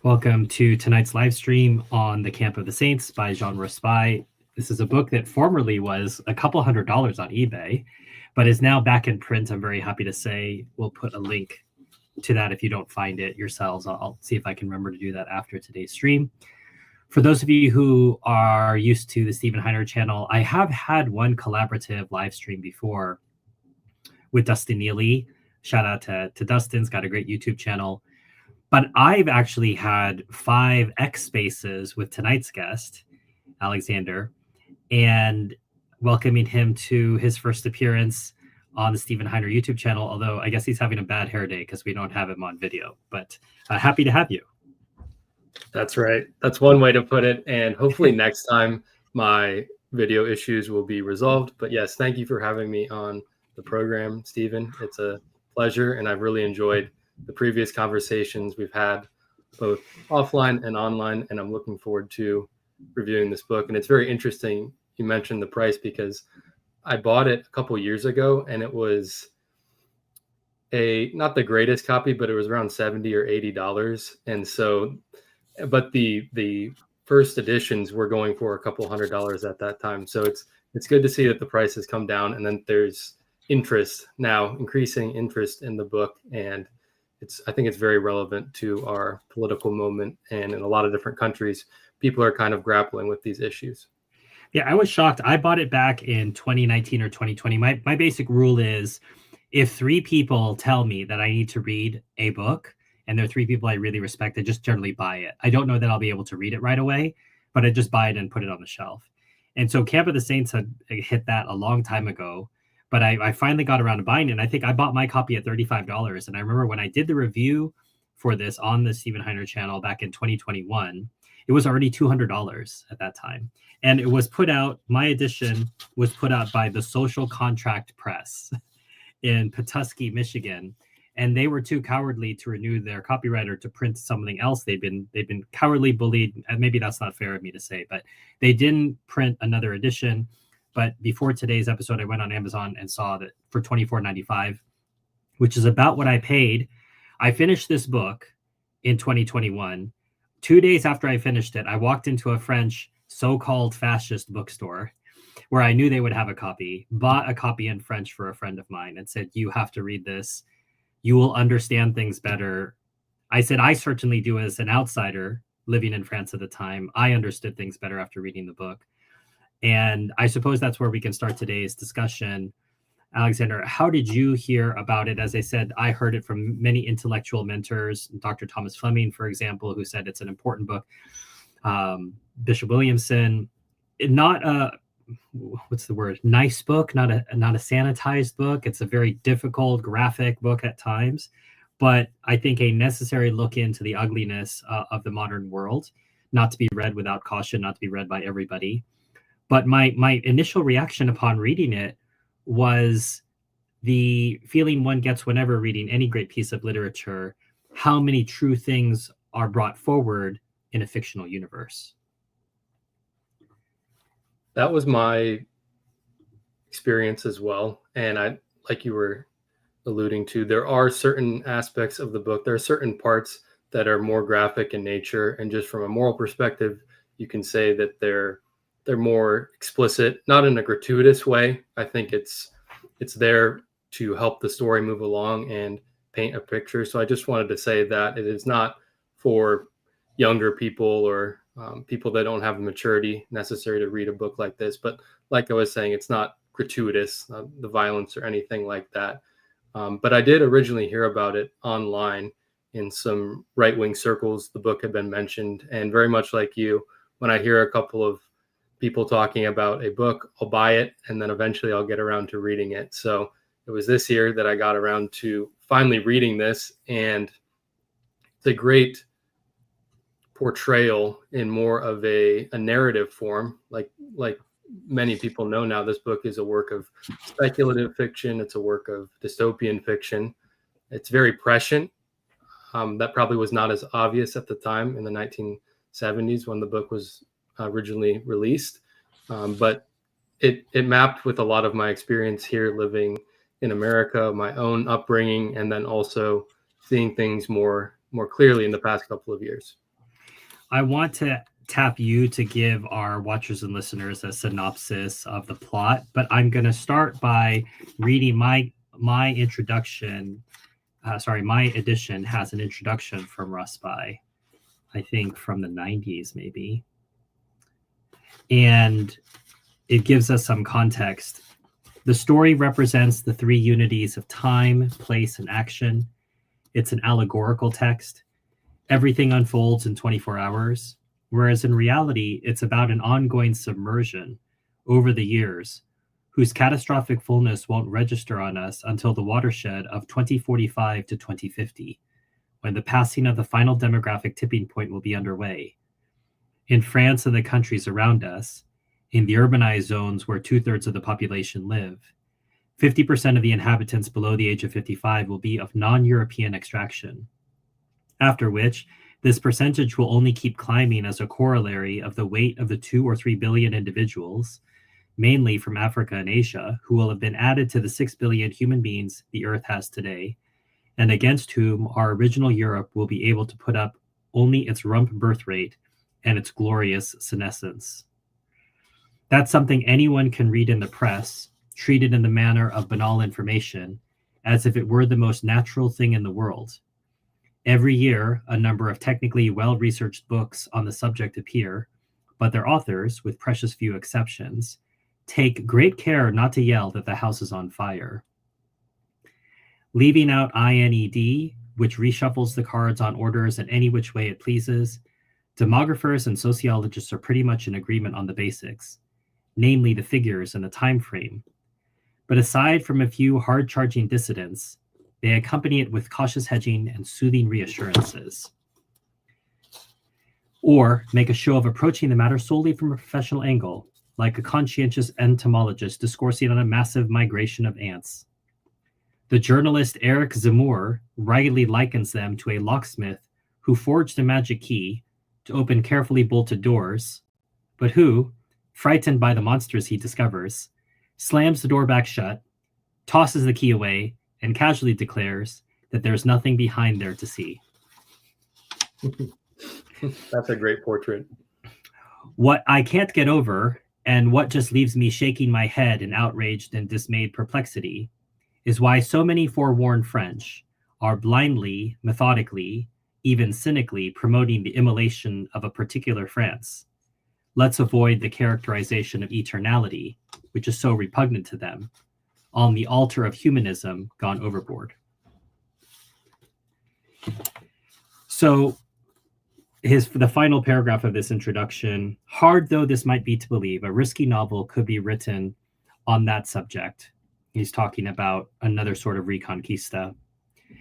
Welcome to tonight's live stream on The Camp of the Saints by Jean Raspail. This is a book that formerly was a couple $100 on eBay, but is now back in print. I'm very happy to say we'll put a link to that if you don't find it yourselves. I'll see if I can remember to do that after today's stream. For those of you who are used to the Stephen Heiner channel, I have had one collaborative live stream before with Dustin Neely. Shout out to Dustin's got a great YouTube channel. But I've actually had 5 X spaces with tonight's guest, Alexander, and welcoming him to his first appearance on the Stephen Heiner YouTube channel, although I guess he's having a bad hair day because we don't have him on video. But happy to have you. That's right. That's one way to put it. And hopefully next time my video issues will be resolved. But yes, thank you for having me on the program, Stephen. It's a pleasure, and I've really enjoyed the previous conversations we've had both offline and online, and I'm looking forward to reviewing this book. And it's very interesting you mentioned the price, because I bought it a couple years ago and it was not the greatest copy, but it was around $70 or $80. And so, but the first editions were going for a couple $100 at that time. So it's good to see that the price has come down, and then there's interest now, increasing interest in the book. And I think it's very relevant to our political moment, and in a lot of different countries, people are kind of grappling with these issues. Yeah, I was shocked. I bought it back in 2019 or 2020. My basic rule is if 3 people tell me that I need to read a book, and they're 3 people I really respect, I just generally buy it. I don't know that I'll be able to read it right away, but I just buy it and put it on the shelf. And so Camp of the Saints had hit that a long time ago. But I finally got around to buying it, and I think I bought my copy at $35. And I remember when I did the review for this on the Stephen Heiner channel back in 2021, it was already $200 at that time. And it was put out, my edition was put out by the Social Contract Press in Petoskey, Michigan. And they were too cowardly to renew their copyright or to print something else. They've been cowardly bullied. Maybe that's not fair of me to say, but they didn't print another edition. But before today's episode, I went on Amazon and saw that for $24.95, which is about what I paid. I finished this book in 2021. 2 days after I finished it, I walked into a French so-called fascist bookstore where I knew they would have a copy, bought a copy in French for a friend of mine and said, "You have to read this. You will understand things better." I said, I certainly do as an outsider living in France at the time. I understood things better after reading the book. And I suppose that's where we can start today's discussion. Alexander, how did you hear about it? As I said, I heard it from many intellectual mentors, Dr. Thomas Fleming, for example, who said it's an important book. Bishop Williamson, not a, what's the word? Nice book, not a sanitized book. It's a very difficult, graphic book at times, but I think a necessary look into the ugliness of the modern world, not to be read without caution, not to be read by everybody. But my initial reaction upon reading it was the feeling one gets whenever reading any great piece of literature, how many true things are brought forward in a fictional universe. That was my experience as well. And I, like you were alluding to, there are certain aspects of the book, there are certain parts that are more graphic in nature. And just from a moral perspective, you can say that they're more explicit, not in a gratuitous way. I think it's there to help the story move along and paint a picture. So I just wanted to say that it is not for younger people or people that don't have the maturity necessary to read a book like this. But like I was saying, it's not gratuitous, the violence or anything like that. But I did originally hear about it online in some right-wing circles. The book had been mentioned, and very much like you, when I hear a couple of people talking about a book, I'll buy it, and then eventually I'll get around to reading it. So it was this year that I got around to finally reading this, and it's a great portrayal in more of a narrative form. Like many people know now, this book is a work of speculative fiction. It's a work of dystopian fiction. It's very prescient. That probably was not as obvious at the time in the 1970s when the book was originally released, but it mapped with a lot of my experience here living in America, my own upbringing, and then also seeing things more clearly in the past couple of years. I want to tap you to give our watchers and listeners a synopsis of the plot, but I'm going to start by reading my introduction. My edition has an introduction from Raspail, I think from the 90s maybe, and it gives us some context. The story represents the three unities of time, place, and action. It's an allegorical text. Everything unfolds in 24 hours, whereas in reality, it's about an ongoing submersion over the years, whose catastrophic fullness won't register on us until the watershed of 2045 to 2050, when the passing of the final demographic tipping point will be underway. In France and the countries around us, in the urbanized zones where 2/3 of the population live, 50% of the inhabitants below the age of 55 will be of non-European extraction, after which this percentage will only keep climbing as a corollary of the weight of the 2 or 3 billion individuals, mainly from Africa and Asia, who will have been added to the 6 billion human beings the Earth has today, and against whom our original Europe will be able to put up only its rump birth rate and its glorious senescence. That's something anyone can read in the press, treated in the manner of banal information, as if it were the most natural thing in the world. Every year, a number of technically well-researched books on the subject appear, but their authors, with precious few exceptions, take great care not to yell that the house is on fire. Leaving out INED, which reshuffles the cards on orders in any which way it pleases, demographers and sociologists are pretty much in agreement on the basics, namely the figures and the time frame. But aside from a few hard-charging dissidents, they accompany it with cautious hedging and soothing reassurances, or make a show of approaching the matter solely from a professional angle, like a conscientious entomologist discoursing on a massive migration of ants. The journalist Eric Zemmour raggedly likens them to a locksmith who forged a magic key to open carefully bolted doors, but who, frightened by the monsters he discovers, slams the door back shut, tosses the key away, and casually declares that there's nothing behind there to see. That's a great portrait. What I can't get over, and what just leaves me shaking my head in outraged and dismayed perplexity, is why so many forewarned French are blindly, methodically, even cynically promoting the immolation of a particular France. Let's avoid the characterization of eternality, which is so repugnant to them, on the altar of humanism gone overboard. So the final paragraph of this introduction, hard though this might be to believe, a risky novel could be written on that subject. He's talking about another sort of Reconquista.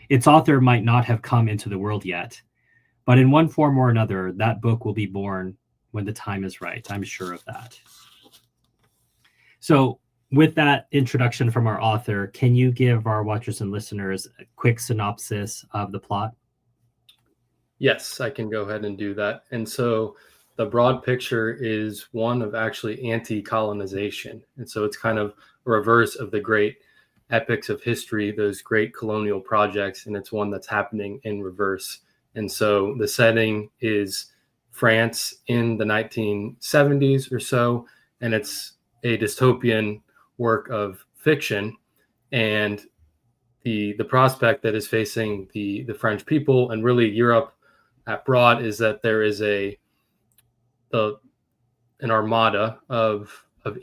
Its author might not have come into the world yet, but in one form or another, that book will be born when the time is right. I'm sure of that. So with that introduction from our author, can you give our watchers and listeners a quick synopsis of the plot? Yes, I can go ahead and do that. And so the broad picture is one of actually anti-colonization. And so it's kind of a reverse of the great epics of history, those great colonial projects, and it's one that's happening in reverse. And so the setting is France in the 1970s or so, and it's a dystopian work of fiction. And the prospect that is facing the French people and really Europe at broad is that there is an armada of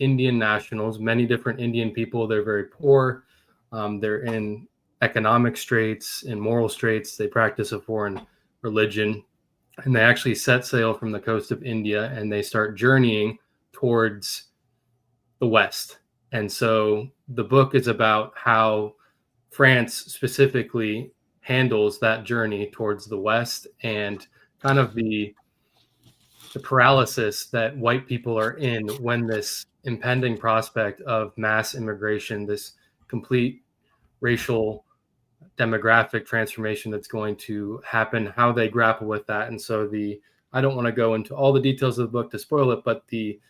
Indian nationals, many different Indian people. They're very poor. They're in economic straits, in moral straits. They practice a foreign religion, and they actually set sail from the coast of India and they start journeying towards the West. And so the book is about how France specifically handles that journey towards the West and kind of the paralysis that white people are in when this impending prospect of mass immigration, this complete racial demographic transformation that's going to happen, how they grapple with that. And so I don't want to go into all the details of the book to spoil it, but the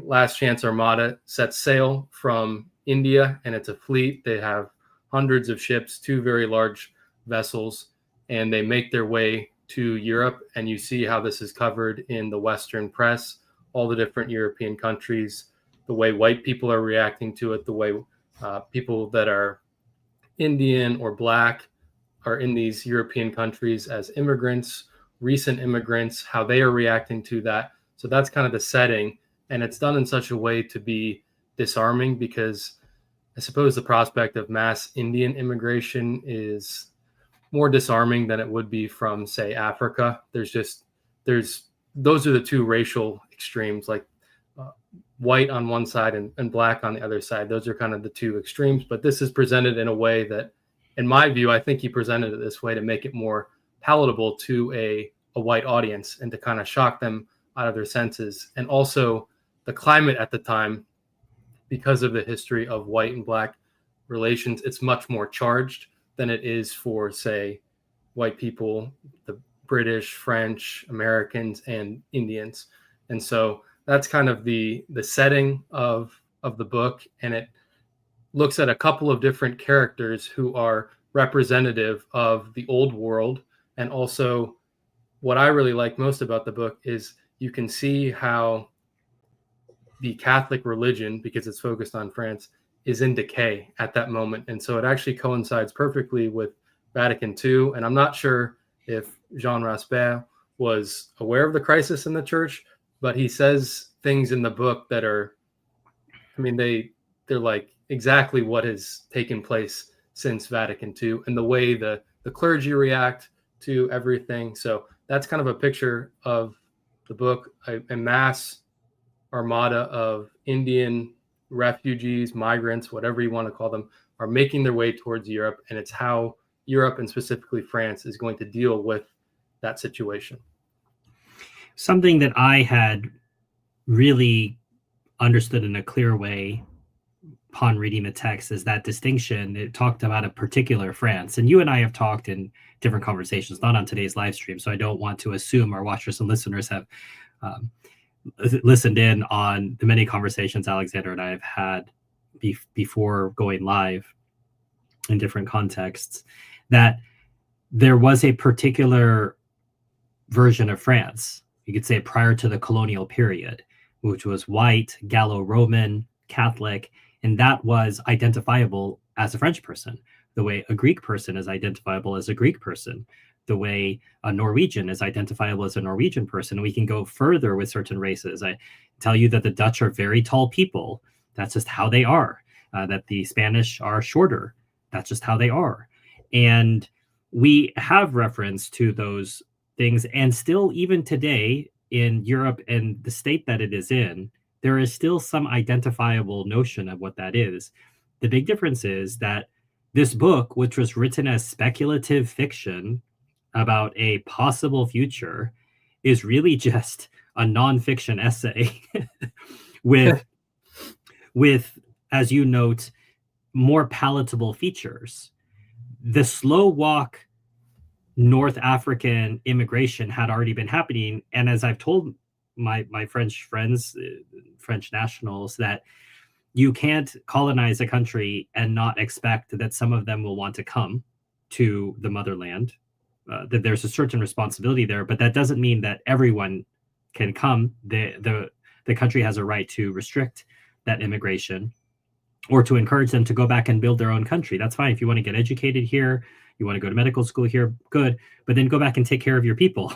Last Chance Armada sets sail from India, and it's a fleet. They have hundreds of ships, 2 very large vessels, and they make their way to Europe, and you see how this is covered in the Western press, all the different European countries, the way white people are reacting to it, the way people that are Indian or Black are in these European countries as immigrants, recent immigrants, how they are reacting to that. So that's kind of the setting. And it's done in such a way to be disarming, because I suppose the prospect of mass Indian immigration is more disarming than it would be from, say, Africa. There's those are the two racial extremes, like white on one side and Black on the other side. Those are kind of the two extremes. But this is presented in a way that, in my view, I think he presented it this way to make it more palatable to a white audience and to kind of shock them out of their senses. And also the climate at the time, because of the history of white and Black relations, it's much more charged than it is for, say, white people, the British, French, Americans, and Indians. And so that's kind of the setting of the book. And it looks at a couple of different characters who are representative of the old world. And also, what I really like most about the book is you can see how the Catholic religion, because it's focused on France, is in decay at that moment. And so it actually coincides perfectly with Vatican II. And I'm not sure if Jean Raspail was aware of the crisis in the church, but he says things in the book that are, I mean, they're like exactly what has taken place since Vatican II, and the way the clergy react to everything. So that's kind of a picture of the book, a mass armada of Indian refugees, migrants, whatever you want to call them, are making their way towards Europe. And it's how Europe, and specifically France, is going to deal with that situation. Something that I had really understood in a clear way upon reading the text is that distinction. It talked about a particular France, and you and I have talked in different conversations, not on today's live stream, so I don't want to assume our watchers and listeners have listened in on the many conversations Alexander and I have had before going live in different contexts, that there was a particular version of France, you could say, prior to the colonial period, which was white, Gallo-Roman, Catholic, and that was identifiable as a French person, the way a Greek person is identifiable as a Greek person, the way a Norwegian is identifiable as a Norwegian person. And we can go further with certain races. I tell you that the Dutch are very tall people. That's just how they are. That the Spanish are shorter. That's just how they are. And we have reference to those things. And still, even today in Europe and the state that it is in, there is still some identifiable notion of what that is. The big difference is that this book, which was written as speculative fiction about a possible future, is really just a nonfiction essay with, as you note, more palatable features. The slow walk North African immigration had already been happening. And as I've told my French friends, French nationals, that you can't colonize a country and not expect that some of them will want to come to the motherland. That there's a certain responsibility there, but that doesn't mean that everyone can come. The country has a right to restrict that immigration, or to encourage them to go back and build their own country. That's fine. If you want to get educated here, you want to go to medical school here, good. But then go back and take care of your people.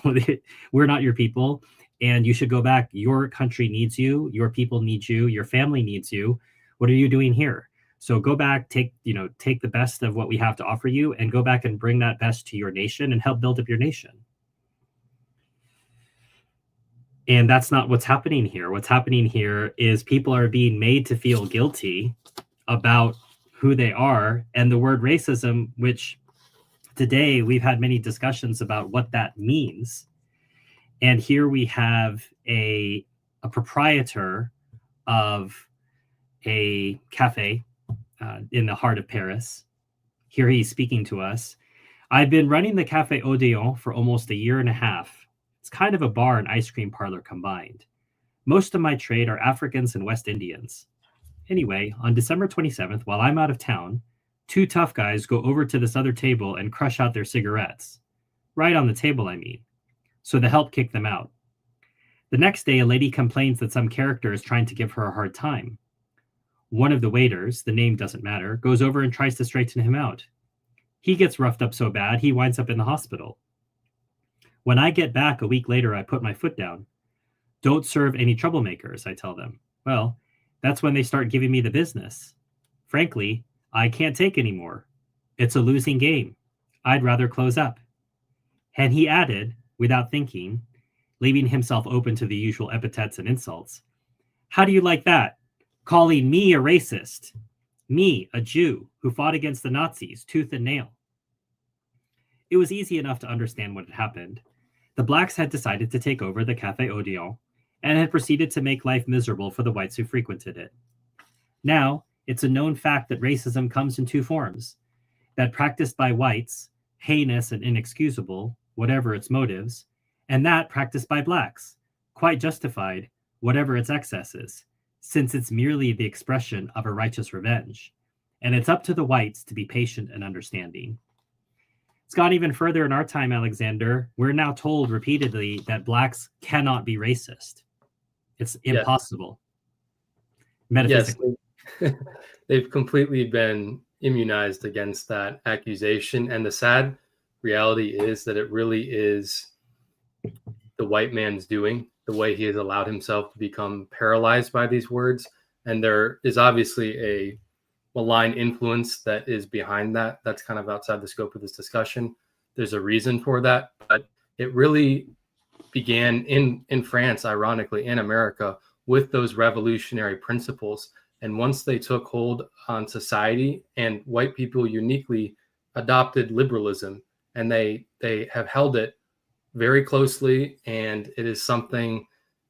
We're not your people, and you should go back. Your country needs you. Your people need you. Your family needs you. What are you doing here? So go back, take the best of what we have to offer you, and go back and bring that best to your nation and help build up your nation. And that's not what's happening here. What's happening here is people are being made to feel guilty about who they are. And the word racism, which today we've had many discussions about what that means. And here we have a proprietor of a cafe in the heart of Paris. Here he's speaking to us. I've been running the Cafe Odeon for almost a year and a half. It's kind of a bar and ice cream parlor combined. Most of my trade are Africans and West Indians. Anyway, on December 27th, while I'm out of town, two tough guys go over to this other table and crush out their cigarettes. Right on the table, I mean. So the help kicked them out. The next day, a lady complains that some character is trying to give her a hard time. One of the waiters, the name doesn't matter, goes over and tries to straighten him out. He gets roughed up so bad, he winds up in the hospital. When I get back a week later, I put my foot down. Don't serve any troublemakers, I tell them. Well, that's when they start giving me the business. Frankly, I can't take anymore. It's a losing game. I'd rather close up. And he added, without thinking, leaving himself open to the usual epithets and insults, how do you like that? Calling me a racist. Me, a Jew who fought against the Nazis tooth and nail. It was easy enough to understand what had happened. The blacks had decided to take over the Café Odeon and had proceeded to make life miserable for the whites who frequented it. Now, it's a known fact that racism comes in two forms: that practiced by whites, heinous and inexcusable, whatever its motives, and that practiced by blacks, quite justified, whatever its excesses, since it's merely the expression of a righteous revenge. And it's up to the whites to be patient and understanding. It's gone even further in our time, Alexander. We're now told repeatedly that blacks cannot be racist. It's impossible. Metaphysically. Yes, they've completely been immunized against that accusation. And the sad reality is that it really is the white man's doing, the way he has allowed himself to become paralyzed by these words. And there is obviously a malign influence that is behind that. That's kind of outside the scope of this discussion. There's a reason for that, but it really began in France, ironically, in America, with those revolutionary principles. And once they took hold on society, and white people uniquely adopted liberalism, and they have held it very closely, and it is something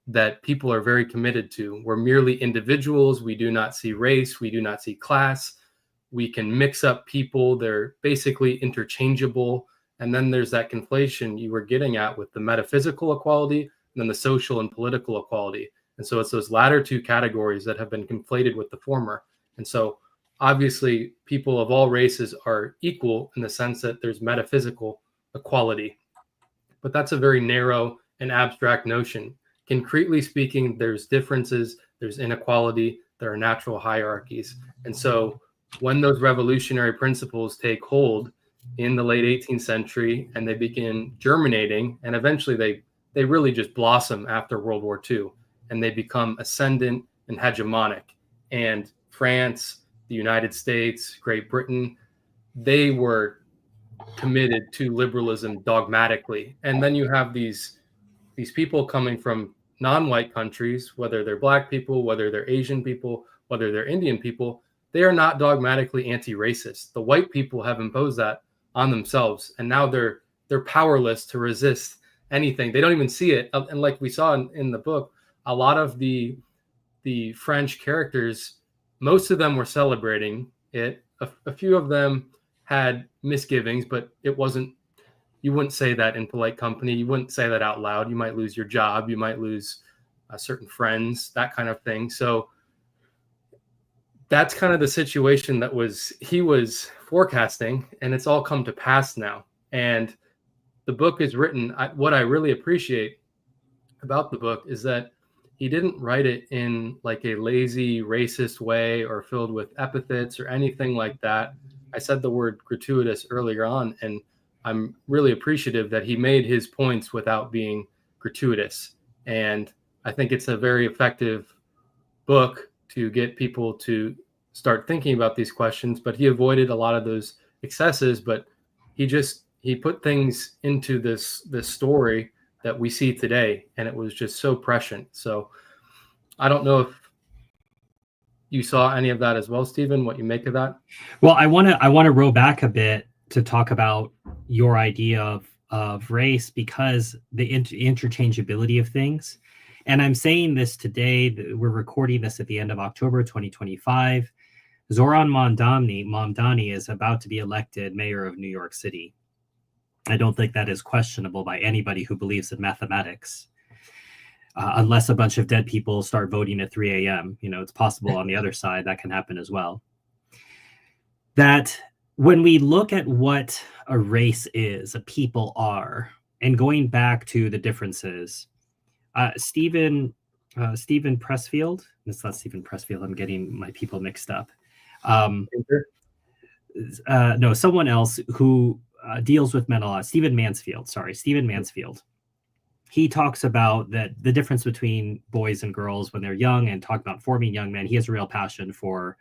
that people are very committed to. We're merely individuals. We do not see race. We do not see class. We can mix up people. They're basically interchangeable. And then there's that conflation you were getting at with the metaphysical equality and then the social and political equality. And so it's those latter two categories that have been conflated with the former. And so obviously people of all races are equal in the sense that there's metaphysical equality. But that's a very narrow and abstract notion. Concretely speaking, there's differences, there's inequality, there are natural hierarchies. And so when those revolutionary principles take hold in the late 18th century and they begin germinating, and eventually they really just blossom after World War II, and they become ascendant and hegemonic. And France, the United States, Great Britain, they were committed to liberalism dogmatically. And then you have these people coming from non-white countries, whether they're black people, whether they're Asian people, whether they're Indian people, they are not dogmatically anti-racist. The white people have imposed that on themselves, and now they're powerless to resist anything. They don't even see it. And like we saw in the book, a lot of the French characters, most of them were celebrating it. A few of them had misgivings, but it wasn't, you wouldn't say that in polite company. You wouldn't say that out loud. You might lose your job. You might lose certain friends, that kind of thing. So that's kind of the situation that he was forecasting, and it's all come to pass now. And the book is written. What I really appreciate about the book is that he didn't write it in like a lazy, racist way or filled with epithets or anything like that. I said the word gratuitous earlier on, and I'm really appreciative that he made his points without being gratuitous. And I think it's a very effective book to get people to start thinking about these questions. But he avoided a lot of those excesses, but he put things into this story that we see today, and it was just so prescient. So I don't know if you saw any of that as well, Stephen, what you make of that. Well, I want to roll back a bit to talk about your idea of race, because the interchangeability of things. And I'm saying this today, we're recording this at the end of October 2025. Zoran Mamdani is about to be elected mayor of New York City. I don't think that is questionable by anybody who believes in mathematics, unless a bunch of dead people start voting at 3 a.m. It's possible on the other side that can happen as well. That when we look at what a race is, a people are, and going back to the differences, Stephen Pressfield. It's not Stephen Pressfield. I'm getting my people mixed up. No, someone else who deals with mental health. Stephen Mansfield. Sorry, Stephen Mansfield. He talks about that the difference between boys and girls when they're young, and talk about forming young men. He has a real passion for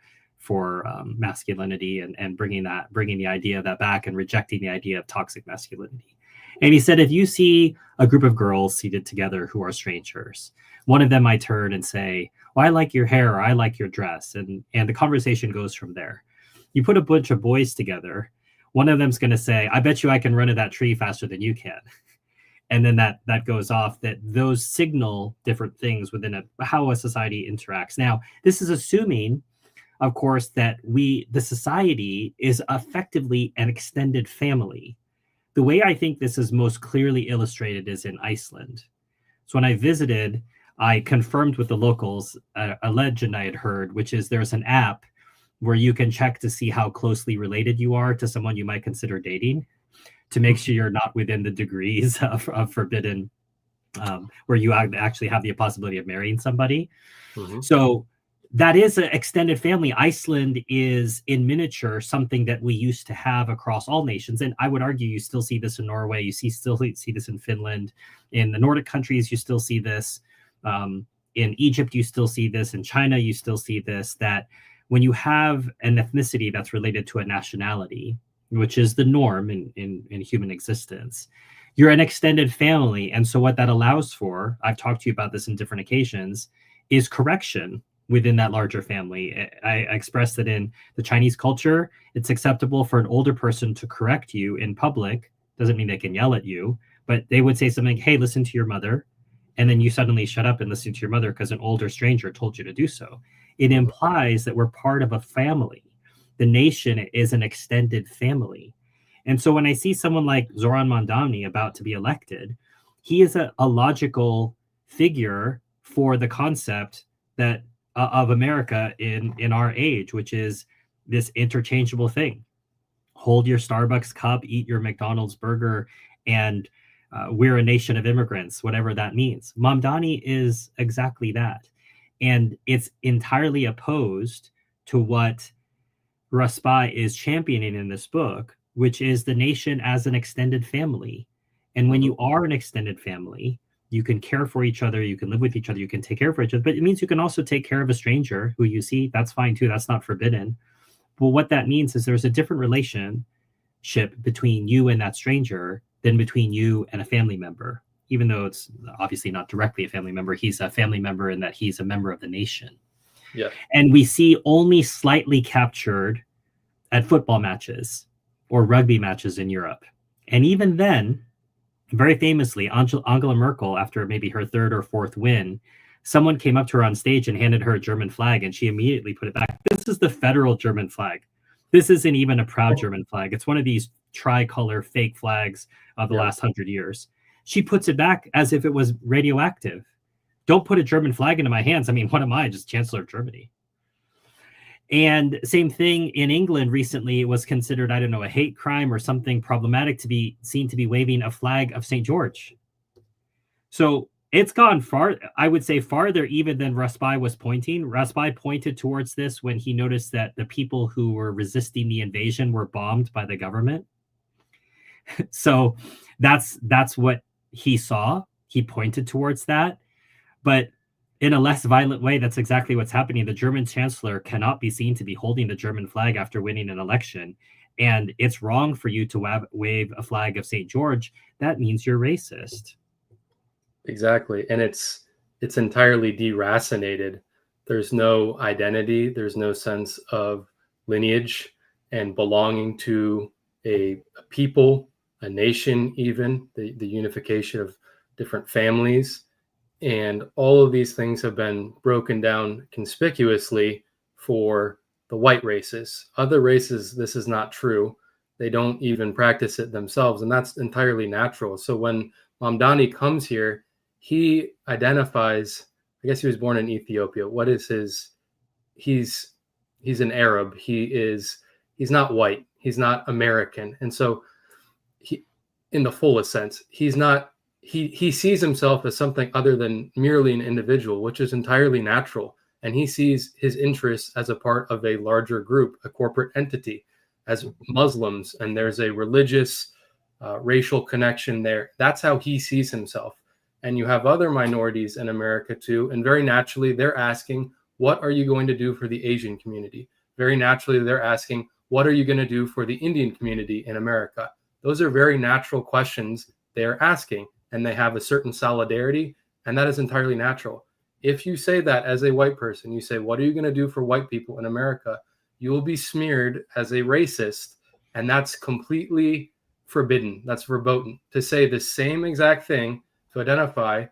masculinity and bringing the idea of that back and rejecting the idea of toxic masculinity. And he said, if you see a group of girls seated together who are strangers, one of them might turn and say, well, I like your hair, or I like your dress. And the conversation goes from there. You put a bunch of boys together, one of them's going to say, I bet you I can run to that tree faster than you can. And then that goes off. That those signal different things within how a society interacts. Now, this is assuming, of course, that the society is effectively an extended family. The way I think this is most clearly illustrated is in Iceland. So when I visited, I confirmed with the locals a legend I had heard, which is there's an app where you can check to see how closely related you are to someone you might consider dating, to make sure you're not within the degrees of forbidden, where you actually have the possibility of marrying somebody. Mm-hmm. So that is an extended family. Iceland is in miniature something that we used to have across all nations. And I would argue you still see this in Norway. You still see this in Finland. In the Nordic countries, you still see this. In Egypt, you still see this. In China, you still see this, that when you have an ethnicity that's related to a nationality, which is the norm in human existence, you're an extended family. And so what that allows for, I've talked to you about this in different occasions, is correction within that larger family. I expressed that in the Chinese culture, it's acceptable for an older person to correct you in public. Doesn't mean they can yell at you, but they would say something, hey, listen to your mother. And then you suddenly shut up and listen to your mother because an older stranger told you to do so. It implies that we're part of a family. The nation is an extended family. And so when I see someone like Zoran Mandani about to be elected, he is a logical figure for the concept that of America in our age, which is this interchangeable thing. Hold your Starbucks cup, eat your McDonald's burger, and we're a nation of immigrants, whatever that means. Mamdani is exactly that. And it's entirely opposed to what Raspail is championing in this book, which is the nation as an extended family. And when you are an extended family, you can care for each other, you can live with each other, you can take care of each other, but it means you can also take care of a stranger who you see. That's fine too. That's not forbidden. But what that means is there's a different relationship between you and that stranger than between you and a family member, even though it's obviously not directly a family member. He's a family member in that he's a member of the nation. Yeah. And we see only slightly captured at football matches or rugby matches in Europe. And even then, very famously, Angela Merkel, after maybe her third or fourth win, someone came up to her on stage and handed her a German flag, and she immediately put it back. This is the federal German flag. This isn't even a proud German flag. It's one of these tricolor fake flags of the last 100 years. She puts it back as if it was radioactive. Don't put a German flag into my hands. I mean, what am I, just Chancellor of Germany? And same thing in England recently, it was considered, I don't know, a hate crime or something problematic to be seen to be waving a flag of St. George. So it's gone far, I would say farther even than Raspail was pointing. Raspail pointed towards this when he noticed that the people who were resisting the invasion were bombed by the government. So that's what he saw. He pointed towards that. But in a less violent way, that's exactly what's happening. The German chancellor cannot be seen to be holding the German flag after winning an election. And it's wrong for you to wave a flag of St. George. That means you're racist. Exactly. And it's entirely deracinated. There's no identity. There's no sense of lineage and belonging to a people, a nation, even the unification of different families. And all of these things have been broken down conspicuously for the white races. Other races, this is not true. They don't even practice it themselves, and that's entirely natural. So when Mamdani comes here, he identifies, I guess he was born in Ethiopia. What is his, he's an Arab. He's not white. He's not American. And so he, in the fullest sense, he's not, he sees himself as something other than merely an individual, which is entirely natural. And he sees his interests as a part of a larger group, a corporate entity, as Muslims, and there's a religious, racial connection there. That's how he sees himself. And you have other minorities in America too, and very naturally they're asking, what are you going to do for the Asian community? Very naturally they're asking, what are you going to do for the Indian community in America? Those are very natural questions they're asking, and they have a certain solidarity, and that is entirely natural. If you say that as a white person, you say, what are you going to do for white people in America? You will be smeared as a racist, and that's completely forbidden. That's verboten. To say the same exact thing, to identify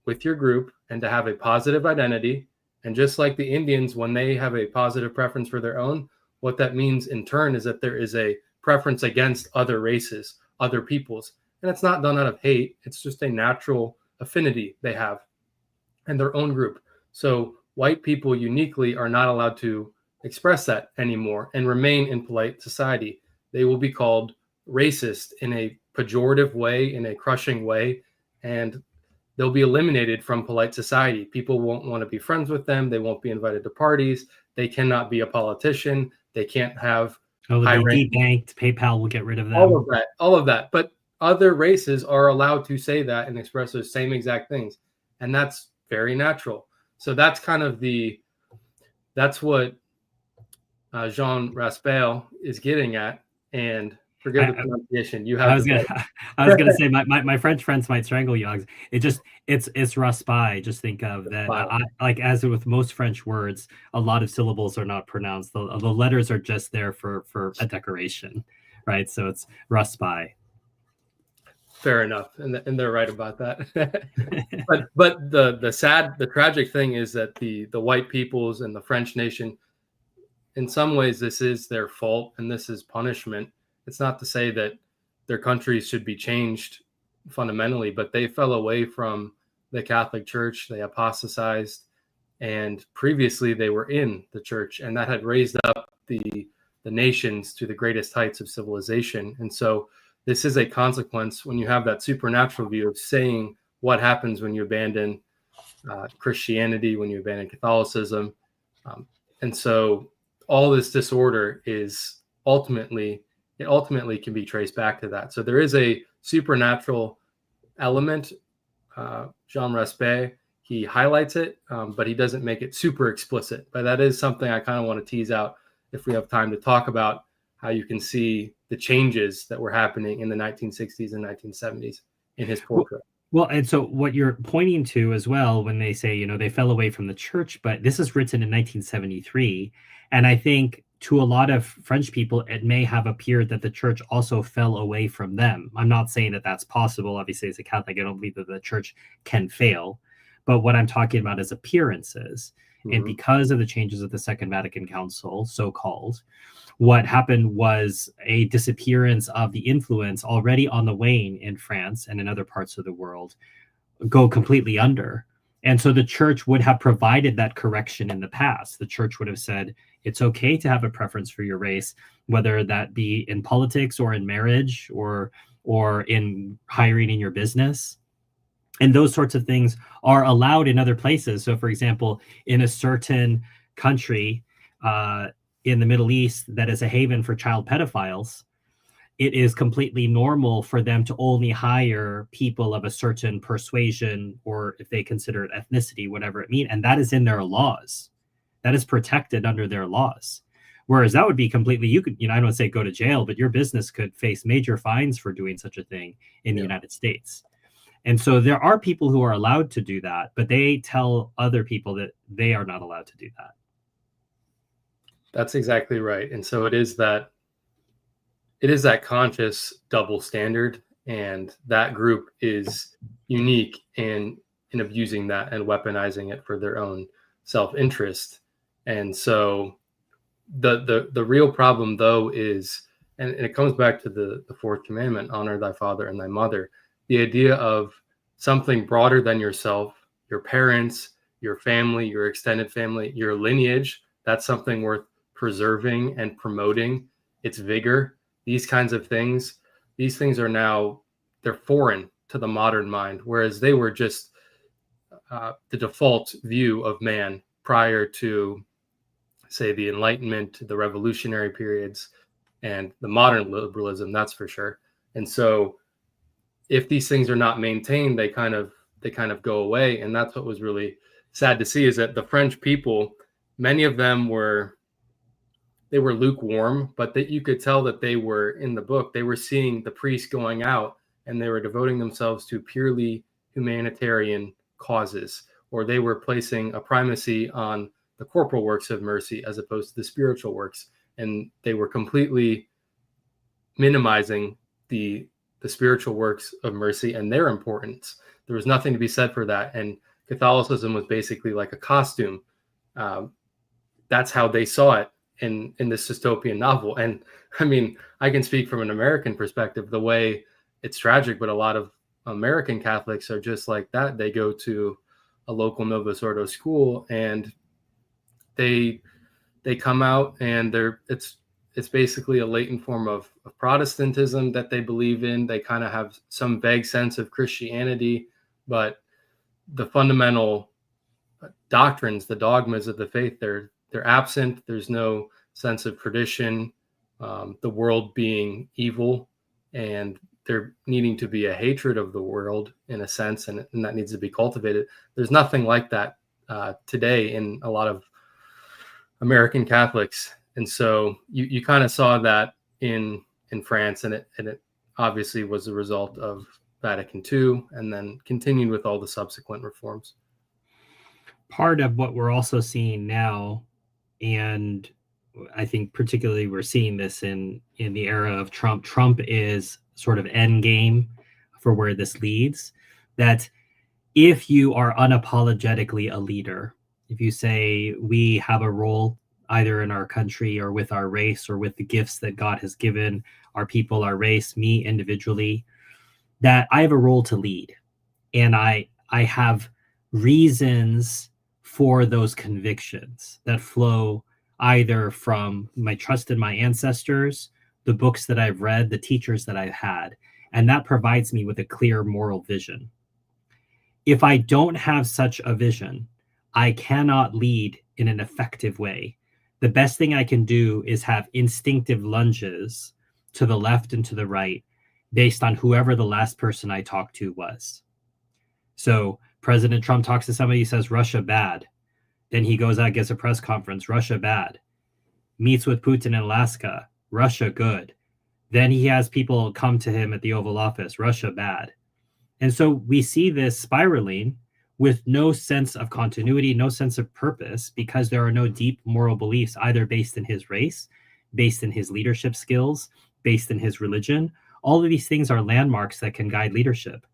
with your group and to have a positive identity, and just like the Indians, when they have a positive preference for their own, what that means in turn is that there is a preference against other races, other peoples. And it's not done out of hate. It's just a natural affinity they have and their own group. So white people uniquely are not allowed to express that anymore and remain in polite society. They will be called racist in a pejorative way, in a crushing way, and they'll be eliminated from polite society. People won't want to be friends with them. They won't be invited to parties. They cannot be a politician. They can't have they'll be debanked. PayPal will get rid of them. All of that. But other races are allowed to say that and express those same exact things. And that's very natural. So that's kind of that's what Jean Raspail is getting at. And forgive the pronunciation. I was gonna say my French friends might strangle you. It's Raspail. Just think of that. Like as with most French words, a lot of syllables are not pronounced. The letters are just there for a decoration, right? So it's Raspail. Fair enough, and they're right about that. but the tragic thing is that the white peoples and the French nation, in some ways, this is their fault and this is punishment. It's not to say that their countries should be changed fundamentally, but they fell away from the Catholic Church. They apostatized, and previously they were in the church, and that had raised up the nations to the greatest heights of civilization. And so this is a consequence when you have that supernatural view of saying what happens when you abandon Christianity, when you abandon Catholicism. And so all this disorder is ultimately can be traced back to that. So there is a supernatural element. Jean Raspail, he highlights it, but he doesn't make it super explicit. But that is something I kind of want to tease out if we have time to talk about how you can see the changes that were happening in the 1960s and 1970s in his portrait. Well, and so what you're pointing to as well, when they say, they fell away from the church, but this is written in 1973. And I think to a lot of French people, it may have appeared that the church also fell away from them. I'm not saying that that's possible. Obviously, as a Catholic, I don't believe that the church can fail. But what I'm talking about is appearances. Mm-hmm. And because of the changes of the Second Vatican Council, so-called, what happened was a disappearance of the influence already on the wane in France and in other parts of the world go completely under. And so the church would have provided that correction in the past. The church would have said, it's okay to have a preference for your race, whether that be in politics or in marriage or in hiring in your business. And those sorts of things are allowed in other places. So, for example, in a certain country, in the Middle East that is a haven for child pedophiles, it is completely normal for them to only hire people of a certain persuasion, or if they consider it ethnicity, whatever it means. And that is in their laws. That is protected under their laws. Whereas that would be completely, you could, I don't say go to jail, but your business could face major fines for doing such a thing in the United States. And so there are people who are allowed to do that, but they tell other people that they are not allowed to do that. That's exactly right. And so it is that conscious double standard, and that group is unique in abusing that and weaponizing it for their own self-interest. And so the real problem, though, is, and it comes back to the fourth commandment, honor thy father and thy mother, the idea of something broader than yourself, your parents, your family, your extended family, your lineage. That's something worth preserving and promoting. its vigor, these kinds of things, these things are now, they're foreign to the modern mind, whereas they were just the default view of man prior to, say, the Enlightenment, the revolutionary periods, and the modern liberalism, that's for sure. And so if these things are not maintained, they kind of go away. And that's what was really sad to see, is that the French people, many of them were, they were lukewarm, but that you could tell that they were, in the book, they were seeing the priests going out and they were devoting themselves to purely humanitarian causes, or they were placing a primacy on the corporal works of mercy as opposed to the spiritual works. And they were completely minimizing the spiritual works of mercy and their importance. There was nothing to be said for that. And Catholicism was basically like a costume. That's how they saw it in this dystopian novel. And I mean, I can speak from an American perspective, the way it's tragic, but a lot of American Catholics are just like that. They go to a local Novus Ordo school and they come out and it's basically a latent form of Protestantism that they believe in. They kind of have some vague sense of Christianity, but the fundamental doctrines, the dogmas of the faith, they're absent. There's no sense of tradition, the world being evil, and there needing to be a hatred of the world in a sense, and that needs to be cultivated. There's nothing like that today in a lot of American Catholics. And so you kind of saw that in France, and it obviously was a result of Vatican II, and then continued with all the subsequent reforms. Part of what we're also seeing now, and I think particularly we're seeing this in the era of Trump. Trump is sort of end game for where this leads. That if you are unapologetically a leader, if you say we have a role either in our country or with our race or with the gifts that God has given our people, our race, me individually, that I have a role to lead. And I have reasons for those convictions that flow either from my trust in my ancestors, the books that I've read, the teachers that I've had. And that provides me with a clear moral vision. If I don't have such a vision, I cannot lead in an effective way. The best thing I can do is have instinctive lunges to the left and to the right based on whoever the last person I talked to was. So President Trump talks to somebody, says, Russia bad. Then he goes out, gets a press conference, Russia bad. Meets with Putin in Alaska, Russia good. Then he has people come to him at the Oval Office, Russia bad. And so we see this spiraling with no sense of continuity, no sense of purpose, because there are no deep moral beliefs, either based in his race, based in his leadership skills, based in his religion. All of these things are landmarks that can guide leadership.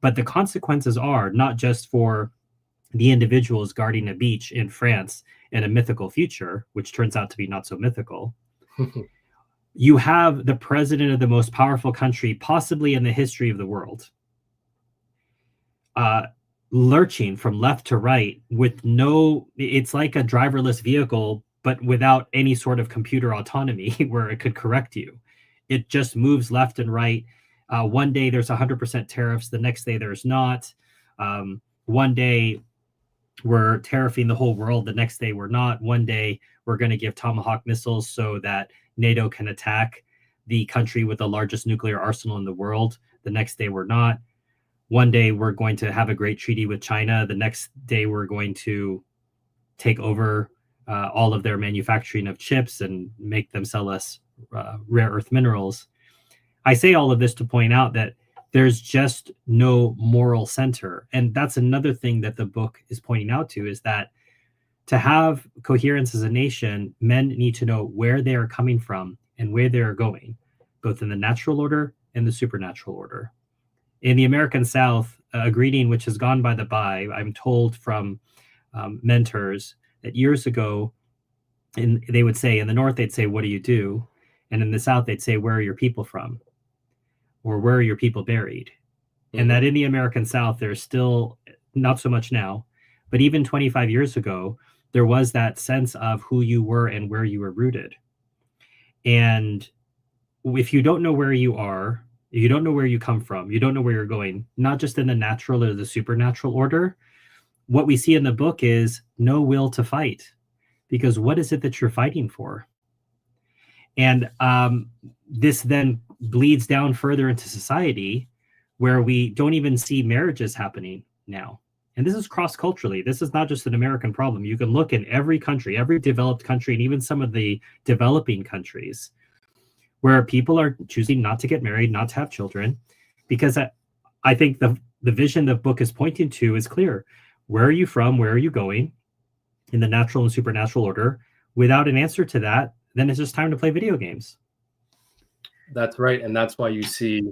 But the consequences are not just for the individuals guarding a beach in France in a mythical future, which turns out to be not so mythical. You have the president of the most powerful country, possibly in the history of the world, lurching from left to right with it's like a driverless vehicle, but without any sort of computer autonomy where it could correct you. It just moves left and right. One day there's 100% tariffs. The next day there's not. One day we're tariffing the whole world. The next day we're not. One day we're going to give Tomahawk missiles so that NATO can attack the country with the largest nuclear arsenal in the world. The next day we're not. One day we're going to have a great treaty with China. The next day we're going to take over all of their manufacturing of chips and make them sell us rare earth minerals. I say all of this to point out that there's just no moral center. And that's another thing that the book is pointing out to, is that to have coherence as a nation, men need to know where they are coming from and where they are going, both in the natural order and the supernatural order. In the American South, a greeting which has gone by the by, I'm told from mentors that years ago, and they would say, in the North, they'd say, what do you do? And in the South, they'd say, where are your people from? Or where are your people buried? Mm-hmm. And that in the American South, there's still, not so much now, but even 25 years ago, there was that sense of who you were and where you were rooted. And if you don't know where you are, you don't know where you come from, you don't know where you're going, not just in the natural or the supernatural order, what we see in the book is no will to fight. Because what is it that you're fighting for? And this then bleeds down further into society where we don't even see marriages happening now. And this is cross culturally. This is not just an American problem. You can look in every country, every developed country, and even some of the developing countries where people are choosing not to get married, not to have children, because I think the vision the book is pointing to is clear. Where are you from? Where are you going in the natural and supernatural order? Without an answer to that, then it's just time to play video games. That's right. And that's why you see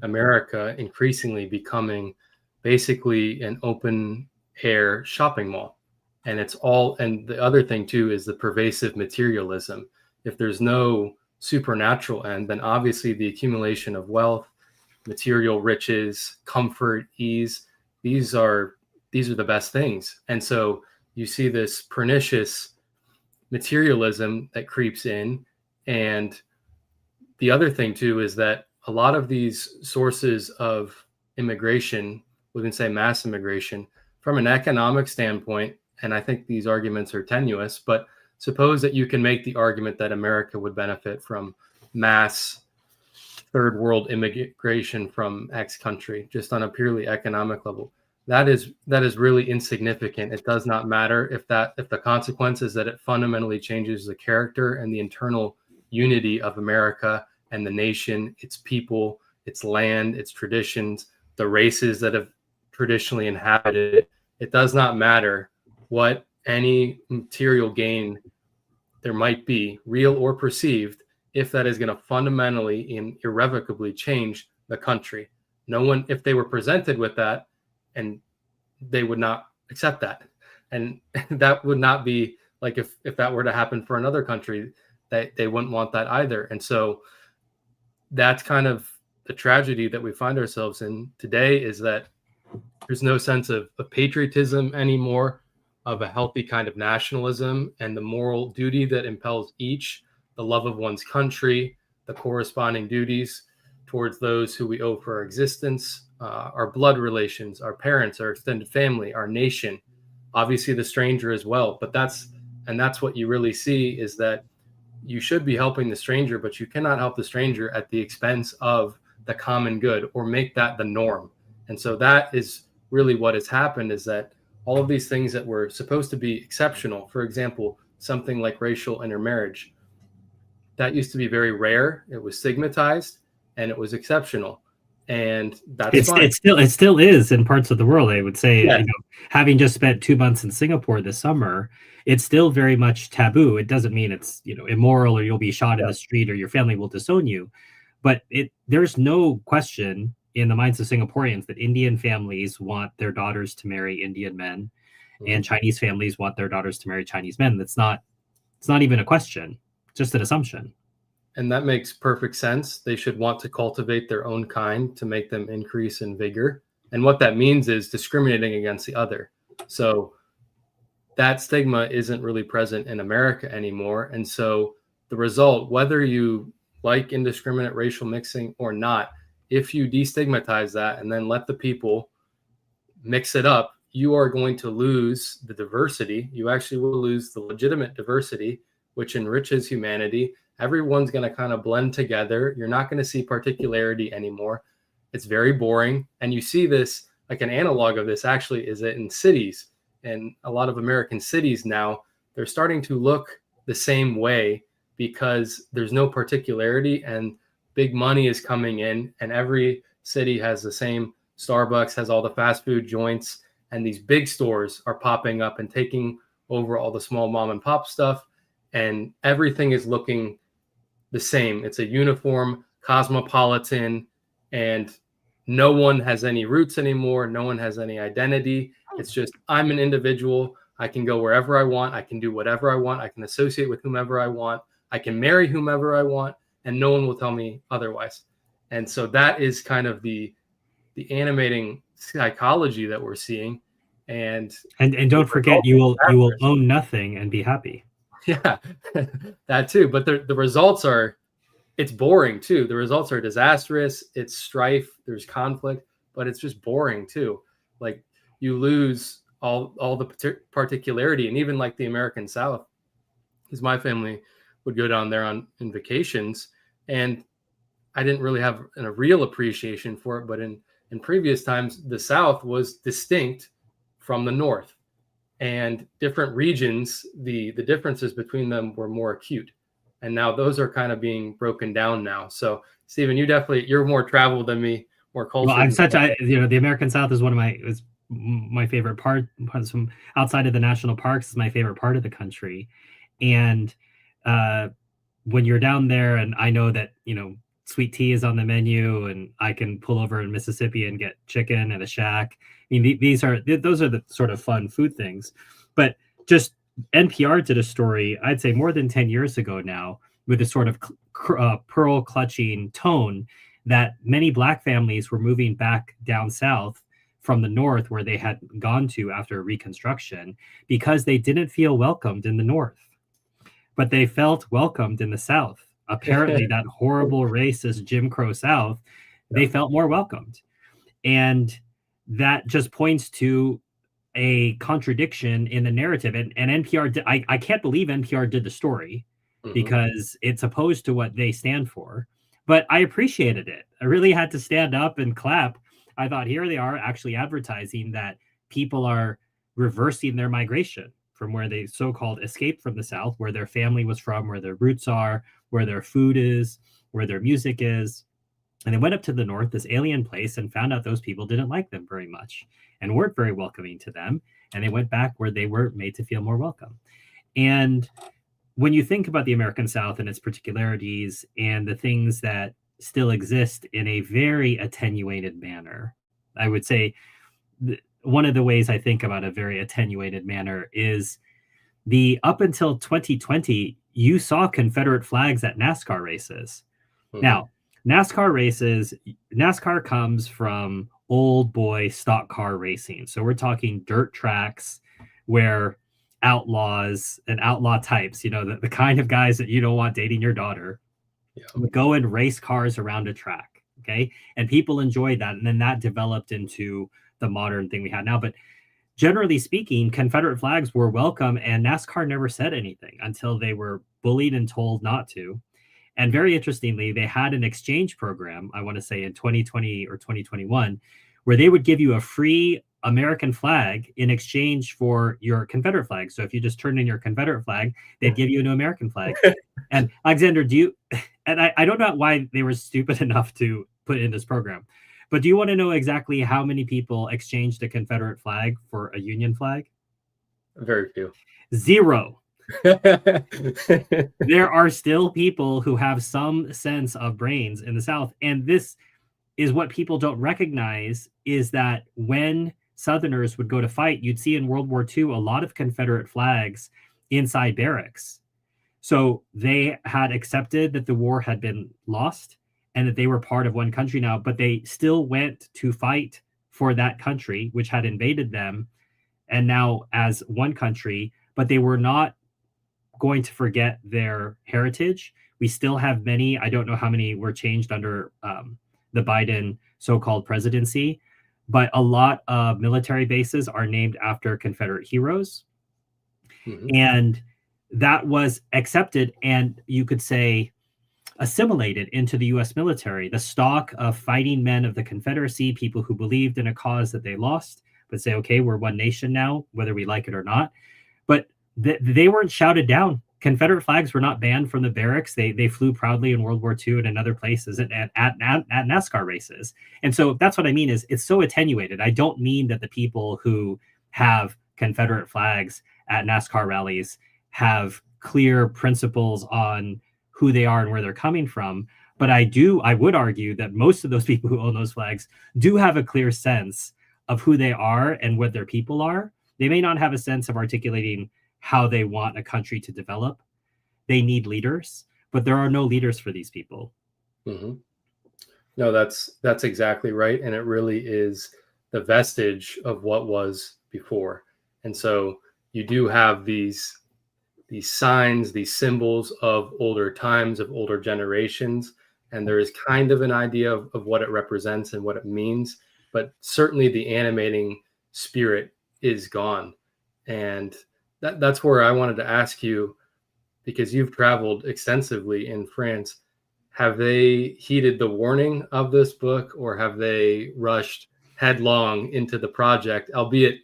America increasingly becoming basically an open air shopping mall. And it's all, and the other thing too is the pervasive materialism. If there's no supernatural end, then obviously the accumulation of wealth, material riches, comfort, ease, these are the best things. And so you see this pernicious materialism that creeps in. And the other thing too is that a lot of these sources of immigration, we can say mass immigration, from an economic standpoint, and I think these arguments are tenuous, but suppose that you can make the argument that America would benefit from mass third world immigration from X country, just on a purely economic level. That is really insignificant. It does not matter if the consequence is that it fundamentally changes the character and the internal unity of America and the nation, its people, its land, its traditions, the races that have traditionally inhabited it. It does not matter what any material gain there might be, real or perceived, if that is going to fundamentally and irrevocably change the country. No one, if they were presented with that, and they would not accept that. And that would not be like if that were to happen for another country, that they wouldn't want that either. And so that's kind of the tragedy that we find ourselves in today, is that there's no sense of patriotism anymore, of a healthy kind of nationalism and the moral duty that impels each, the love of one's country, the corresponding duties towards those who we owe for our existence, our blood relations, our parents, our extended family, our nation, obviously the stranger as well. But that's what you really see, is that you should be helping the stranger, but you cannot help the stranger at the expense of the common good or make that the norm. And so that is really what has happened, is that all of these things that were supposed to be exceptional, for example, something like racial intermarriage, that used to be very rare. It was stigmatized and it was exceptional. And that's fine. It still is in parts of the world. I would say, Yeah. Having just spent 2 months in Singapore this summer, it's still very much taboo. It doesn't mean it's immoral or you'll be shot in the street or your family will disown you, but there's no question in the minds of Singaporeans that Indian families want their daughters to marry Indian men, and Chinese families want their daughters to marry Chinese men. It's not even a question, just an assumption. And that makes perfect sense. They should want to cultivate their own kind to make them increase in vigor. And what that means is discriminating against the other. So that stigma isn't really present in America anymore. And so the result, whether you like indiscriminate racial mixing or not, if you destigmatize that and then let the people mix it up, you are going to lose the diversity. You actually will lose the legitimate diversity, which enriches humanity. Everyone's going to kind of blend together. You're not going to see particularity anymore. It's very boring. And you see this, like an analog of this actually is that in cities, and a lot of American cities now, they're starting to look the same way because there's no particularity and big money is coming in, and every city has the same Starbucks, has all the fast food joints, and these big stores are popping up and taking over all the small mom and pop stuff. And everything is looking the same. It's a uniform, cosmopolitan, and no one has any roots anymore. No one has any identity. It's just, I'm an individual. I can go wherever I want. I can do whatever I want. I can associate with whomever I want. I can marry whomever I want, and no one will tell me otherwise. And so that is kind of the animating psychology that we're seeing. And don't forget, you will own nothing and be happy. Yeah, that too. But the results are, it's boring too. The results are disastrous. It's strife. There's conflict, but it's just boring too. Like you lose all the particularity, and even like the American South, because my family would go down there on in vacations, and I didn't really have a real appreciation for it. But in previous times, the South was distinct from the North, and different regions, the differences between them were more acute, and now those are kind of being broken down now. So Stephen, you're more traveled than me, more Well, cultured I'm and such stuff. a, the American South is one of my favorite parts from outside of the national parks is my favorite part of the country. And uh, when you're down there, and I know that, sweet tea is on the menu, and I can pull over in Mississippi and get chicken at a shack. I mean, those are the sort of fun food things. But just NPR did a story, I'd say more than 10 years ago now, with a sort of pearl clutching tone that many Black families were moving back down south from the North where they had gone to after Reconstruction because they didn't feel welcomed in the North, but they felt welcomed in the South. Apparently, that horrible racist Jim Crow South, they felt more welcomed. And that just points to a contradiction in the narrative. And NPR, I can't believe NPR did the story because it's opposed to what they stand for. But I appreciated it. I really had to stand up and clap. I thought, here they are actually advertising that people are reversing their migration from where they so-called escaped from the South, where their family was from, where their roots are, where their food is, where their music is. And they went up to the North, this alien place, and found out those people didn't like them very much and weren't very welcoming to them. And they went back where they were made to feel more welcome. And when you think about the American South and its particularities and the things that still exist in a very attenuated manner, I would say one of the ways I think about a very attenuated manner is the up until 2020, you saw Confederate flags at NASCAR races. Now, NASCAR comes from old boy stock car racing. So we're talking dirt tracks where outlaws and outlaw types, the kind of guys that you don't want dating your daughter, would go and race cars around a track. Okay. And people enjoyed that. And then that developed into the modern thing we have now. But generally speaking, Confederate flags were welcome, and NASCAR never said anything until they were bullied and told not to. And very interestingly, they had an exchange program, I want to say in 2020 or 2021, where they would give you a free American flag in exchange for your Confederate flag. So if you just turned in your Confederate flag, they'd give you a new American flag. And Alexander, and I don't know why they were stupid enough to put in this program, but do you want to know exactly how many people exchanged a Confederate flag for a Union flag? Very few. 0. There are still people who have some sense of brains in the South. And this is what people don't recognize, is that when Southerners would go to fight, you'd see in World War II a lot of Confederate flags inside barracks. So they had accepted that the war had been lost and that they were part of one country now, but they still went to fight for that country, which had invaded them, and now as one country, but they were not going to forget their heritage. We still have many, I don't know how many were changed under the Biden so-called presidency, but a lot of military bases are named after Confederate heroes. And that was accepted, and you could say assimilated into the US military. The stock of fighting men of the Confederacy, people who believed in a cause that they lost, but say, okay, we're one nation now, whether we like it or not. But they weren't shouted down. Confederate flags were not banned from the barracks. They flew proudly in World War II and in other places at NASCAR races. And so that's what I mean, is it's so attenuated. I don't mean that the people who have Confederate flags at NASCAR rallies have clear principles on who they are and where they're coming from. But I would argue that most of those people who own those flags do have a clear sense of who they are and what their people are. They may not have a sense of articulating how they want a country to develop. They need leaders, but there are no leaders for these people. No, that's exactly right. And it really is the vestige of what was before. And so you do have these these signs, these symbols of older times, of older generations. And there is kind of an idea of what it represents and what it means. But certainly the animating spirit is gone. And that's where I wanted to ask you, because you've traveled extensively in France. Have they heeded the warning of this book, or have they rushed headlong into the project, albeit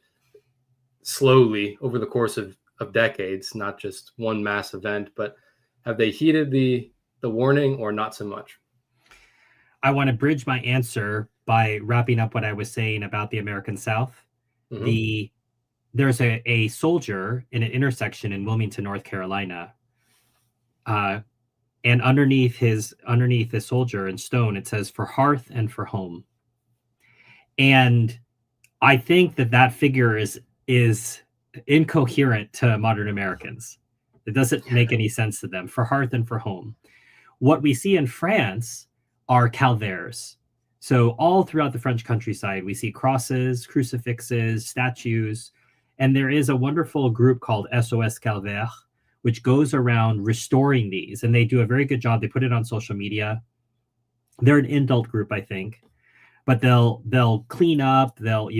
slowly over the course of decades, not just one mass event? But have they heeded the warning, or not so much? I want to bridge my answer by wrapping up what I was saying about the American South. Mm-hmm. There's a soldier in an intersection in Wilmington, North Carolina, and underneath the soldier in stone, it says "for hearth and for home." And I think that figure is incoherent to modern Americans. It doesn't make any sense to them. For hearth and for home. What we see in France are calvaires. So all throughout the French countryside, we see crosses, crucifixes, statues, and there is a wonderful group called SOS Calvaire, which goes around restoring these, and they do a very good job. They put it on social media. They're an adult group, I think, but they'll clean up. They'll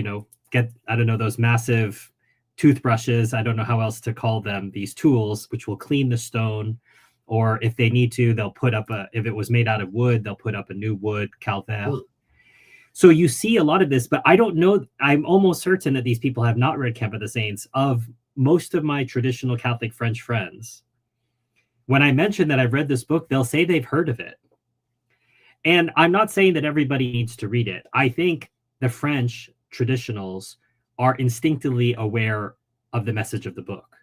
get, I don't know, those massive toothbrushes. I don't know how else to call them. These tools which will clean the stone. Or if they need to, they'll put up if it was made out of wood, they'll put up a new wood calvaire. So you see a lot of this, but I don't know. I'm almost certain that these people have not read Camp of the Saints. Of most of my traditional Catholic French friends, when I mention that I've read this book, they'll say they've heard of it. And I'm not saying that everybody needs to read it. I think the French traditionals are instinctively aware of the message of the book.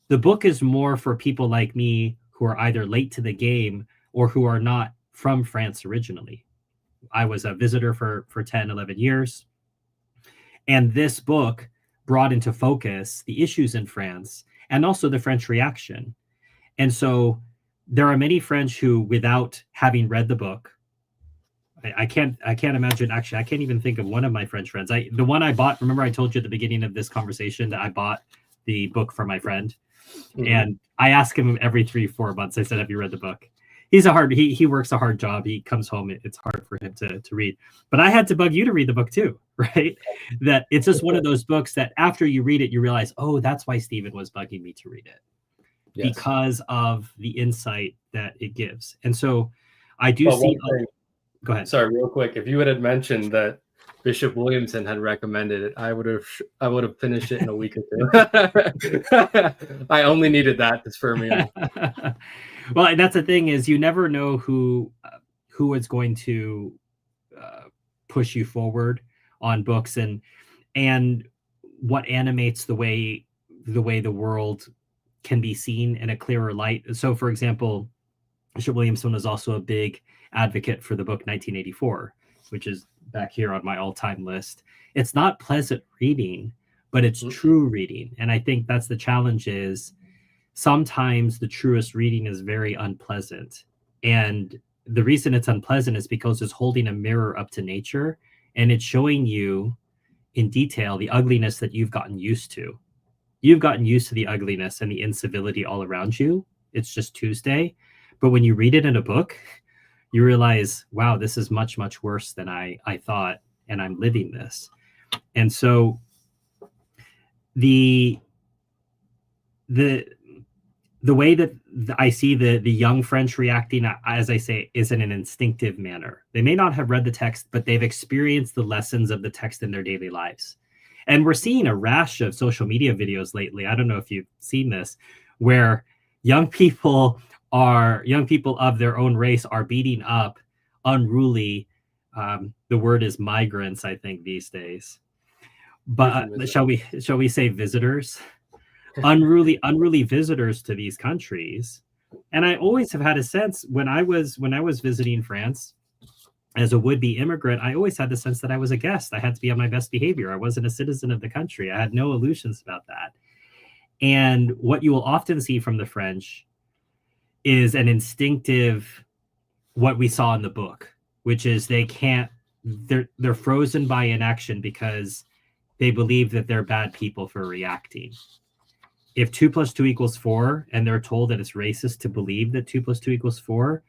The book is more for people like me who are either late to the game or who are not from France originally. I was a visitor for 10, 11 years. And this book brought into focus the issues in France and also the French reaction. And so there are many French who, without having read the book, I can't imagine, actually, I can't even think of one of my French friends. The one I bought, remember I told you at the beginning of this conversation that I bought the book for my friend. Mm-hmm. And I ask him every 3-4 months, I said, have you read the book? He works a hard job. He comes home. It's hard for him to read, but I had to bug you to read the book too, right? That it's just one of those books that after you read it, you realize, oh, that's why Stephen was bugging me to read it. Yes. Because of the insight that it gives. And so I do see. Go ahead. Sorry, real quick. If you had mentioned that Bishop Williamson had recommended it, I would have finished it in a week or two. I only needed that to spur me on. Well, and that's the thing, is you never know who is going to push you forward on books and what animates the way the world can be seen in a clearer light. So, for example, Bishop Williamson was also a big advocate for the book 1984, which is back here on my all-time list. It's not pleasant reading, but it's true reading. And I think that's the challenge, is sometimes the truest reading is very unpleasant. And the reason it's unpleasant is because it's holding a mirror up to nature, and it's showing you in detail the ugliness that you've gotten used to. You've gotten used to the ugliness and the incivility all around you. It's just Tuesday. But when you read it in a book, you realize, wow, this is much, much worse than I thought, and I'm living this. And so the way that I see the young French reacting, as I say, is in an instinctive manner. They may not have read the text, but they've experienced the lessons of the text in their daily lives. And we're seeing a rash of social media videos lately. I don't know if you've seen this, where young people of their own race are beating up unruly, the word is migrants, I think, these days. But shall we say visitors? unruly visitors to these countries. And I always have had a sense when I was visiting France as a would-be immigrant, I always had the sense that I was a guest. I had to be on my best behavior. I wasn't a citizen of the country. I had no illusions about that. And what you will often see from the French is an instinctive, what we saw in the book, which is they're frozen by inaction because they believe that they're bad people for reacting. if 2 plus 2 equals 4 and they're told that it's racist to believe that 2 plus 2 equals 4,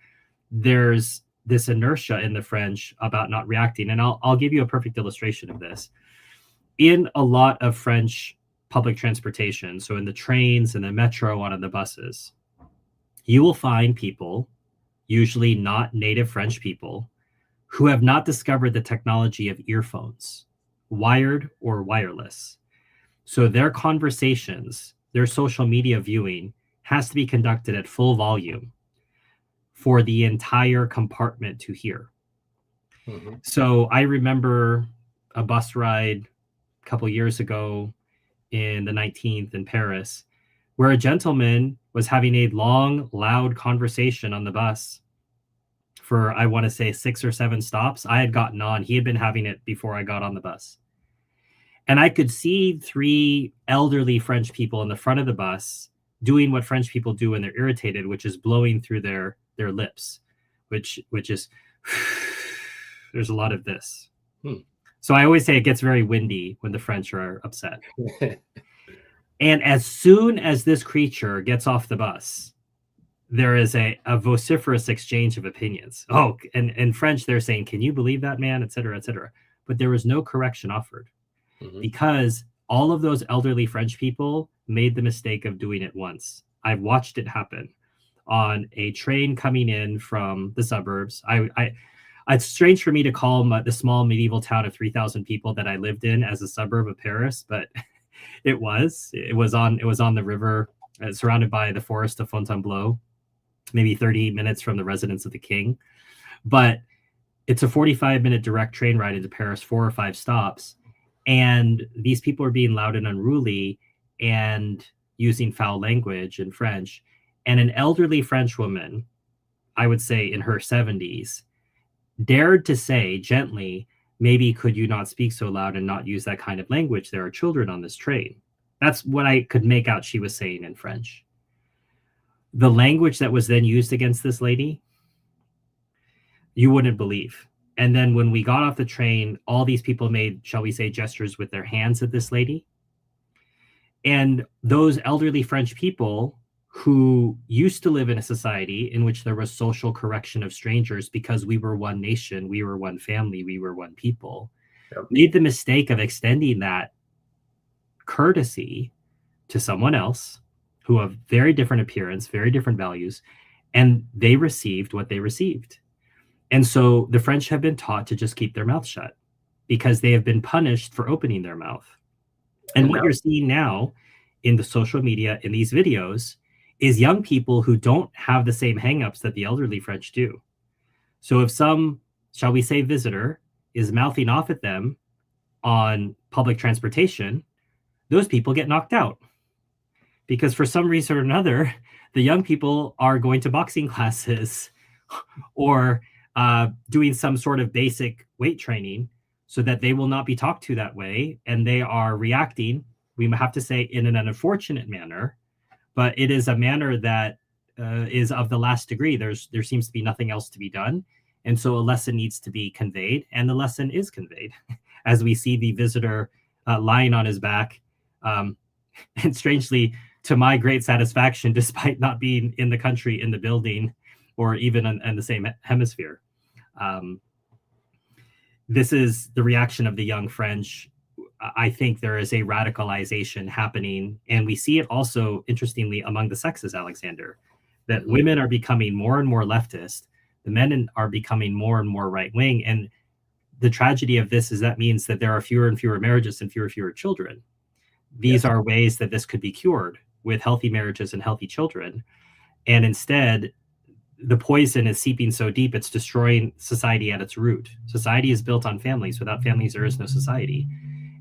there's this inertia in the French about not reacting. And I'll give you a perfect illustration of this. In a lot of French public transportation, so in the trains and the metro and on the buses, you will find people, usually not native French people, who have not discovered the technology of earphones, wired or wireless. So their conversations, their social media viewing has to be conducted at full volume for the entire compartment to hear. Mm-hmm. So I remember a bus ride a couple years ago in the 19th in Paris, where a gentleman was having a long, loud conversation on the bus for, I want to say, 6 or 7 stops. I had gotten on. He had been having it before I got on the bus. And I could see 3 elderly French people in the front of the bus doing what French people do when they're irritated, which is blowing through their lips, which is, there's a lot of this. So I always say it gets very windy when the French are upset. And as soon as this creature gets off the bus, there is a vociferous exchange of opinions. Oh, and in French, they're saying, can you believe that man, et cetera, et cetera. But there was no correction offered because all of those elderly French people made the mistake of doing it once. I've watched it happen on a train coming in from the suburbs. It's strange for me to call the small medieval town of 3,000 people that I lived in as a suburb of Paris, but it was on the river, surrounded by the forest of Fontainebleau, maybe 30 minutes from the residence of the king. But it's a 45-minute direct train ride into Paris, 4 or 5 stops. And these people are being loud and unruly and using foul language in French. And an elderly French woman, I would say in her 70s, dared to say gently, maybe could you not speak so loud and not use that kind of language? There are children on this train. That's what I could make out she was saying in French. The language that was then used against this lady, you wouldn't believe. And then when we got off the train, all these people made, shall we say, gestures with their hands at this lady. And those elderly French people who used to live in a society in which there was social correction of strangers because we were one nation, we were one family, we were one people, made the mistake of extending that courtesy to someone else who have very different appearance, very different values, and they received what they received. And so the French have been taught to just keep their mouth shut because they have been punished for opening their mouth. And what you're seeing now in the social media, in these videos, is young people who don't have the same hangups that the elderly French do. So if some, shall we say, visitor is mouthing off at them on public transportation, those people get knocked out. Because for some reason or another, the young people are going to boxing classes or doing some sort of basic weight training so that they will not be talked to that way. And they are reacting, we have to say, in an unfortunate manner, but it is a manner that is of the last degree. There seems to be nothing else to be done. And so a lesson needs to be conveyed, and the lesson is conveyed as we see the visitor lying on his back. And strangely, to my great satisfaction, despite not being in the country, in the building, or even in the same hemisphere. This is the reaction of the young French. I think there is a radicalization happening, and we see it also, interestingly, among the sexes, Alexander, that women are becoming more and more leftist, the men are becoming more and more right-wing, and the tragedy of this is that means that there are fewer and fewer marriages and fewer children. These are ways that this could be cured with healthy marriages and healthy children, and instead, the poison is seeping so deep, it's destroying society at its root. Society is built on families. Without families, there is no society.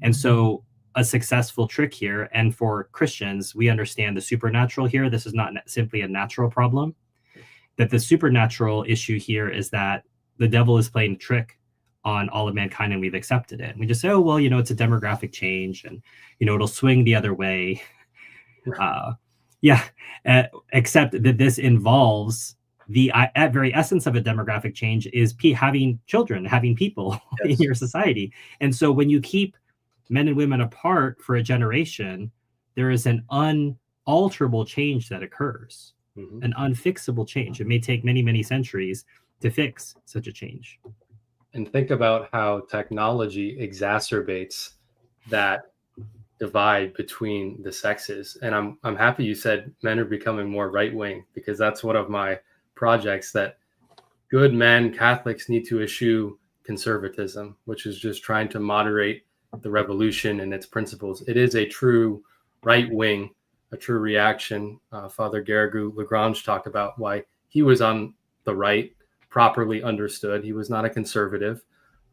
And so a successful trick here, and for Christians, we understand the supernatural here. This is not simply a natural problem. That the supernatural issue here is that the devil is playing a trick on all of mankind, and we've accepted it. And we just say, oh, well, it's a demographic change, and, it'll swing the other way. Except that this involves the very essence of a demographic change is having children, having people in your society. And so when you keep men and women apart for a generation, there is an alterable change that occurs, an unfixable change. It may take many, many centuries to fix such a change. And think about how technology exacerbates that divide between the sexes. And I'm happy you said men are becoming more right wing, because that's one of my projects, that good men, Catholics, need to eschew conservatism, which is just trying to moderate the revolution and its principles. It is a true right wing, a true reaction. Father Garrigou Lagrange talked about why he was on the right, properly understood. He was not a conservative.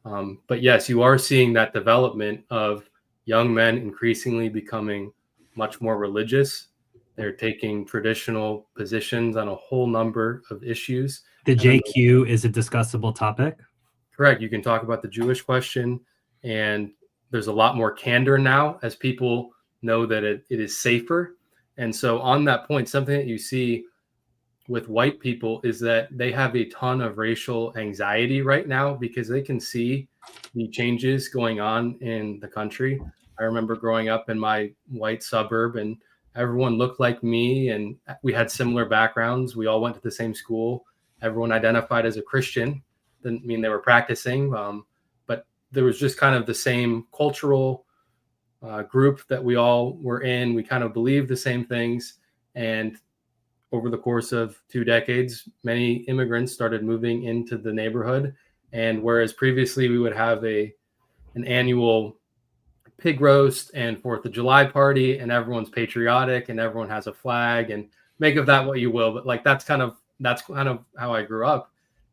But yes, you are seeing that development of young men increasingly becoming much more religious. They're taking traditional positions on a whole number of issues. The JQ is a discussable topic. Correct. You can talk about the Jewish question, and there's a lot more candor now as people know that it is safer. And so on that point, something that you see with white people is that they have a ton of racial anxiety right now, because they can see the changes going on in the country. I remember growing up in my white suburb, and everyone looked like me, and we had similar backgrounds. We all went to the same school. Everyone identified as a Christian. Didn't mean they were practicing, but there was just kind of the same cultural group that we all were in. We kind of believed the same things. And over the course of 2 decades, many immigrants started moving into the neighborhood. And whereas previously we would have an annual pig roast and 4th of July party, and everyone's patriotic and everyone has a flag, and make of that what you will. But like, that's kind of how I grew up.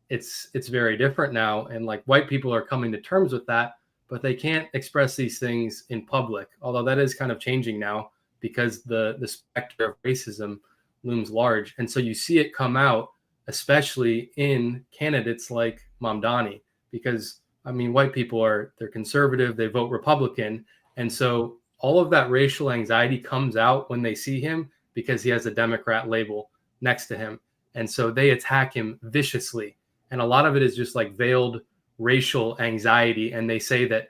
It's very different now. And like, white people are coming to terms with that, but they can't express these things in public. Although that is kind of changing now, because the specter of racism looms large. And so you see it come out, especially in candidates like Mamdani, because I mean, white people they're conservative, they vote Republican. And so all of that racial anxiety comes out when they see him, because he has a Democrat label next to him. And so they attack him viciously. And a lot of it is just like veiled racial anxiety. And they say that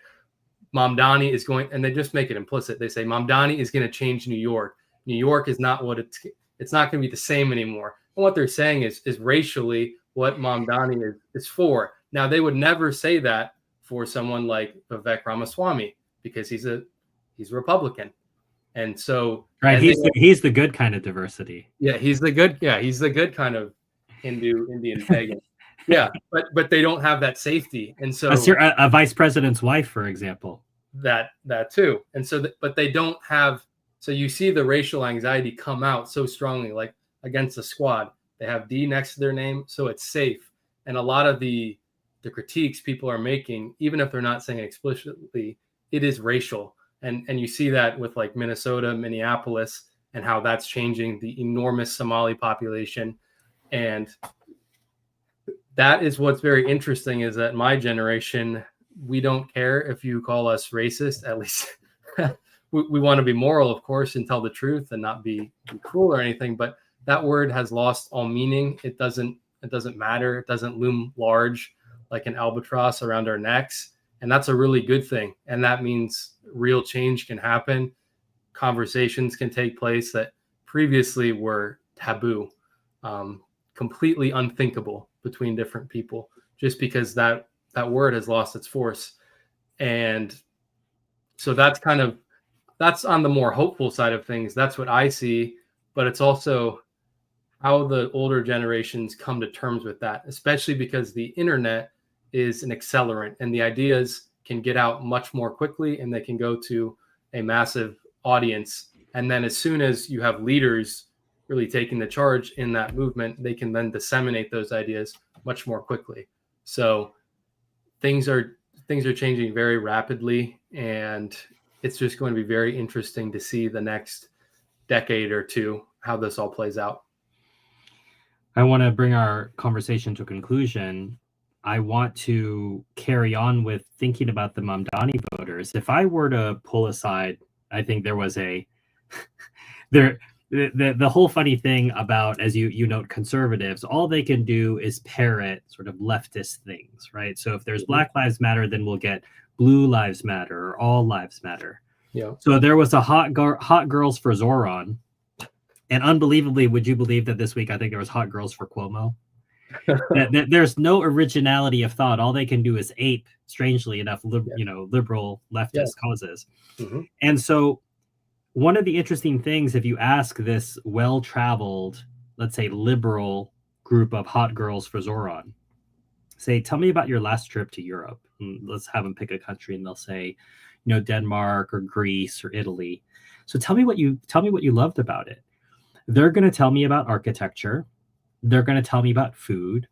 Mamdani is going, and they just make it implicit. They say Mamdani is going to change New York. New York is not what it's not going to be the same anymore. And what they're saying is racially what Mamdani is for. Now, they would never say that for someone like Vivek Ramaswamy, because he's a Republican. And so, right, he's the good kind of diversity. Yeah, he's the good kind of Hindu, Indian, pagan. Yeah, but they don't have that safety. And so a vice president's wife, for example. That too. And so but they don't have, so you see the racial anxiety come out so strongly, like against the squad. They have D next to their name, so it's safe. And a lot of the critiques people are making, even if they're not saying it explicitly, it is racial. And you see that with like Minnesota, Minneapolis, and how that's changing the enormous Somali population. And that is what's very interesting, is that my generation, we don't care if you call us racist. At least we want to be moral, of course, and tell the truth and not be cruel or anything. But that word has lost all meaning. It doesn't matter. It doesn't loom large like an albatross around our necks. And that's a really good thing. And that means real change can happen. Conversations can take place that previously were taboo, completely unthinkable between different people, just because that word has lost its force. And so that's on the more hopeful side of things. That's what I see. But it's also how the older generations come to terms with that, especially because the internet is an accelerant, and the ideas can get out much more quickly, and they can go to a massive audience. And then as soon as you have leaders really taking the charge in that movement, they can then disseminate those ideas much more quickly. So things are changing very rapidly, and it's just going to be very interesting to see the next decade or two how this all plays out. I want to bring our conversation to a conclusion. I want to carry on with thinking about the Mamdani voters. If I were to pull aside, I think there was the whole funny thing about, as you note, conservatives, all they can do is parrot sort of leftist things, right? So if there's Black Lives Matter, then we'll get Blue Lives Matter or All Lives Matter. Yeah. So there was a Hot Girls for Zoran And unbelievably, would you believe that this week I think there was hot girls for Cuomo? That there's no originality of thought. All they can do is ape, strangely enough, Yeah. liberal Yeah. leftist causes. Hmm. And so one of the interesting things, if you ask this well-traveled, let's say liberal group of hot girls for Zoran, say, tell me about your last trip to Europe. And let's have them pick a country, and they'll say, Denmark or Greece or Italy. So tell me what you loved about it. They're going to tell me about architecture. They're going to tell me about food.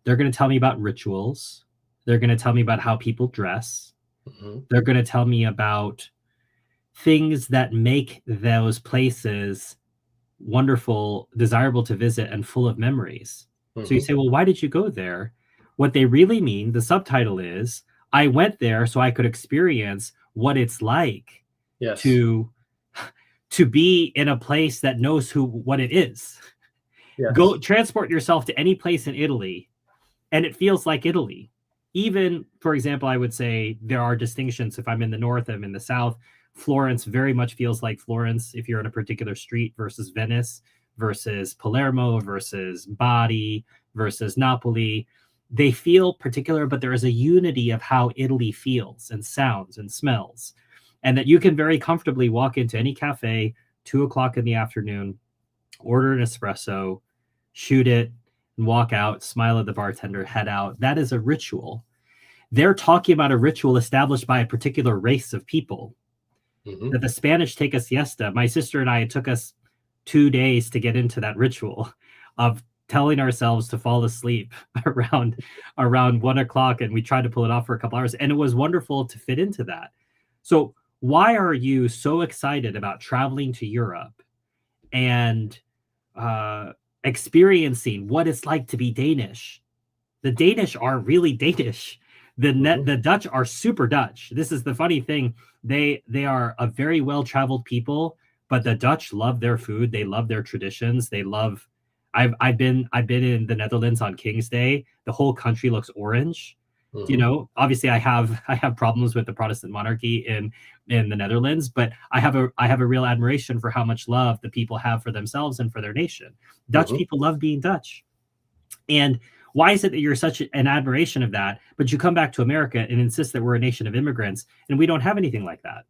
They're going to tell me about rituals. They're going to tell me about how people dress. Hmm. They're going to tell me about things that make those places wonderful, desirable to visit, and full of memories. So you Hmm. say, well, why did you go there? What they really mean, the subtitle is, I went there so I could experience what it's like Yes. to be in a place that knows what it is. Go Yes. transport yourself to any place in Italy and it feels like Italy. Even, for example, I would say there are distinctions. If I'm in the north, I'm in the south. Florence very much feels like Florence if you're in a particular street versus Venice versus Palermo versus Bari versus Napoli. They feel particular, but there is a unity of how Italy feels and sounds and smells. And that you can very comfortably walk into any cafe, 2 o'clock in the afternoon, order an espresso, shoot it, and walk out, smile at the bartender, head out. That is a ritual. They're talking about a ritual established by a particular race of people. Hmm. That the Spanish take a siesta. My sister and I, it took us 2 days to get into that ritual of telling ourselves to fall asleep around 1 o'clock, and we tried to pull it off for a couple hours, and it was wonderful to fit into that. So why are you so excited about traveling to Europe and experiencing what it's like to be Danish? The Danish are really Danish. Hmm. The Dutch are super Dutch. This is the funny thing. They are a very well traveled people, but the Dutch love their food. They love their traditions. They love. I've been in the Netherlands on King's Day. The whole country looks orange. Hmm. Obviously I have problems with the Protestant monarchy in the Netherlands, but I have a real admiration for how much love the people have for themselves and for their nation. Dutch Hmm. people love being Dutch. And why is it that you're such an admiration of that, but you come back to America and insist that we're a nation of immigrants and we don't have anything like that?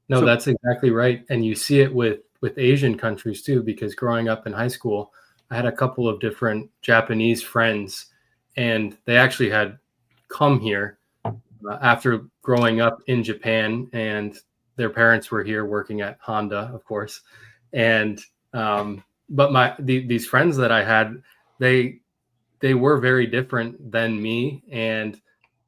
No, So, that's exactly right. And you see it with Asian countries too, because growing up in high school, I had a couple of different Japanese friends, and they actually had come here after growing up in Japan, and their parents were here working at Honda, of course. And but these friends that I had, they they were very different than me, and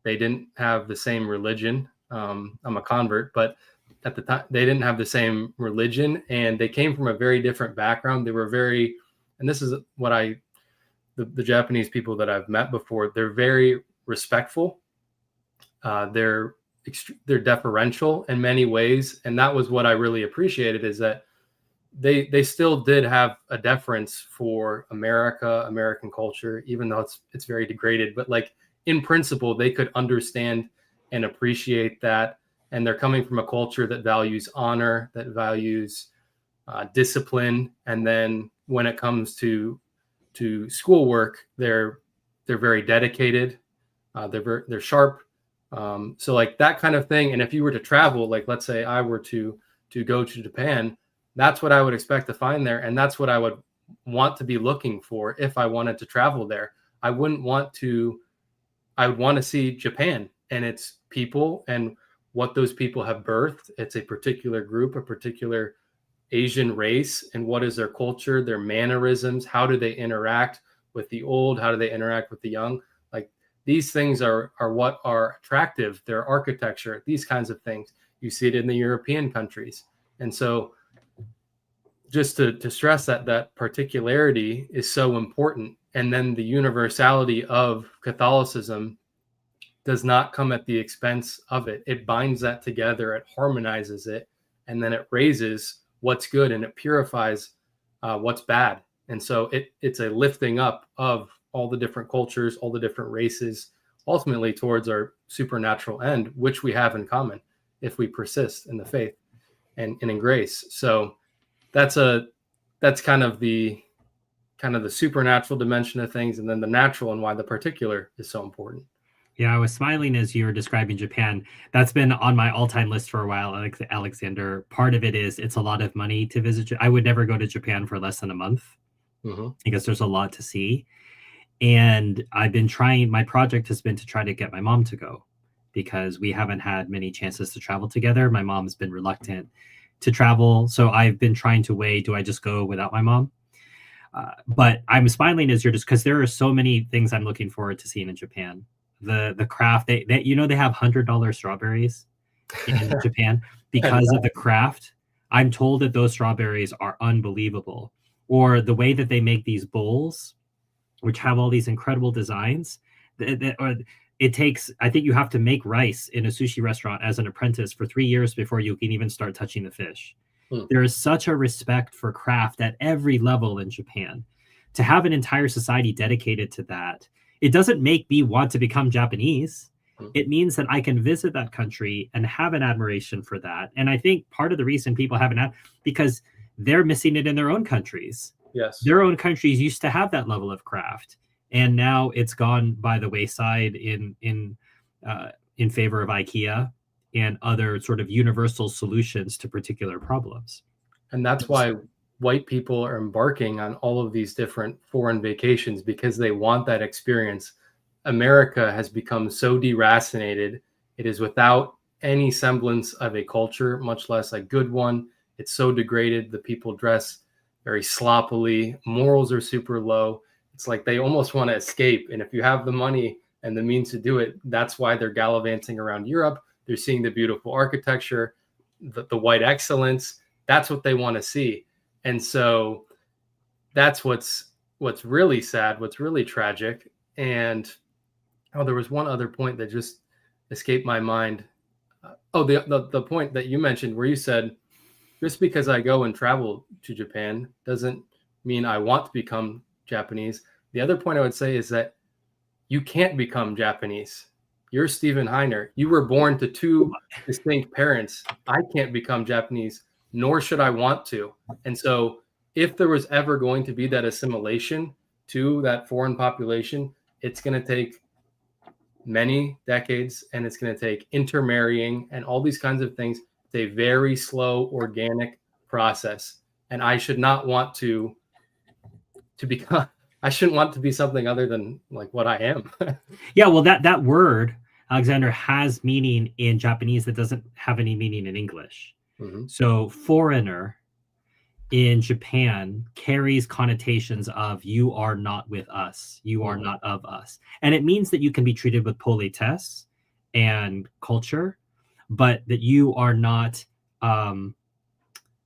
they didn't have the same religion. I'm a convert, but at the time they didn't have the same religion, and they came from a very different background. They were very, and this is what the Japanese people that I've met before, they're very respectful. They're they're deferential in many ways, and that was what I really appreciated, is that they still did have a deference for American culture, even though it's very degraded. But like in principle, they could understand and appreciate that, and they're coming from a culture that values honor, that values discipline, and then when it comes to schoolwork, they're very dedicated. They're sharp. So like that kind of thing. And if you were to travel, like let's say I were to go to Japan, that's what I would expect to find there, and that's what I would want to be looking for if I wanted to travel there. I wouldn't want to. I would want to see Japan and its people and what those people have birthed. It's a particular group, a particular Asian race, and what is their culture, their mannerisms, how do they interact with the old, how do they interact with the young? Like these things are what are attractive, their architecture, these kinds of things. You see it in the European countries. And so just to stress that particularity is so important. And then the universality of Catholicism does not come at the expense of it. It binds that together, it harmonizes it, and then it raises what's good and it purifies what's bad. And so it's a lifting up of all the different cultures, all the different races, ultimately towards our supernatural end, which we have in common if we persist in the faith and in grace. So that's that's kind of the supernatural dimension of things, and then the natural and why the particular is so important. Yeah, I was smiling as you were describing Japan. That's been on my all-time list for a while, Alexander. Part of it is it's a lot of money to visit. I would never go to Japan for less than a month because there's a lot to see. And I've been trying, my project has been to try to get my mom to go because we haven't had many chances to travel together. My mom's been reluctant to travel. So I've been trying to weigh, do I just go without my mom? But I'm smiling as you're just because there are so many things I'm looking forward to seeing in Japan. The craft, they they have $100 strawberries in Japan because of the craft. I'm told that those strawberries are unbelievable. Or the way that they make these bowls, which have all these incredible designs. It takes, I think you have to make rice in a sushi restaurant as an apprentice for 3 years before you can even start touching the fish. There is such a respect for craft at every level in Japan. To have an entire society dedicated to that, it doesn't make me want to become Japanese. It means that I can visit that country and have an admiration for that. And I think part of the reason people haven't, because they're missing it in their own countries. Yes. Their own countries used to have that level of craft, and now it's gone by the wayside in favor of IKEA and other sort of universal solutions to particular problems. And that's why white people are embarking on all of these different foreign vacations, because they want that experience. America has become so deracinated. It is without any semblance of a culture, much less a good one. It's so degraded. The people dress very sloppily. Morals are super low. It's like they almost want to escape. And if you have the money and the means to do it, that's why they're gallivanting around Europe. They're seeing the beautiful architecture, the white excellence. That's what they want to see. And so that's what's really sad, what's really tragic. And there was one other point that just escaped my mind. The point that you mentioned where you said, just because I go and travel to Japan doesn't mean I want to become Japanese. The other point I would say is that you can't become Japanese. You're Steven Heiner. You were born to two distinct parents. I can't become Japanese, nor should I want to. And so if there was ever going to be that assimilation to that foreign population, it's going to take many decades, and it's going to take intermarrying and all these kinds of things. It's a very slow, organic process. And I should not want to become, I shouldn't want to be something other than like what I am. Yeah, well, that word, Alexander, has meaning in Japanese that doesn't have any meaning in English. So foreigner in Japan carries connotations of you are not with us, you are not of us. And it means that you can be treated with politesse and culture, but that you are not of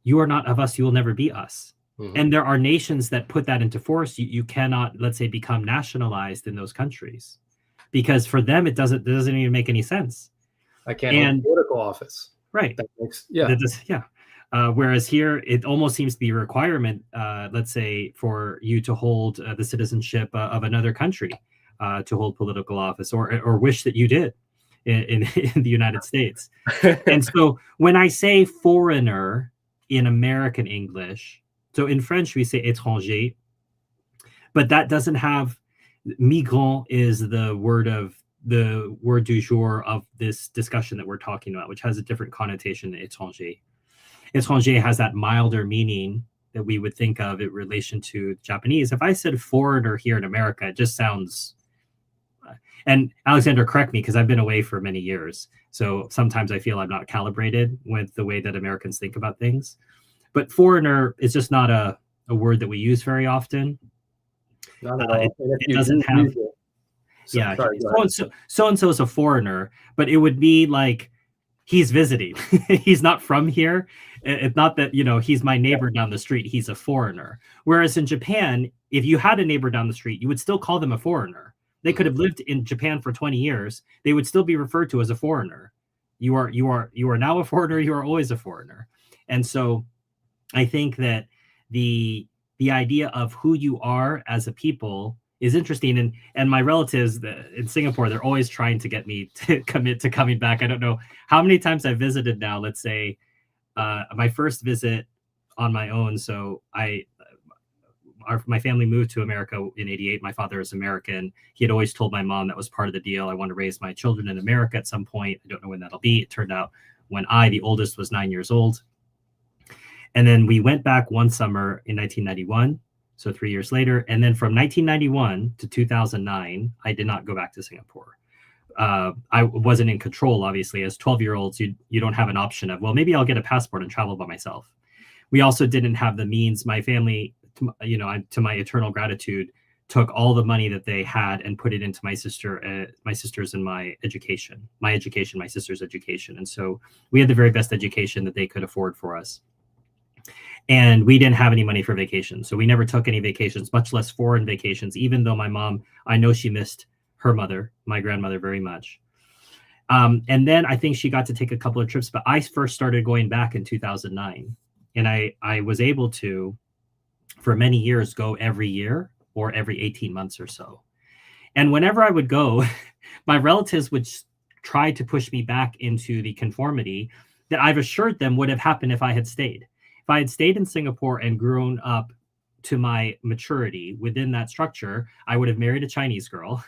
us, you will never be us. And there are nations that put that into force. You cannot, let's say, become nationalized in those countries because for them it doesn't even make any sense. I can't hold a political office. Right. That makes, whereas here it almost seems to be a requirement, let's say, for you to hold the citizenship of another country to hold political office, or wish that you did in the United States. And so when I say foreigner in American English, so in French we say étranger, but that doesn't have, migrant is the word du jour of this discussion that we're talking about, which has a different connotation than étranger. Étranger has that milder meaning that we would think of in relation to Japanese. If I said foreigner here in America, it just sounds, and Alexander, correct me because I've been away for many years. So sometimes I feel I'm not calibrated with the way that Americans think about things. But foreigner is just not a word that we use very often. Not at all. It doesn't have, so-and-so is a foreigner, but it would be like he's visiting. He's not from here. It's not that, he's my neighbor down the street. He's a foreigner. Whereas in Japan, if you had a neighbor down the street, you would still call them a foreigner. They could have lived in Japan for 20 years. They would still be referred to as a foreigner. You are now a foreigner. You are always a foreigner. And so I think that the idea of who you are as a people is interesting. And my relatives in Singapore, they're always trying to get me to commit to coming back. I don't know how many times I've visited now. Let's say my first visit on my own. So my family moved to America in '88. My father is American. He had always told my mom that was part of the deal. I want to raise my children in America at some point. I don't know when that'll be. It turned out when the oldest, was 9 years old. And then we went back one summer in 1991, so 3 years later. And then from 1991 to 2009, I did not go back to Singapore. I wasn't in control, obviously. As 12-year-olds, you don't have an option of, well, maybe I'll get a passport and travel by myself. We also didn't have the means. My family, to my eternal gratitude, took all the money that they had and put it into my sisters and my sister's education. And so we had the very best education that they could afford for us. And we didn't have any money for vacations. So we never took any vacations, much less foreign vacations, even though my mom, I know she missed her mother, my grandmother, very much. And then I think she got to take a couple of trips, but I first started going back in 2009. And I was able to, for many years, go every year or every 18 months or so. And whenever I would go, my relatives would try to push me back into the conformity that I've assured them would have happened if I had stayed. If I had stayed in Singapore and grown up to my maturity within that structure, I would have married a Chinese girl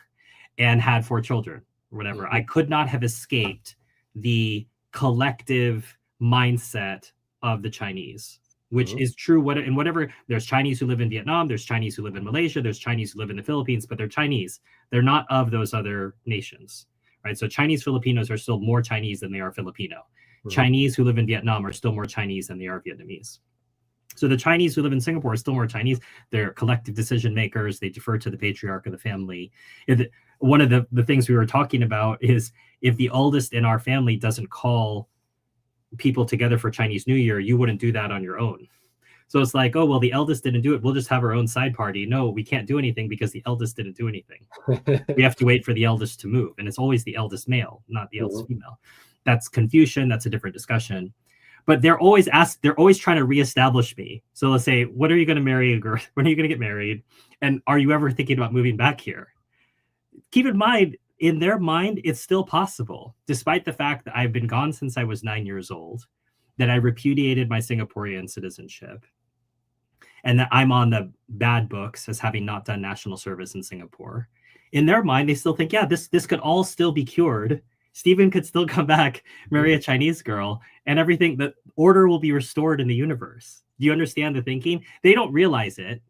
and had 4 children or whatever. I could not have escaped the collective mindset of the Chinese, which is true. Whatever, there's Chinese who live in Vietnam, there's Chinese who live in Malaysia, there's Chinese who live in the Philippines, but they're Chinese. They're not of those other nations, right? So Chinese Filipinos are still more Chinese than they are Filipino. Chinese who live in Vietnam are still more Chinese than they are Vietnamese. So the Chinese who live in Singapore are still more Chinese. They're collective decision makers. They defer to the patriarch of the family. One of the things we were talking about is if the oldest in our family doesn't call people together for Chinese New Year, you wouldn't do that on your own. So it's like, oh, well, the eldest didn't do it. We'll just have our own side party. No, we can't do anything because the eldest didn't do anything. We have to wait for the eldest to move. And it's always the eldest male, not the eldest female. That's Confucian. That's a different discussion. But they're always trying to reestablish me. So let's say, when are you going to marry a girl? When are you going to get married? And are you ever thinking about moving back here? Keep in mind, in their mind, it's still possible, despite the fact that I've been gone since I was 9 years old, that I repudiated my Singaporean citizenship, and that I'm on the bad books as having not done national service in Singapore. In their mind, they still think, yeah, this could all still be cured. Stephen could still come back, marry a Chinese girl, and everything, the order will be restored in the universe. Do you understand the thinking? They don't realize it,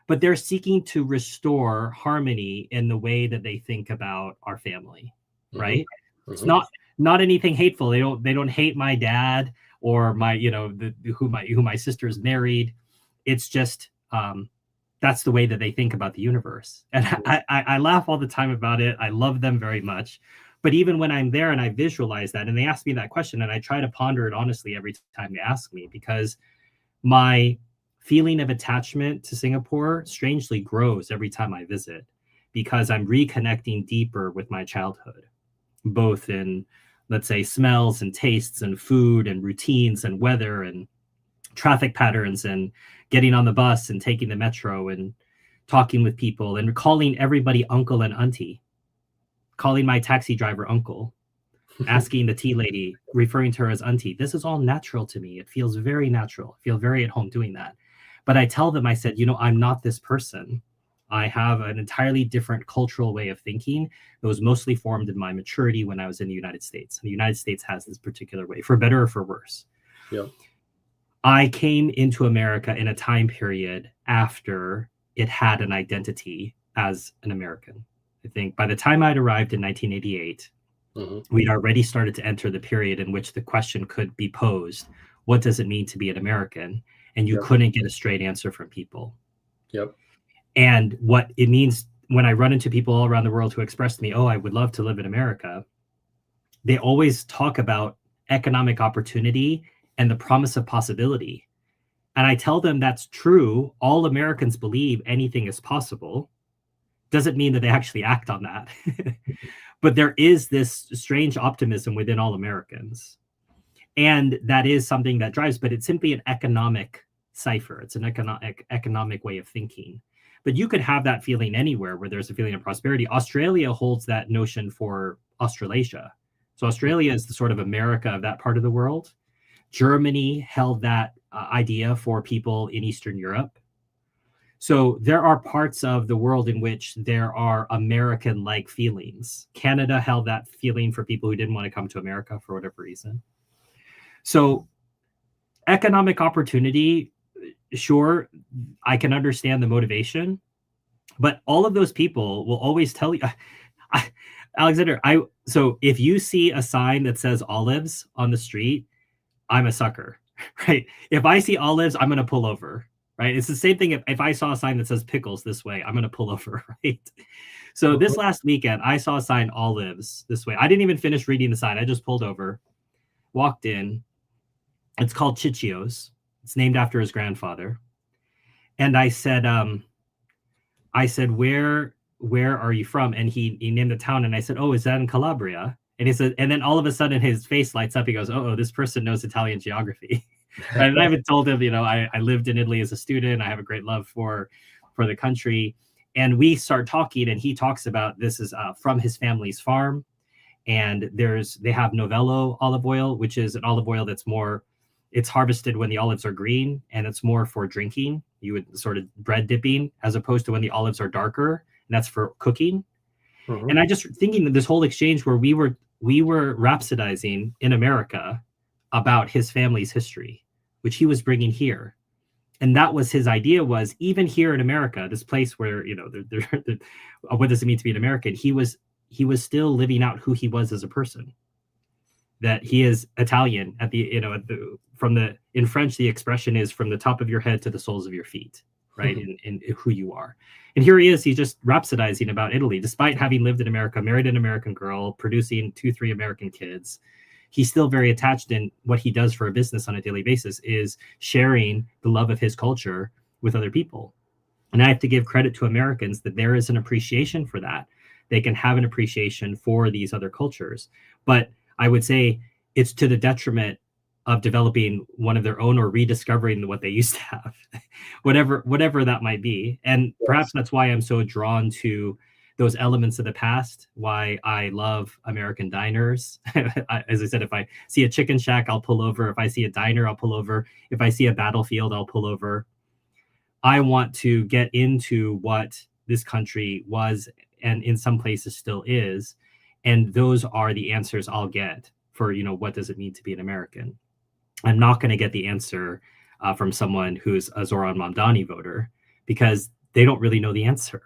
but they're seeking to restore harmony in the way that they think about our family, right? It's not anything hateful. They don't hate my dad or my, who my sister's married. It's just that's the way that they think about the universe. And I laugh all the time about it. I love them very much. But even when I'm there and I visualize that, and they ask me that question, and I try to ponder it honestly every time they ask me, because my feeling of attachment to Singapore strangely grows every time I visit, because I'm reconnecting deeper with my childhood, both in, let's say, smells and tastes and food and routines and weather and traffic patterns and getting on the bus and taking the metro and talking with people and calling everybody uncle and auntie, calling my taxi driver uncle, asking the tea lady, referring to her as auntie. This is all natural to me. It feels very natural. I feel very at home doing that. But I tell them, I said, I'm not this person. I have an entirely different cultural way of thinking that was mostly formed in my maturity when I was in the United States. And the United States has this particular way, for better or for worse. Yep. I came into America in a time period after it had an identity as an American. I think by the time I'd arrived in 1988, we'd already started to enter the period in which the question could be posed, what does it mean to be an American? And you couldn't get a straight answer from people. Yep. And what it means when I run into people all around the world who express to me, oh, I would love to live in America, they always talk about economic opportunity and the promise of possibility. And I tell them that's true. All Americans believe anything is possible. Doesn't mean that they actually act on that. But there is this strange optimism within all Americans. And that is something that drives, but it's simply an economic cipher. It's an economic way of thinking. But you could have that feeling anywhere where there's a feeling of prosperity. Australia holds that notion for Australasia. So Australia is the sort of America of that part of the world. Germany held that idea for people in Eastern Europe. So there are parts of the world in which there are American-like feelings. Canada held that feeling for people who didn't want to come to America for whatever reason. So economic opportunity, sure, I can understand the motivation, but all of those people will always tell you, Alexander, so if you see a sign that says olives on the street, I'm a sucker, right? If I see olives, I'm going to pull over, right? It's the same thing if I saw a sign that says pickles this way, I'm going to pull over, right? So this last weekend, I saw a sign olives this way. I didn't even finish reading the sign. I just pulled over, walked in. It's called Chichio's. It's named after his grandfather. And I said, where are you from? And he named the town, and I said, oh, is that in Calabria? And he said, and then all of a sudden his face lights up. He goes, oh, this person knows Italian geography. And I even told him, I lived in Italy as a student. I have a great love for the country. And we start talking, and he talks about this is from his family's farm. And they have Novello olive oil, which is an olive oil that's more, it's harvested when the olives are green, and it's more for drinking. You would sort of bread dipping, as opposed to when the olives are darker, and that's for cooking. Mm-hmm. And I just thinking that this whole exchange where we were rhapsodizing in America about his family's history, which he was bringing here. And that was his idea, was even here in America, this place where, what does it mean to be an American? He was still living out who he was as a person, that he is Italian in French, the expression is from the top of your head to the soles of your feet, right? in who you are. And here he is, he's just rhapsodizing about Italy, despite having lived in America, married an American girl, producing 2-3 American kids. He's still very attached, in what he does for a business on a daily basis is sharing the love of his culture with other people. And I have to give credit to Americans that there is an appreciation for that. They can have an appreciation for these other cultures. But I would say it's to the detriment of developing one of their own or rediscovering what they used to have, whatever that might be. And perhaps that's why I'm so drawn to those elements of the past, why I love American diners. As I said, if I see a chicken shack, I'll pull over. If I see a diner, I'll pull over. If I see a battlefield, I'll pull over. I want to get into what this country was, and in some places still is. And those are the answers I'll get for, what does it mean to be an American? I'm not going to get the answer from someone who's a Zoran Mamdani voter, because they don't really know the answer.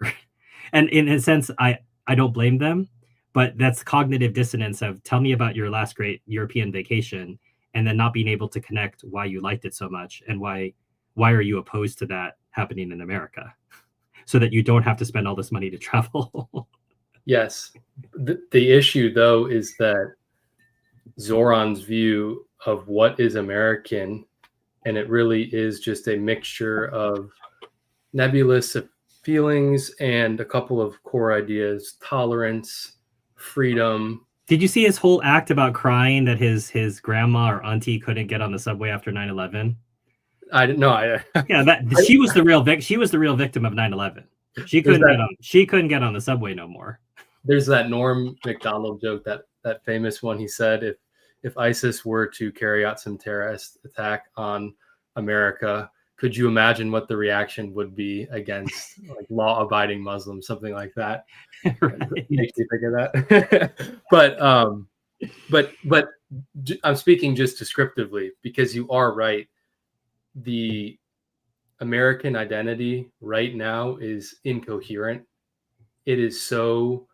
And in a sense, I don't blame them, but that's cognitive dissonance of, tell me about your last great European vacation, and then not being able to connect why you liked it so much, and why are you opposed to that happening in America, so that you don't have to spend all this money to travel. Yes. The issue, though, is that Zoran's view of what is American, and it really is just a mixture of nebulous feelings and a couple of core ideas: tolerance, freedom. Did you see his whole act about crying that his grandma or auntie couldn't get on the subway after 9/11? I didn't know. She was the real victim of 9/11. She couldn't get on the subway no more. There's that Norm Macdonald joke, that famous one. He said, if ISIS were to carry out some terrorist attack on America, could you imagine what the reaction would be against law-abiding Muslims, something like that? Right. Makes you think of that. But I'm speaking just descriptively, because you are right. The American identity right now is incoherent. It is so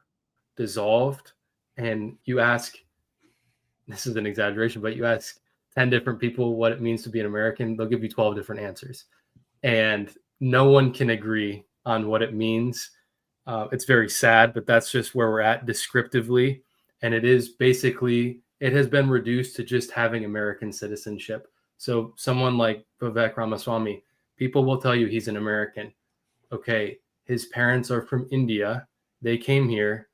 dissolved. And you ask, this is an exaggeration, but you ask 10 different people what it means to be an American, they'll give you 12 different answers. And no one can agree on what it means. It's very sad, but that's just where we're at descriptively. And it is basically, it has been reduced to just having American citizenship. So someone like Vivek Ramaswamy, people will tell you he's an American. Okay, his parents are from India. They came here.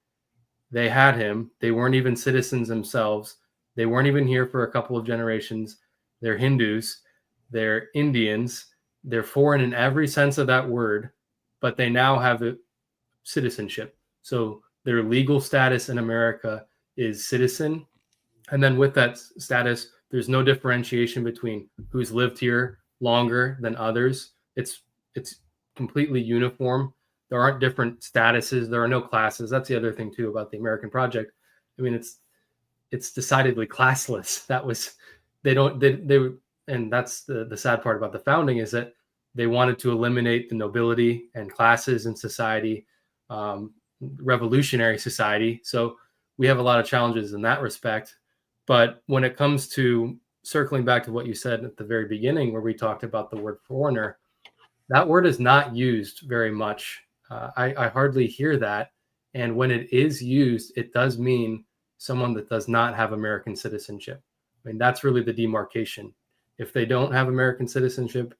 They had him. They weren't even citizens themselves. They weren't even here for a couple of generations. They're Hindus. They're Indians. They're foreign in every sense of that word, but they now have a citizenship. So their legal status in America is citizen. And then with that status, there's no differentiation between who's lived here longer than others. It's completely uniform. There aren't different statuses. There are no classes. That's the other thing too about the American project. I mean, it's decidedly classless. That was they and that's the sad part about the founding, is that they wanted to eliminate the nobility and classes in society, revolutionary society. So we have a lot of challenges in that respect. But when it comes to circling back to what you said at the very beginning, where we talked about the word foreigner, that word is not used very much. I hardly hear that. And when it is used, it does mean someone that does not have American citizenship. I mean, that's really the demarcation. If they don't have American citizenship,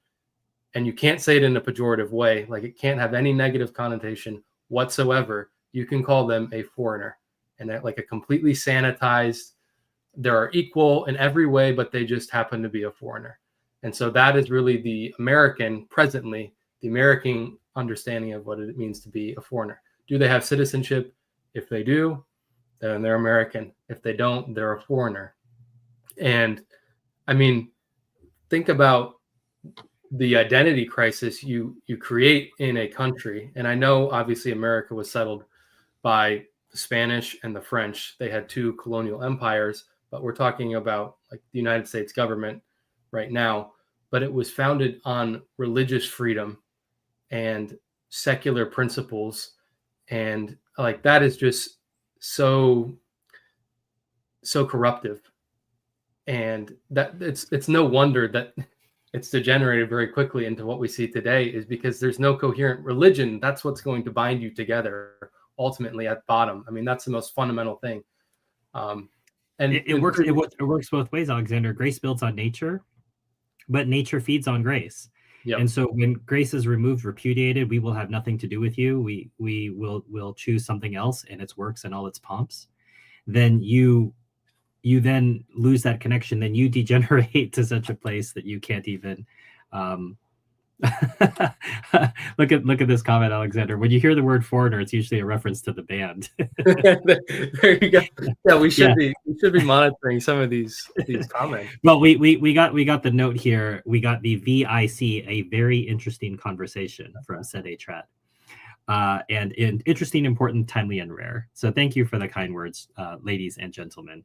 and you can't say it in a pejorative way, like it can't have any negative connotation whatsoever, you can call them a foreigner. And that, like, a completely sanitized, they're equal in every way, but they just happen to be a foreigner. And so that is really the American, presently, the American understanding of what it means to be a foreigner. Do they have citizenship? If they do, then they're American. If they don't, they're a foreigner. And I mean, think about the identity crisis you create in a country. And I know obviously America was settled by the Spanish and the French. They had two colonial empires, but we're talking about like the United States government right now. But it was founded on religious freedom and secular principles. And like that is just so corruptive. And that it's no wonder that it's degenerated very quickly into what we see today, is because there's no coherent religion. That's what's going to bind you together ultimately at bottom. I mean, that's the most fundamental thing. And it works both ways, Alexander. Grace builds on nature, but nature feeds on grace. Yep. And so when grace is removed, repudiated, we will have nothing to do with you. We will choose something else and its works and all its pomps. Then you then lose that connection. Then you degenerate to such a place that you can't even look at this comment, Alexander. When you hear the word foreigner, it's usually a reference to the band. There you go. Yeah, we should be monitoring some of these comments. Well, we got the note here. We got the VIC, a very interesting conversation from Said Atrat. And interesting, important, timely, and rare. So thank you for the kind words, ladies and gentlemen,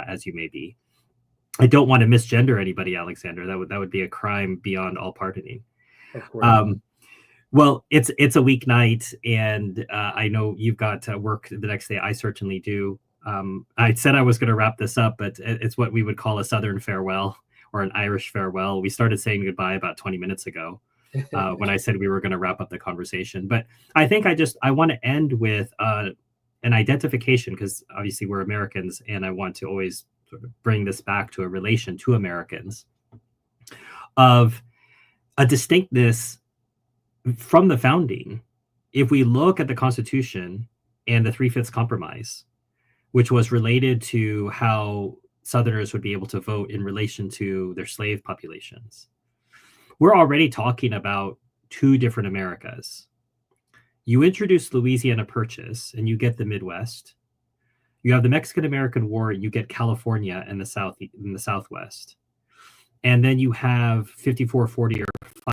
as you may be. I don't want to misgender anybody, Alexander. That would be a crime beyond all pardoning. Of course. Well, it's a weeknight, and I know you've got work the next day. I certainly do. I said I was going to wrap this up, but it's what we would call a Southern farewell or an Irish farewell. We started saying goodbye about 20 minutes ago when I said we were going to wrap up the conversation. But I think I want to end with an identification, because obviously we're Americans, and I want to always sort of bring this back to a relation to Americans of a distinctness from the founding. If we look at the Constitution and the 3/5 Compromise, which was related to how Southerners would be able to vote in relation to their slave populations, we're already talking about two different Americas. You introduce Louisiana Purchase and you get the Midwest. You have the Mexican-American War, and you get California and the Southwest. And then you have 54-40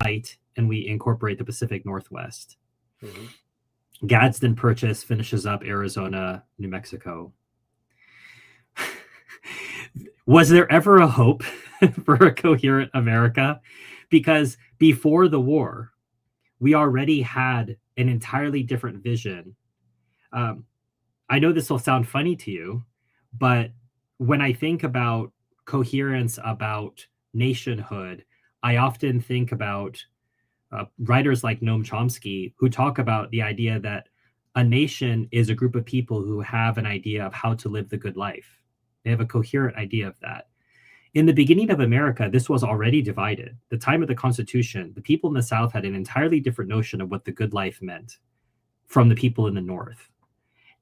fight, and we incorporate the Pacific Northwest. Mm-hmm. Gadsden Purchase finishes up Arizona, New Mexico. Was there ever a hope for a coherent America? Because before the war, we already had an entirely different vision. I know this will sound funny to you, but when I think about coherence, about nationhood, I often think about writers like Noam Chomsky, who talk about the idea that a nation is a group of people who have an idea of how to live the good life. They have a coherent idea of that. In the beginning of America, this was already divided. The time of the Constitution, the people in the South had an entirely different notion of what the good life meant from the people in the North.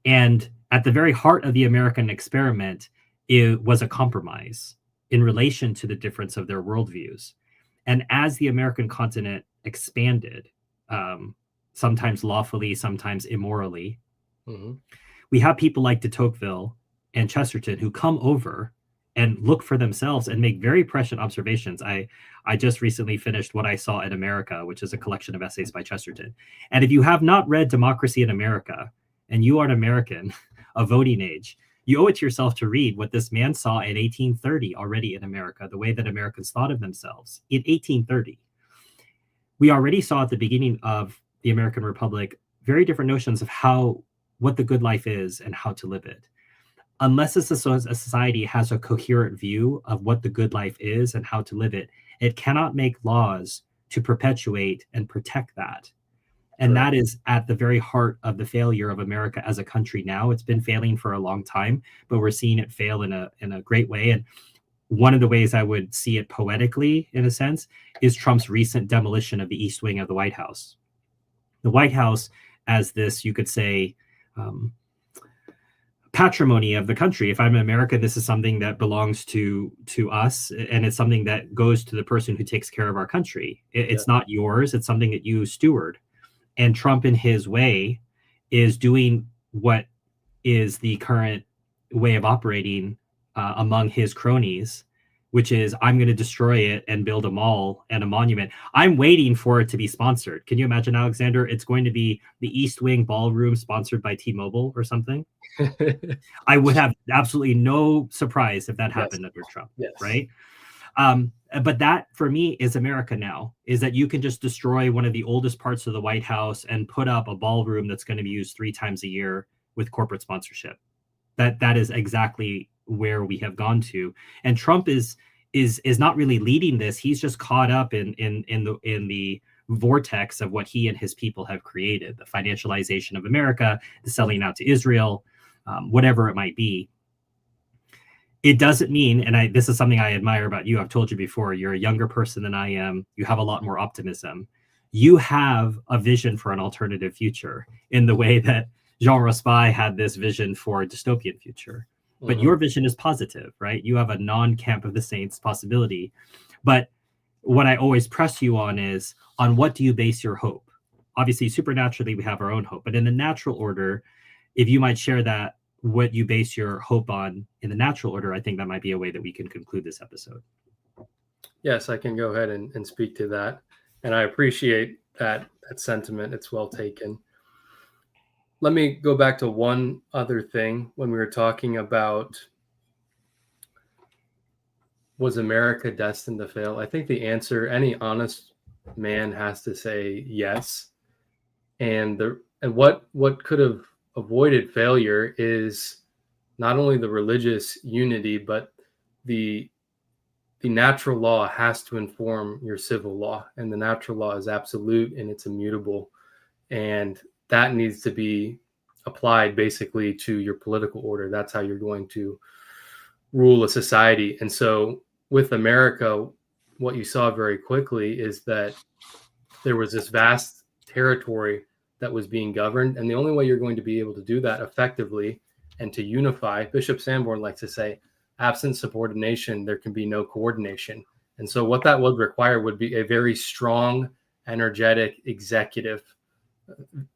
And at the very heart of the American experiment, it was a compromise in relation to the difference of their worldviews. And as the American continent expanded, sometimes lawfully, sometimes immorally, mm-hmm. we have people like de Tocqueville and Chesterton who come over and look for themselves and make very prescient observations. I just recently finished What I Saw in America, which is a collection of essays by Chesterton. And if you have not read Democracy in America and you are an American of voting age, you owe it to yourself to read what this man saw in 1830 already in America, the way that Americans thought of themselves in 1830. We already saw at the beginning of the American Republic very different notions of what the good life is and how to live it. Unless a society has a coherent view of what the good life is and how to live it, it cannot make laws to perpetuate and protect that. And Correct. that is at the very heart of the failure of America as a country now. It's been failing for a long time, but we're seeing it fail in a great way. And one of the ways I would see it poetically, in a sense, is Trump's recent demolition of the East Wing of the White House. The White House, as this, you could say, patrimony of the country. If I'm in America, this is something that belongs to us, and it's something that goes to the person who takes care of our country. It's not yours. It's something that you steward. And Trump, in his way, is doing what is the current way of operating among his cronies, which is, I'm going to destroy it and build a mall and a monument. I'm waiting for it to be sponsored. Can you imagine, Alexander? It's going to be the East Wing Ballroom sponsored by T-Mobile or something. I would have absolutely no surprise if that happened under Trump, right? But that, for me, is America now, is that you can just destroy one of the oldest parts of the White House and put up a ballroom that's going to be used 3 times a year with corporate sponsorship. That is exactly where we have gone to. And Trump is not really leading this. He's just caught up in the vortex of what he and his people have created, the financialization of America, the selling out to Israel, whatever it might be. It doesn't mean, and this is something I admire about you. I've told you before, you're a younger person than I am. You have a lot more optimism. You have a vision for an alternative future in the way that Jean Raspail had this vision for a dystopian future. But your vision is positive, right? You have a non-camp of the saints possibility. But what I always press you on is, on what do you base your hope? Obviously, supernaturally, we have our own hope. But in the natural order, if you might share that, what you base your hope on in the natural order, I think that might be a way that we can conclude this episode. Yes, I can go ahead and speak to that. And I appreciate that sentiment. It's well taken. Let me go back to one other thing when we were talking about, was America destined to fail? I think the answer, any honest man has to say yes. And what could have avoided failure is not only the religious unity, but the natural law has to inform your civil law, and the natural law is absolute and it's immutable, and that needs to be applied basically to your political order. That's how you're going to rule a society. And so with America, what you saw very quickly is that there was this vast territory that was being governed. And the only way you're going to be able to do that effectively and to unify, Bishop Sanborn likes to say, absent subordination, there can be no coordination. And so what that would require would be a very strong, energetic executive,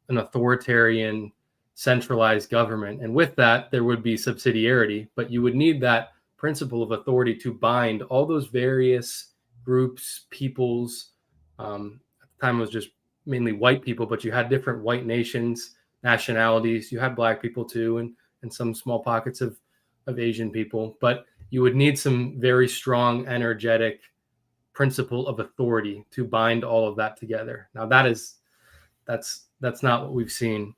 an authoritarian, centralized government. And with that, there would be subsidiarity, but you would need that principle of authority to bind all those various groups, peoples. At the time, it was just mainly white people, but you had different white nations, nationalities. You had black people too, and some small pockets of Asian people. But you would need some very strong, energetic principle of authority to bind all of that together. Now, that's not what we've seen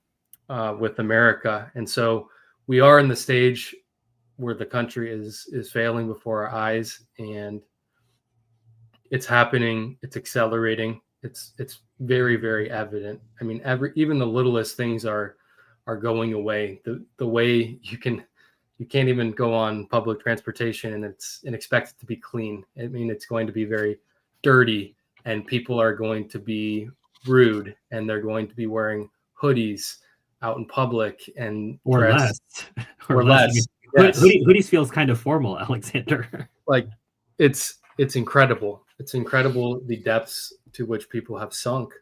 with America. And so we are in the stage where the country is failing before our eyes, and it's happening. It's accelerating. It's very, very evident. I mean, even the littlest things are going away. The way you can't even go on public transportation and expect it to be clean. I mean, it's going to be very dirty, and people are going to be rude, and they're going to be wearing hoodies out in public and or dress, less or less. Yes. Hoodies feels kind of formal, Alexander. Like it's incredible. It's incredible the depths to which people have sunk.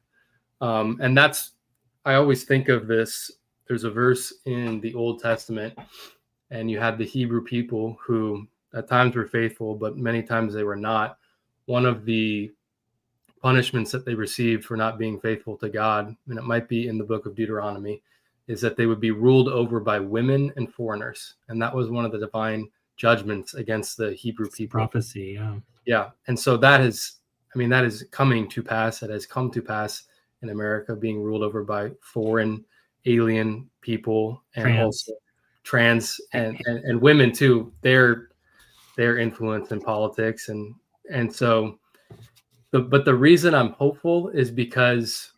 And I always think of this. There's a verse in the Old Testament, and you had the Hebrew people who at times were faithful, but many times they were not. One of the punishments that they received for not being faithful to God, and it might be in the book of Deuteronomy, is that they would be ruled over by women and foreigners. And that was one of the divine judgments against the Hebrew people. Prophecy, yeah. Yeah. And so that is coming to pass. It has come to pass in America, being ruled over by foreign, alien people, and also trans and women too. Their influence in politics. And so but the reason I'm hopeful is because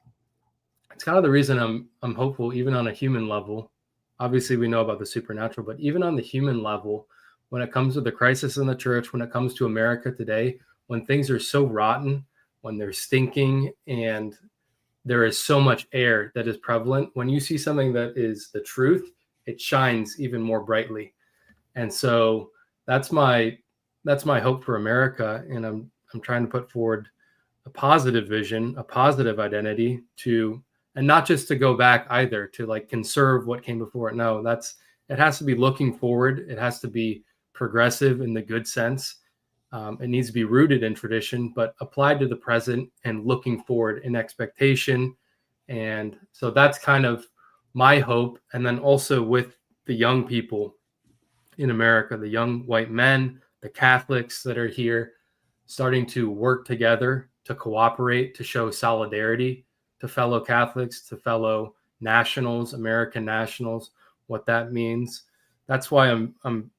it's kind of the reason I'm hopeful, even on a human level. Obviously, we know about the supernatural, but even on the human level, when it comes to the crisis in the church, when it comes to America today, when things are so rotten, when they're stinking, and there is so much air that is prevalent, when you see something that is the truth, it shines even more brightly. And so that's my hope for America, and I'm trying to put forward a positive vision, a positive identity to, and not just to go back either to like conserve what came before it. No, it has to be looking forward. It has to be progressive in the good sense. It needs to be rooted in tradition, but applied to the present and looking forward in expectation. And so that's kind of my hope. And then also with the young people in America, the young white men, the Catholics that are here, starting to work together, to cooperate, to show solidarity to fellow Catholics, to fellow nationals, American nationals, what that means. That's why I'm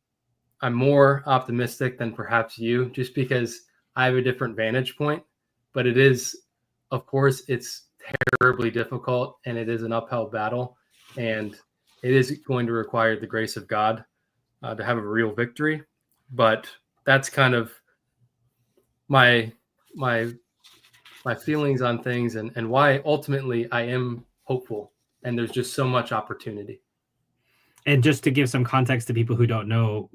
more optimistic than perhaps you, just because I have a different vantage point. But it is, of course, it's terribly difficult, and it is an uphill battle, and it is going to require the grace of God to have a real victory. But that's kind of my feelings on things, and why ultimately I am hopeful, and there's just so much opportunity. And just to give some context to people who don't know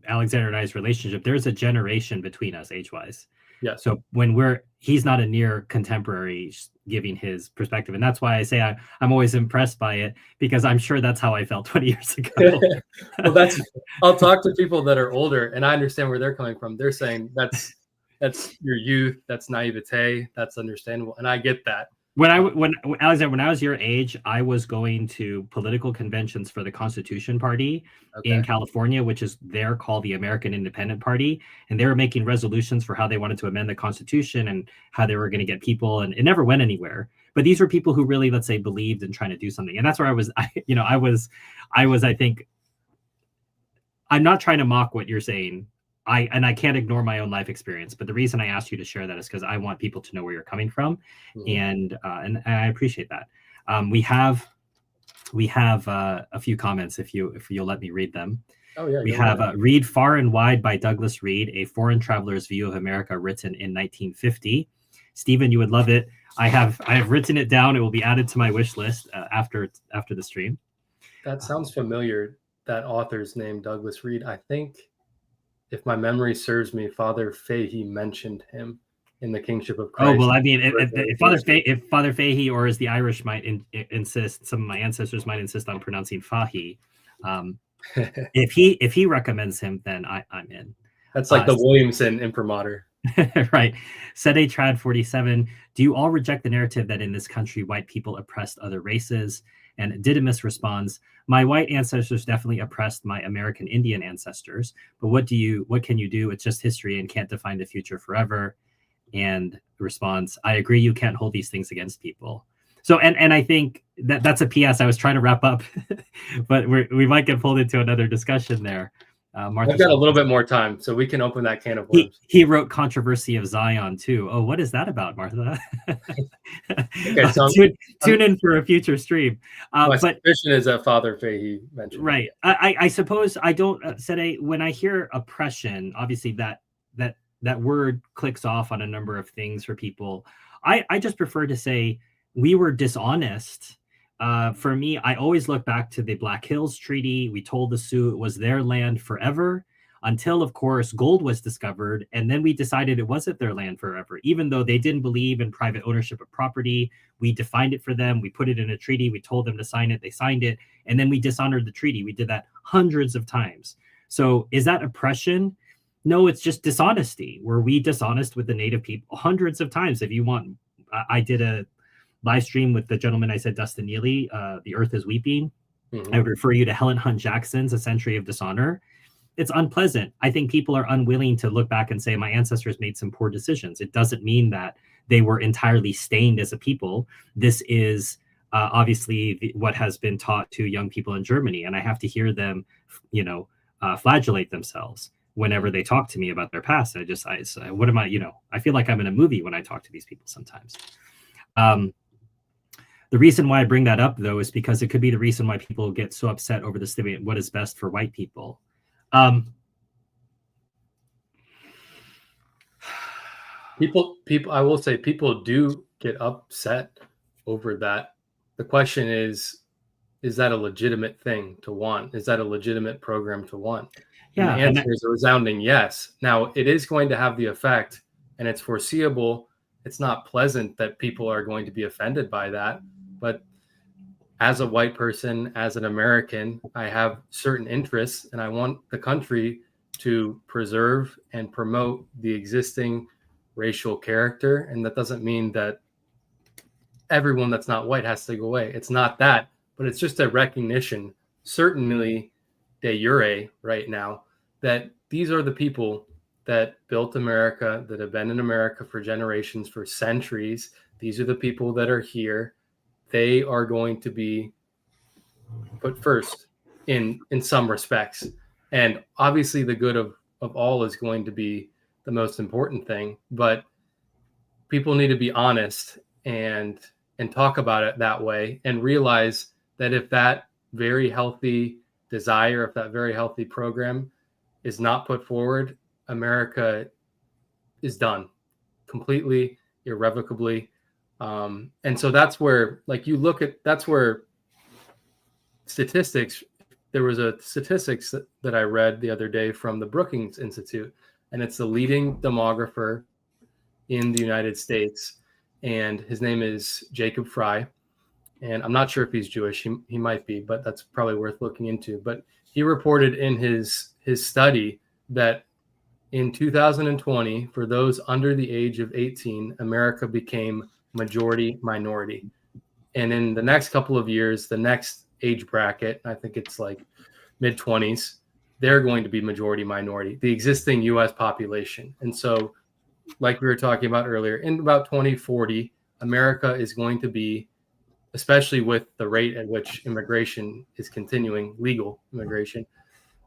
Alexander and I's relationship, there's a generation between us age-wise. Yes. So when he's not a near contemporary giving his perspective. And that's why I say I'm always impressed by it, because I'm sure that's how I felt 20 years ago. Well, I'll talk to people that are older, and I understand where they're coming from. They're saying that's your youth, that's naivete, that's understandable. And I get that. Alexander, when I was your age, I was going to political conventions for the Constitution Party in California, which is there called the American Independent Party. And they were making resolutions for how they wanted to amend the Constitution and how they were going to get people. And it never went anywhere. But these were people who really, let's say, believed in trying to do something. And that's where I was, I think, I'm not trying to mock what you're saying. I can't ignore my own life experience, but the reason I asked you to share that is because I want people to know where you're coming from, and I appreciate that. We have a few comments if you'll let me read them. Oh yeah. We have "Read Far and Wide" by Douglas Reed, a foreign traveler's view of America, written in 1950. Stephen, you would love it. I have written it down. It will be added to my wish list after the stream. That sounds familiar. That author's name, Douglas Reed. I think, if my memory serves me, Father Fahey mentioned him in the Kingship of Christ. Oh, well, I mean, if Father Fahey, or as the Irish might insist, some of my ancestors might insist on pronouncing Fahey. If he recommends him, then I'm in. That's like the Williamson imprimatur. Right. Sede Trad 47. Do you all reject the narrative that in this country white people oppressed other races? And Didymus responds, my white ancestors definitely oppressed my American Indian ancestors, but what can you do? It's just history and can't define the future forever. And responds, I agree, you can't hold these things against people. So, and I think that's a PS. I was trying to wrap up, but we might get pulled into another discussion there. I've got a little bit more time, so we can open that can of worms. He wrote Controversy of Zion too. Oh, what is that about, Martha? Okay, so tune in for a future stream. My suspicion is that Father Fahey mentioned. Right. I suppose I don't say when I hear oppression, obviously that word clicks off on a number of things for people. I just prefer to say we were dishonest. For me, I always look back to the Black Hills Treaty. We told the Sioux it was their land forever until, of course, gold was discovered. And then we decided it wasn't their land forever, even though they didn't believe in private ownership of property. We defined it for them. We put it in a treaty. We told them to sign it. They signed it. And then we dishonored the treaty. We did that hundreds of times. So is that oppression? No, it's just dishonesty. Were we dishonest with the native people? Hundreds of times. If you want, I did a live stream with the gentleman I said, Dustin Neely, The Earth is Weeping. I would refer you to Helen Hunt Jackson's A Century of Dishonor. It's unpleasant. I think people are unwilling to look back and say, my ancestors made some poor decisions. It doesn't mean that they were entirely stained as a people. This is obviously what has been taught to young people in Germany. And I have to hear them, flagellate themselves whenever they talk to me about their past. What am I, I feel like I'm in a movie when I talk to these people sometimes. The reason why I bring that up, though, is because it could be the reason why people get so upset over this debate, what is best for white people. People, I will say people do get upset over that. The question is that a legitimate thing to want? Is that a legitimate program to want? Yeah. And the answer is a resounding yes. Now, it is going to have the effect, and it's foreseeable. It's not pleasant that people are going to be offended by that. But as a white person, as an American, I have certain interests, and I want the country to preserve and promote the existing racial character. And that doesn't mean that everyone that's not white has to go away. It's not that, but it's just a recognition, certainly de jure right now, that these are the people that built America, that have been in America for generations, for centuries. These are the people that are here. They are going to be put first in some respects. And obviously the good of all is going to be the most important thing, but people need to be honest and talk about it that way, and realize that if that very healthy desire, if that very healthy program is not put forward, America is done completely, irrevocably. And so that's where, like, you look at, that's where statistics, there was a statistics that I read the other day from the Brookings Institute, and it's the leading demographer in the United States. And his name is Jacob Fry. And I'm not sure if he's Jewish. He might be, but that's probably worth looking into. But he reported in his study that in 2020, for those under the age of 18, America became majority minority. And in the next couple of years, the next age bracket, I think it's like mid-20s, they're going to be majority minority, the existing U.S. population. And so, like we were talking about earlier, in about 2040, America is going to be, especially with the rate at which immigration is continuing, legal immigration,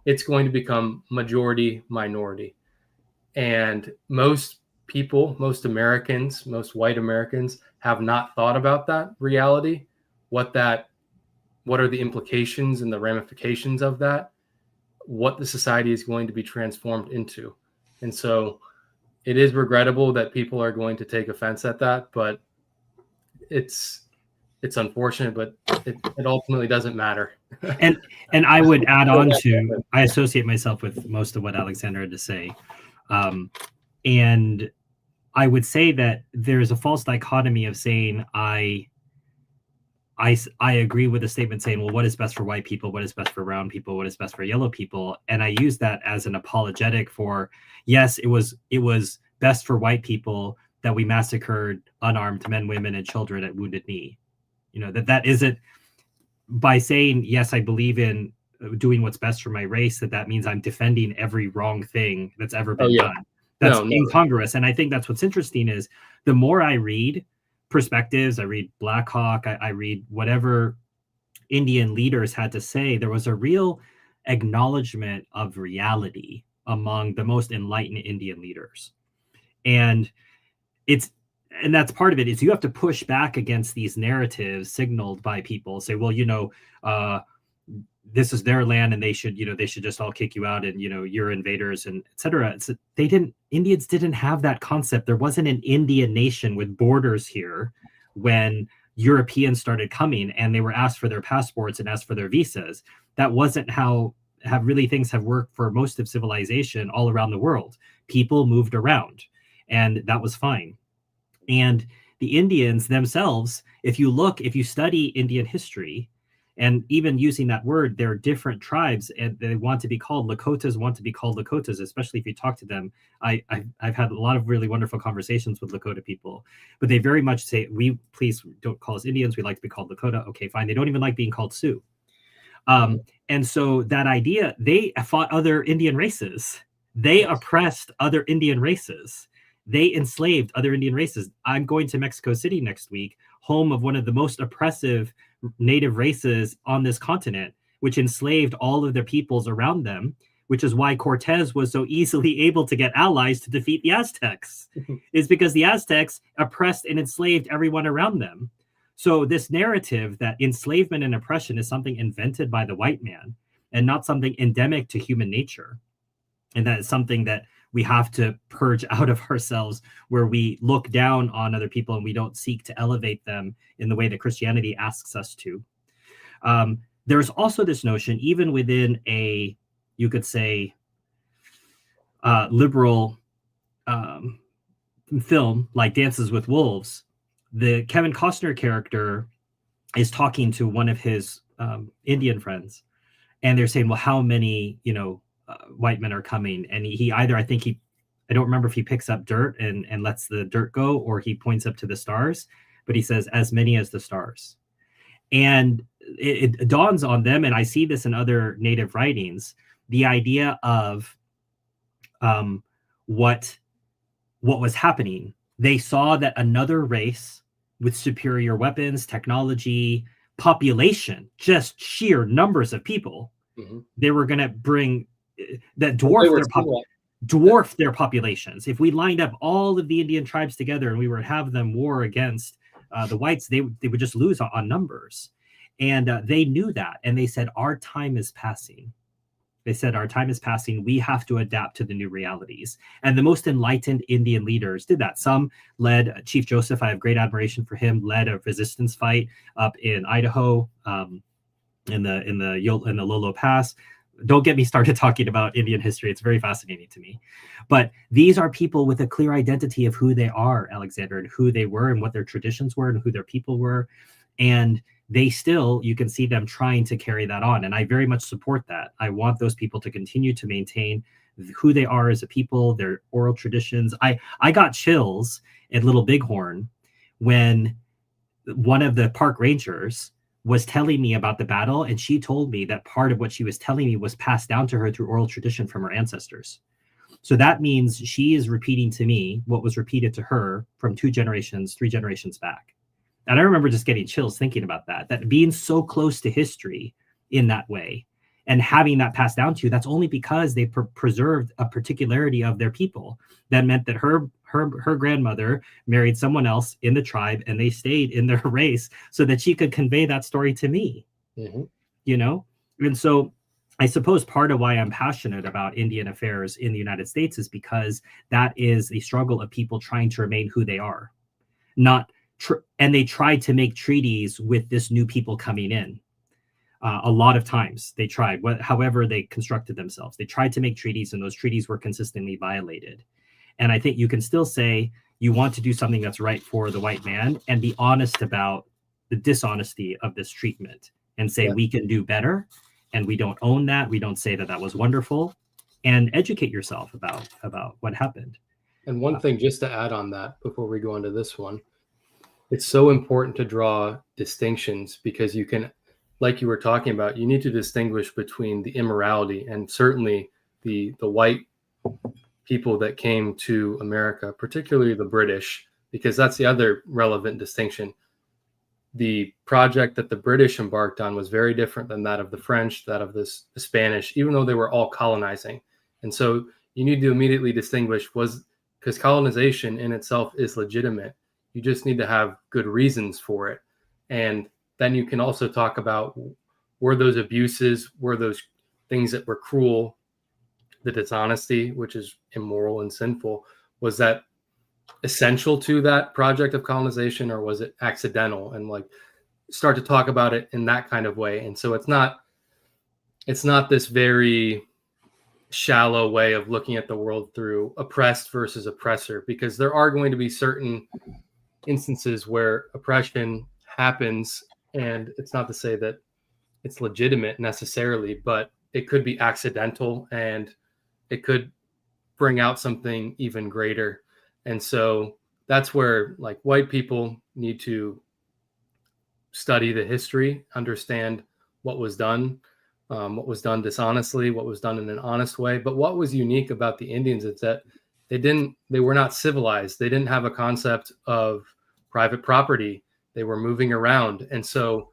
it's going to become majority minority. And most people, most Americans, most white Americans have not thought about that reality, what are the implications and the ramifications of that, what the society is going to be transformed into. And so it is regrettable that people are going to take offense at that, but it's unfortunate, but it ultimately doesn't matter. And I would add on to, I associate myself with most of what Alexander had to say. And I would say that there's a false dichotomy of saying I agree with the statement saying, well, what is best for white people? What is best for brown people? What is best for yellow people? And I use that as an apologetic for, yes, it was best for white people that we massacred unarmed men, women, and children at Wounded Knee. That isn't, by saying, yes, I believe in doing what's best for my race, that means I'm defending every wrong thing that's ever been done. That's incongruous. And I think that's what's interesting is the more I read perspectives, I read Black Hawk, I read whatever Indian leaders had to say, there was a real acknowledgement of reality among the most enlightened Indian leaders. And that's part of it, is you have to push back against these narratives signaled by people, say, well, this is their land and they should just all kick you out and, you're invaders and etc. Indians didn't have that concept. There wasn't an Indian nation with borders here when Europeans started coming and they were asked for their passports and asked for their visas. That wasn't how things have worked for most of civilization all around the world. People moved around and that was fine. And the Indians themselves, if you study Indian history, And even using that word, there are different tribes, and they want to be called Lakotas. Want to be called Lakotas, especially if you talk to them. I've had a lot of really wonderful conversations with Lakota people, but they very much say, "We please don't call us Indians. We like to be called Lakota." Okay, fine. They don't even like being called Sioux. And so that idea, they fought other Indian races. They oppressed other Indian races. They enslaved other Indian races. I'm going to Mexico City next week, home of one of the most oppressive native races on this continent, which enslaved all of their peoples around them, which is why Cortez was so easily able to get allies to defeat the Aztecs, is because the Aztecs oppressed and enslaved everyone around them. So this narrative that enslavement and oppression is something invented by the white man and not something endemic to human nature, and that is something that we have to purge out of ourselves, where we look down on other people and we don't seek to elevate them in the way that Christianity asks us to. There's also this notion, even within a, you could say, liberal film like Dances with Wolves. The Kevin Costner character is talking to one of his Indian friends, and they're saying, well, how many, white men are coming? And he either, I don't remember if he picks up dirt and lets the dirt go, or he points up to the stars, but he says, as many as the stars. And it dawns on them, and I see this in other native writings, the idea of what was happening. They saw that another race with superior weapons, technology, population, just sheer numbers of people, they were going to bring that dwarf their populations. If we lined up all of the Indian tribes together and we were to have them war against the whites, they would just lose on numbers. And they knew that. And they said, our time is passing. They said, our time is passing. We have to adapt to the new realities. And the most enlightened Indian leaders did that. Some led, Chief Joseph, I have great admiration for him, led a resistance fight up in Idaho, in the Lolo Pass. Don't get me started talking about Indian history. It's very fascinating to me. But these are people with a clear identity of who they are, Alexander, and who they were and what their traditions were and who their people were. And they still, you can see them trying to carry that on. And I very much support that. I want those people to continue to maintain who they are as a people, their oral traditions. I got chills at Little Bighorn when one of the park rangers was telling me about the battle. And she told me that part of what she was telling me was passed down to her through oral tradition from her ancestors. So that means she is repeating to me what was repeated to her from 2 generations, 3 generations back. And I remember just getting chills thinking about that being so close to history in that way and having that passed down to you, that's only because they preserved a particularity of their people. That meant that her grandmother married someone else in the tribe and they stayed in their race so that she could convey that story to me, And so I suppose part of why I'm passionate about Indian affairs in the United States is because that is the struggle of people trying to remain who they are, and they tried to make treaties with this new people coming in. A lot of times they tried, however they constructed themselves. They tried to make treaties, and those treaties were consistently violated. And I think you can still say you want to do something that's right for the white man and be honest about the dishonesty of this treatment and say, we can do better. And we don't own that. We don't say that was wonderful, and educate yourself about what happened. And one thing just to add on that before we go into this one, it's so important to draw distinctions because you can, like you were talking about, you need to distinguish between the immorality and certainly the white people that came to America, particularly the British, because that's the other relevant distinction. The project that the British embarked on was very different than that of the French, that of the Spanish, even though they were all colonizing. And so you need to immediately distinguish, because colonization in itself is legitimate. You just need to have good reasons for it. And then you can also talk about, were those abuses, were those things that were cruel, the dishonesty, which is immoral and sinful, was that essential to that project of colonization, or was it accidental? And start to talk about it in that kind of way. And so it's not this very shallow way of looking at the world through oppressed versus oppressor, because there are going to be certain instances where oppression happens, and it's not to say that it's legitimate necessarily, but it could be accidental and it could bring out something even greater. And so that's where like white people need to study the history, understand what was done dishonestly, what was done in an honest way. But what was unique about the Indians is that they were not civilized. They didn't have a concept of private property. They were moving around. And so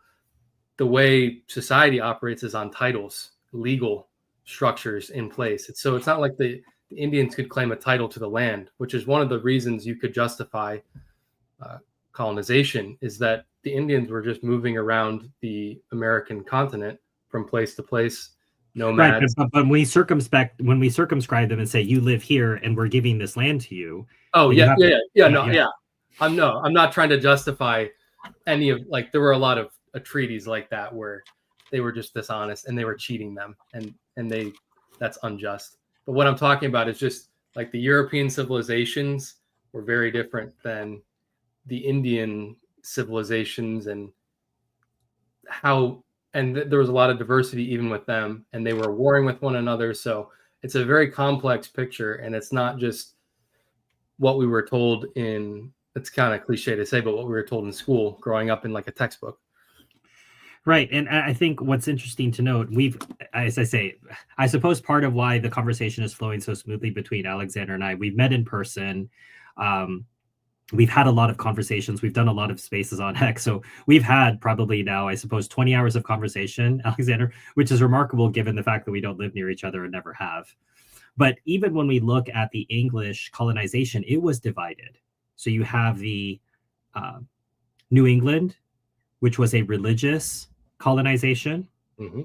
the way society operates is on titles, legal structures in place. It's not like the Indians could claim a title to the land, which is one of the reasons you could justify colonization, is that the Indians were just moving around the American continent from place to place, Right, nomads. but when we circumscribe them and say you live here and we're giving this land to you, Oh then you yeah, have yeah, yeah, yeah, no, yeah. yeah. I'm not trying to justify any of, like, there were a lot of treaties like that where they were just dishonest and they were cheating them, and that's unjust. But what I'm talking about is just like the European civilizations were very different than the Indian civilizations, and there was a lot of diversity even with them, and they were warring with one another. So it's a very complex picture, and it's not just what we were told in, it's kind of cliche to say, but what we were told in school growing up in like a textbook. Right. And I think what's interesting to note, as I say, I suppose part of why the conversation is flowing so smoothly between Alexander and I, we've met in person. Um, we've had a lot of conversations. We've done a lot of spaces on X. So we've had probably now, I suppose, 20 hours of conversation, Alexander, which is remarkable given the fact that we don't live near each other and never have. But even when we look at the English colonization, it was divided. So you have the New England, which was a religious colonization, Mm-hmm.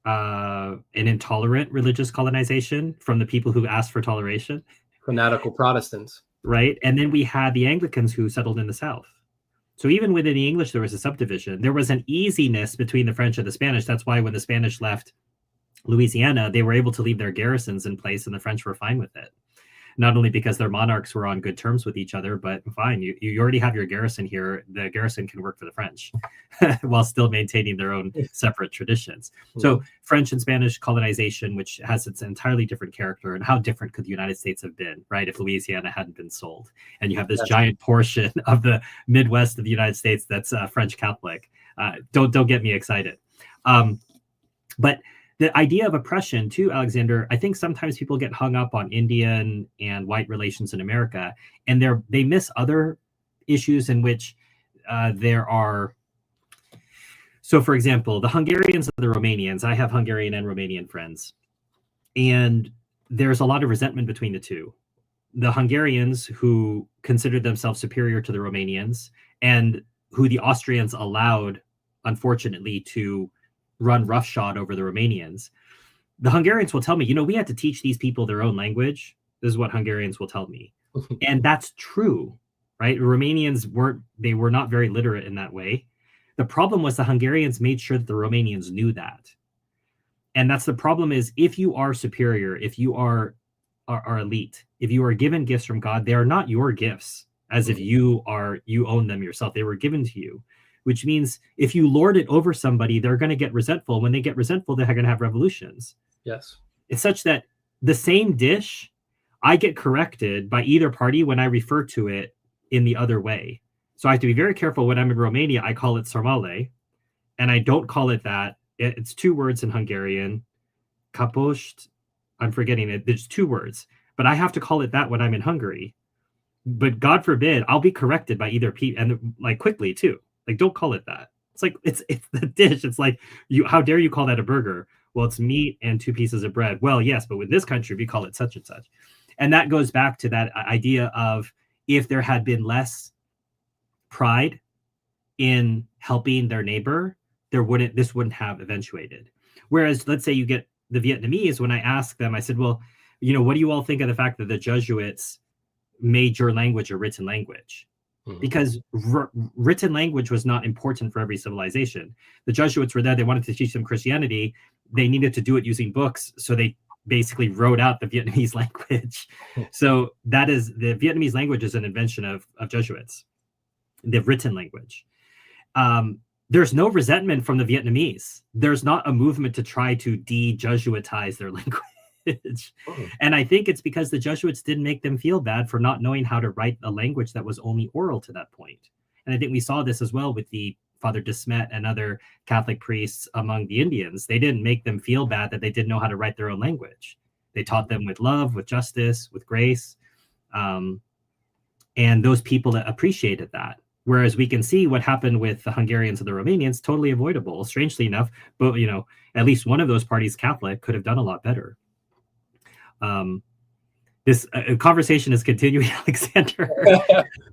an intolerant religious colonization from the people who asked for toleration. Fanatical Protestants. Right. And then we had the Anglicans who settled in the South. So even within the English, there was a subdivision. There was an easiness between the French and the Spanish. That's why when the Spanish left Louisiana, they were able to leave their garrisons in place and the French were fine with it. Not only because their monarchs were on good terms with each other, but fine, you already have your garrison here. The garrison can work for the French while still maintaining their own separate traditions. Mm-hmm. So French and Spanish colonization, which has its entirely different character, and how different could the United States have been, right, if Louisiana hadn't been sold? And you have this giant portion of the Midwest of the United States that's French Catholic. Don't get me excited. But the idea of oppression too, Alexander, I think sometimes people get hung up on Indian and white relations in America, and they miss other issues in which there are. So, for example, the Hungarians and the Romanians, I have Hungarian and Romanian friends, and there's a lot of resentment between the two. The Hungarians, who considered themselves superior to the Romanians, and who the Austrians allowed, unfortunately, to run roughshod over the Romanians. The Hungarians will tell me, we had to teach these people their own language. This is what Hungarians will tell me. And that's true, right? Romanians were not very literate in that way. The problem was the Hungarians made sure that the Romanians knew that. And that's the problem, is if you are superior, if you are elite, if you are given gifts from God, they are not your gifts as if you own them yourself. They were given to you. Which means if you lord it over somebody, they're going to get resentful. When they get resentful, they're going to have revolutions. Yes. It's such that the same dish, I get corrected by either party when I refer to it in the other way. So I have to be very careful. When I'm in Romania, I call it sarmale, and I don't call it that. It's two words in Hungarian. Kapost, I'm forgetting it. There's two words, but I have to call it that when I'm in Hungary. But God forbid, I'll be corrected by either people, and like quickly too. Like, don't call it that. It's like, it's the dish. It's like, how dare you call that a burger? Well, it's meat and two pieces of bread. Well, yes, but in this country, we call it such and such. And that goes back to that idea of, if there had been less pride in helping their neighbor, this wouldn't have eventuated. Whereas, let's say you get the Vietnamese, when I ask them, I said, well, what do you all think of the fact that the Jesuits made your language a written language? Because written language was not important for every civilization. The Jesuits were there. They wanted to teach them Christianity. They needed to do it using books. So they basically wrote out the Vietnamese language. So the Vietnamese language is an invention of Jesuits, the written language. there's no resentment from the Vietnamese. There's not a movement to try to de-Jesuitize their language. Oh, And I think it's because the Jesuits didn't make them feel bad for not knowing how to write a language that was only oral to that point. And I think we saw this as well with the Father de Smet and other Catholic priests among the Indians. They didn't make them feel bad that they didn't know how to write their own language. They taught them with love, with justice, with grace. And those people appreciated that. Whereas we can see what happened with the Hungarians and the Romanians, totally avoidable, strangely enough. But, you know, at least one of those parties, Catholic, could have done a lot better. This conversation is continuing, Alexander.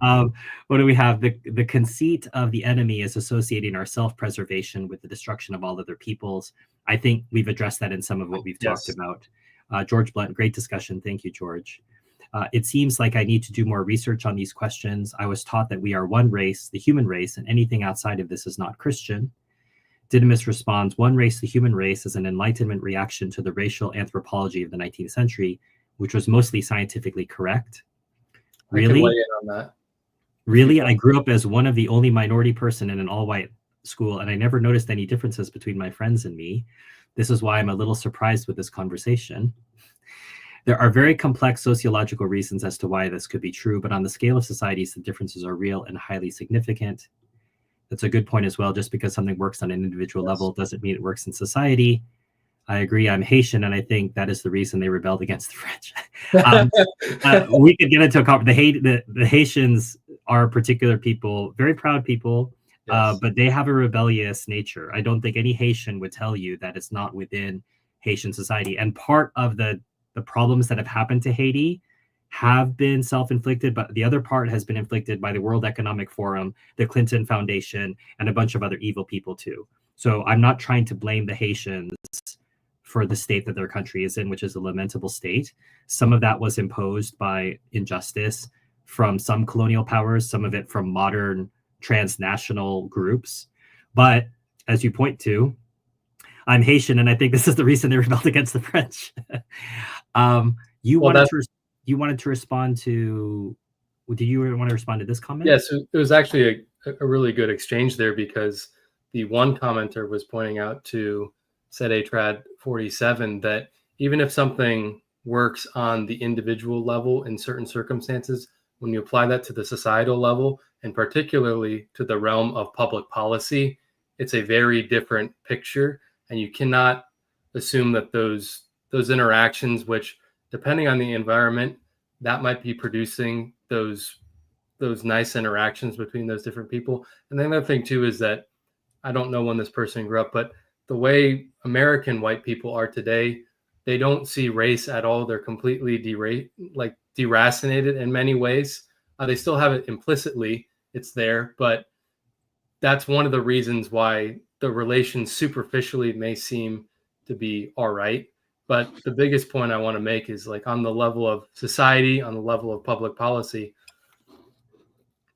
What do we have? The conceit of the enemy is associating our self-preservation with the destruction of all other peoples. I think we've addressed that in some of what we've talked about. George Blunt, great discussion. Thank you, George. It seems like I need to do more research on these questions. I was taught that we are one race, the human race, and anything outside of this is not Christian. Didymus responds, one race, the human race, is an Enlightenment reaction to the racial anthropology of the 19th century, which was mostly scientifically correct. Really? I can weigh in on that. Really? I grew up as one of the only minority person in an all-white school, and I never noticed any differences between my friends and me. This is why I'm a little surprised with this conversation. There are very complex sociological reasons as to why this could be true, but on the scale of societies, the differences are real and highly significant. That's a good point as well. Just because something works on an individual level doesn't mean it works in society. I agree. I'm Haitian, and I think that is the reason they rebelled against the French. We could get into a conversation. The Haitians are particular people, very proud people, but they have a rebellious nature. I don't think any Haitian would tell you that it's not within Haitian society. And part of the problems that have happened to Haiti have been self-inflicted, but the other part has been inflicted by the World Economic Forum, the Clinton Foundation, and a bunch of other evil people too. So I'm not trying to blame the Haitians for the state that their country is in, which is a lamentable state. Some of that was imposed by injustice from some colonial powers, some of it from modern transnational groups. But as you point to, I'm Haitian, and I think this is the reason they rebelled against the French. You wanted to respond to. Do you want to respond to this comment? Yes, it was actually a really good exchange there, because the one commenter was pointing out to Trad 47 that even if something works on the individual level in certain circumstances, when you apply that to the societal level, and particularly to the realm of public policy, it's a very different picture. And you cannot assume that those interactions, which depending on the environment, that might be producing those nice interactions between those different people. And the other thing too is that I don't know when this person grew up, but the way American white people are today, they don't see race at all. They're completely deracinated in many ways. They still have it implicitly. It's there, but that's one of the reasons why the relations superficially may seem to be all right. But the biggest point I want to make is, like, on the level of society, on the level of public policy,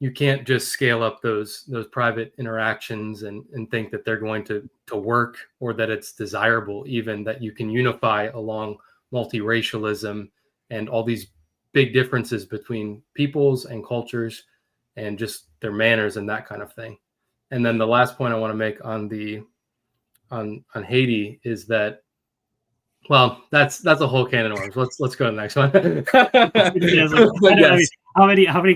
you can't just scale up those private interactions and think that they're going to work, or that it's desirable even that you can unify along multiracialism and all these big differences between peoples and cultures and just their manners and that kind of thing. And then the last point I want to make on Haiti is that, well, that's a whole can of worms. Let's go to the next one. How many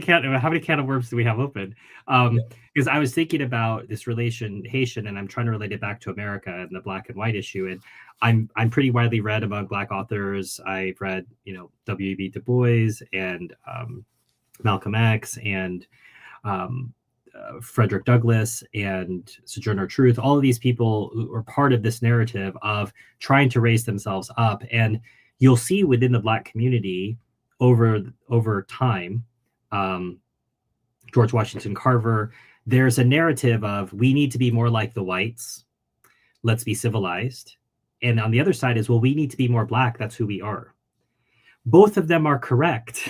can of worms do we have open? Because I was thinking about this relation Haitian, and I'm trying to relate it back to America and the black and white issue. And I'm pretty widely read among Black authors. I've read, W.E.B. Du Bois and Malcolm X and Frederick Douglass and Sojourner Truth. All of these people who are part of this narrative of trying to raise themselves up. And you'll see within the Black community over time, George Washington Carver, there's a narrative of, we need to be more like the whites. Let's be civilized. And on the other side is, well, we need to be more Black. That's who we are. Both of them are correct.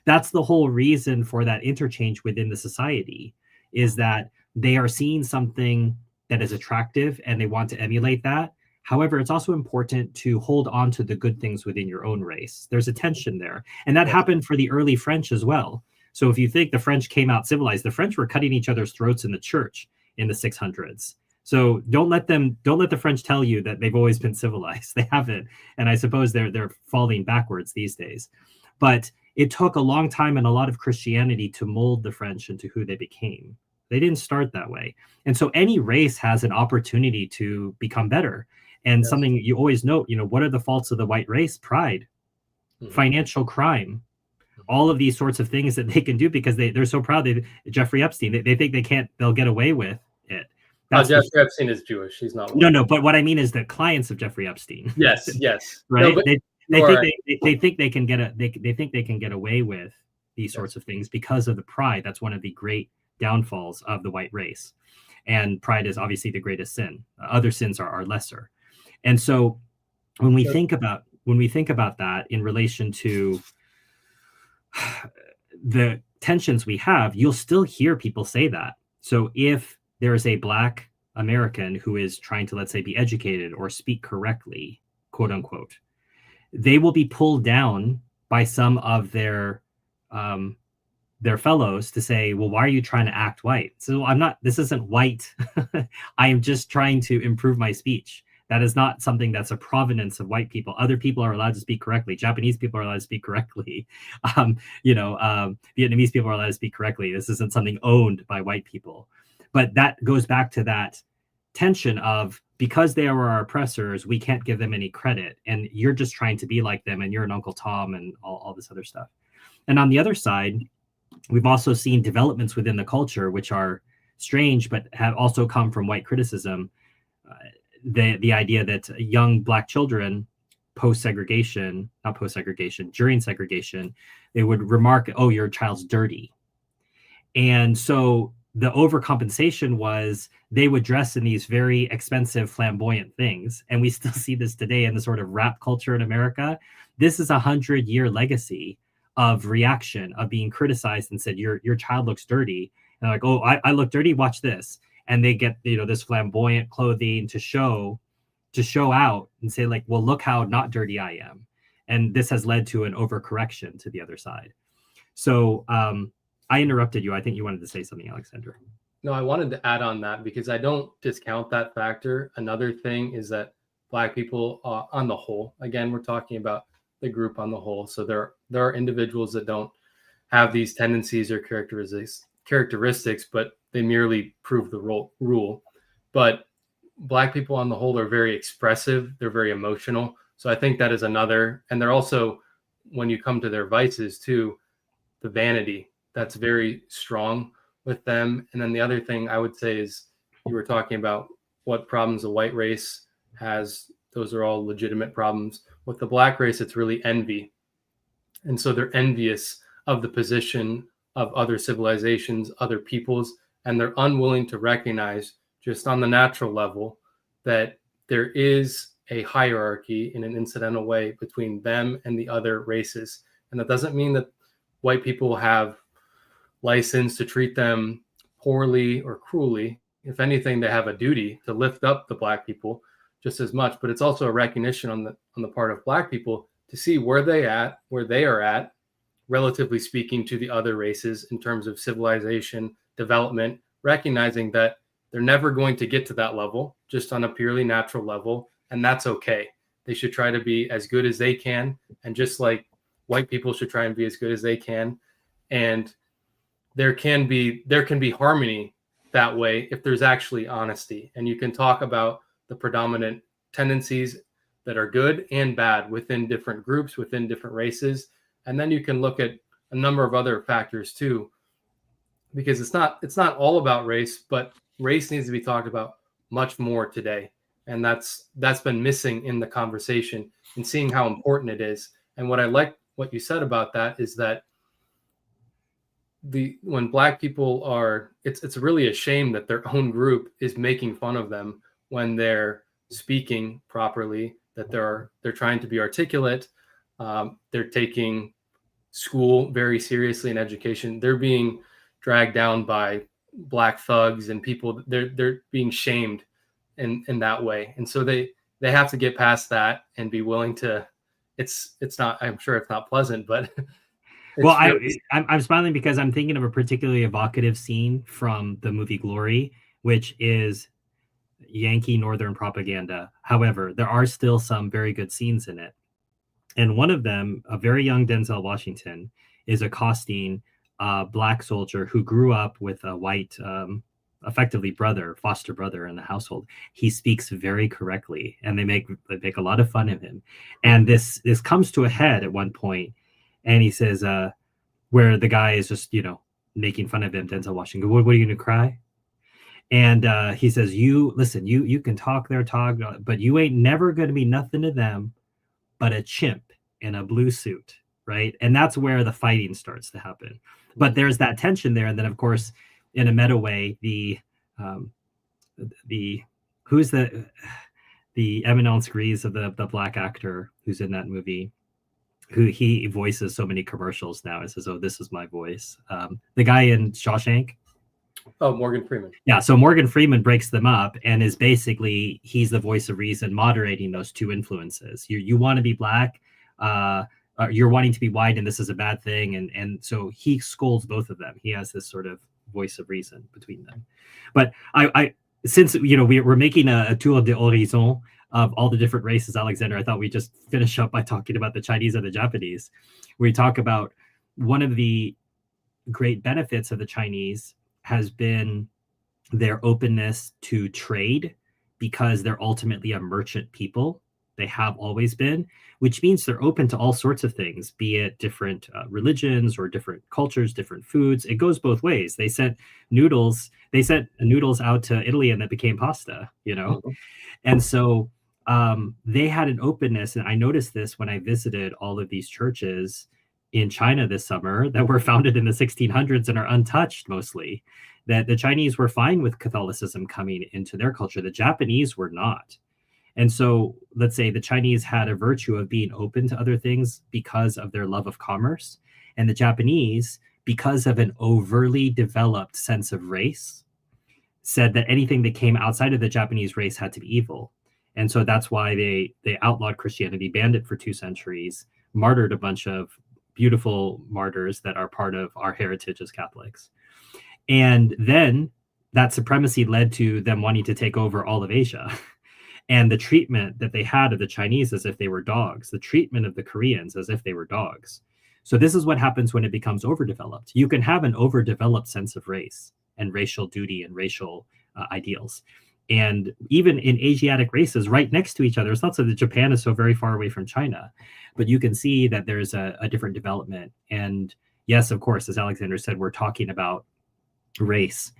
That's the whole reason for that interchange within the society, is that they are seeing something that is attractive and they want to emulate that. However, it's also important to hold on to the good things within your own race. There's a tension there. And that happened for the early French as well. So if you think the French came out civilized, the French were cutting each other's throats in the church. in the 600s. So don't let the French tell you that they've always been civilized. They haven't, and I suppose they're falling backwards these days. But it took a long time and a lot of Christianity to mold the French into who they became. They didn't start that way. And so any race has an opportunity to become better. And Yes. something you always note, what are the faults of the white race? Pride, financial crime, all of these sorts of things that they can do because they're so proud. Jeffrey Epstein, they think they'll get away with it. Jeffrey Epstein is Jewish. He's not white. No, but what I mean is the clients of Jeffrey Epstein. Yes. Right? No, they think they can get away with these sorts of things because of the pride. That's one of the great downfalls of the white race. And pride is obviously the greatest sin. Other sins are lesser. And so when we think about that in relation to the tensions we have, you'll still hear people say that. So if there is a Black American who is trying to, let's say, be educated or speak correctly, quote unquote, they will be pulled down by some of their fellows to say, well, why are you trying to act white? So this isn't white. I am just trying to improve my speech. That is not something that's a provenance of white people. Other people are allowed to speak correctly. Japanese people are allowed to speak correctly. Vietnamese people are allowed to speak correctly. This isn't something owned by white people. But that goes back to that tension of, because they are our oppressors, we can't give them any credit. And you're just trying to be like them, and you're an Uncle Tom and all this other stuff. And on the other side, we've also seen developments within the culture, which are strange, but have also come from white criticism. The idea that young Black children during segregation, they would remark, oh, your child's dirty. And so the overcompensation was they would dress in these very expensive, flamboyant things. And we still see this today in the sort of rap culture in America. This is 100-year legacy of reaction, of being criticized and said, your child looks dirty. And like, oh, I look dirty, watch this. And they get, this flamboyant clothing to show out and say, like, well, look how not dirty I am. And this has led to an overcorrection to the other side. So I interrupted you. I think you wanted to say something, Alexander. No, I wanted to add on that because I don't discount that factor. Another thing is that Black people on the whole, again, we're talking about the group on the whole. So there are individuals that don't have these tendencies or characteristics, but they merely prove the rule. But Black people on the whole are very expressive. They're very emotional. So I think that is another, and they're also, when you come to their vices too, the vanity, that's very strong with them. And then the other thing I would say is, you were talking about what problems the white race has. Those are all legitimate problems. With the Black race, it's really envy. And so they're envious of the position of other civilizations, other peoples, and they're unwilling to recognize, just on the natural level, that there is a hierarchy in an incidental way between them and the other races. And that doesn't mean that white people have license to treat them poorly or cruelly. If anything, they have a duty to lift up the Black people just as much, but it's also a recognition on the part of Black people to see where they are at, relatively speaking, to the other races in terms of civilization, development, recognizing that they're never going to get to that level, just on a purely natural level, and that's okay. They should try to be as good as they can, and just like white people should try and be as good as they can. And there can be harmony that way if there's actually honesty, and you can talk about the predominant tendencies that are good and bad within different groups, within different races. And then you can look at a number of other factors too, because it's not all about race, but race needs to be talked about much more today. And that's been missing in the conversation, and seeing how important it is. And what I like what you said about that is that when Black people are, it's really a shame that their own group is making fun of them when they're speaking properly, that they're trying to be articulate. They're taking school very seriously in education. They're being dragged down by Black thugs and people. They're being shamed in that way. And so they have to get past that and be willing to, it's not, I'm sure it's not pleasant, but well, I'm smiling because I'm thinking of a particularly evocative scene from the movie Glory, which is Yankee Northern propaganda. However, there are still some very good scenes in it. And one of them, a very young Denzel Washington, is accosting a black soldier who grew up with a white, effectively foster brother in the household. He speaks very correctly, and they make a lot of fun of him. And this comes to a head at one point, and he says, where the guy is just making fun of him, Denzel Washington. What are you going to cry? And he says, "You listen, you can talk their talk, but you ain't never going to be nothing to them but a chimp in a blue suit," right? And that's where the fighting starts to happen. But there's that tension there, and then of course, in a meta way, the who's the eminence grise of the black actor who's in that movie, who he voices so many commercials now. It says, "Oh, this is my voice." The guy in Shawshank. Oh, Morgan Freeman. Yeah, so Morgan Freeman breaks them up and is basically, he's the voice of reason, moderating those two influences. You want to be black, you're wanting to be white, and this is a bad thing. And so he scolds both of them. He has this sort of voice of reason between them. But I since we're making a tour de horizon of all the different races, Alexander, I thought we'd just finish up by talking about the Chinese and the Japanese. We talk about one of the great benefits of the Chinese has been their openness to trade, because they're ultimately a merchant people. They have always been, which means they're open to all sorts of things, be it different religions or different cultures, different foods. It goes both ways. They sent noodles out to Italy, and that became pasta, Mm-hmm. And so they had an openness. And I noticed this when I visited all of these churches in China this summer that were founded in the 1600s and are untouched mostly, that the Chinese were fine with Catholicism coming into their culture. The Japanese were not. And so let's say the Chinese had a virtue of being open to other things because of their love of commerce. And the Japanese, because of an overly developed sense of race, said that anything that came outside of the Japanese race had to be evil. And so that's why they outlawed Christianity, banned it for 2 centuries, martyred a bunch of beautiful martyrs that are part of our heritage as Catholics. And then that supremacy led to them wanting to take over all of Asia. And the treatment that they had of the Chinese as if they were dogs, the treatment of the Koreans as if they were dogs. So this is what happens when it becomes overdeveloped. You can have an overdeveloped sense of race and racial duty and racial ideals. And even in Asiatic races right next to each other, it's not so that Japan is so very far away from China, but you can see that there's a different development. And yes, of course, as Alexander said, we're talking about race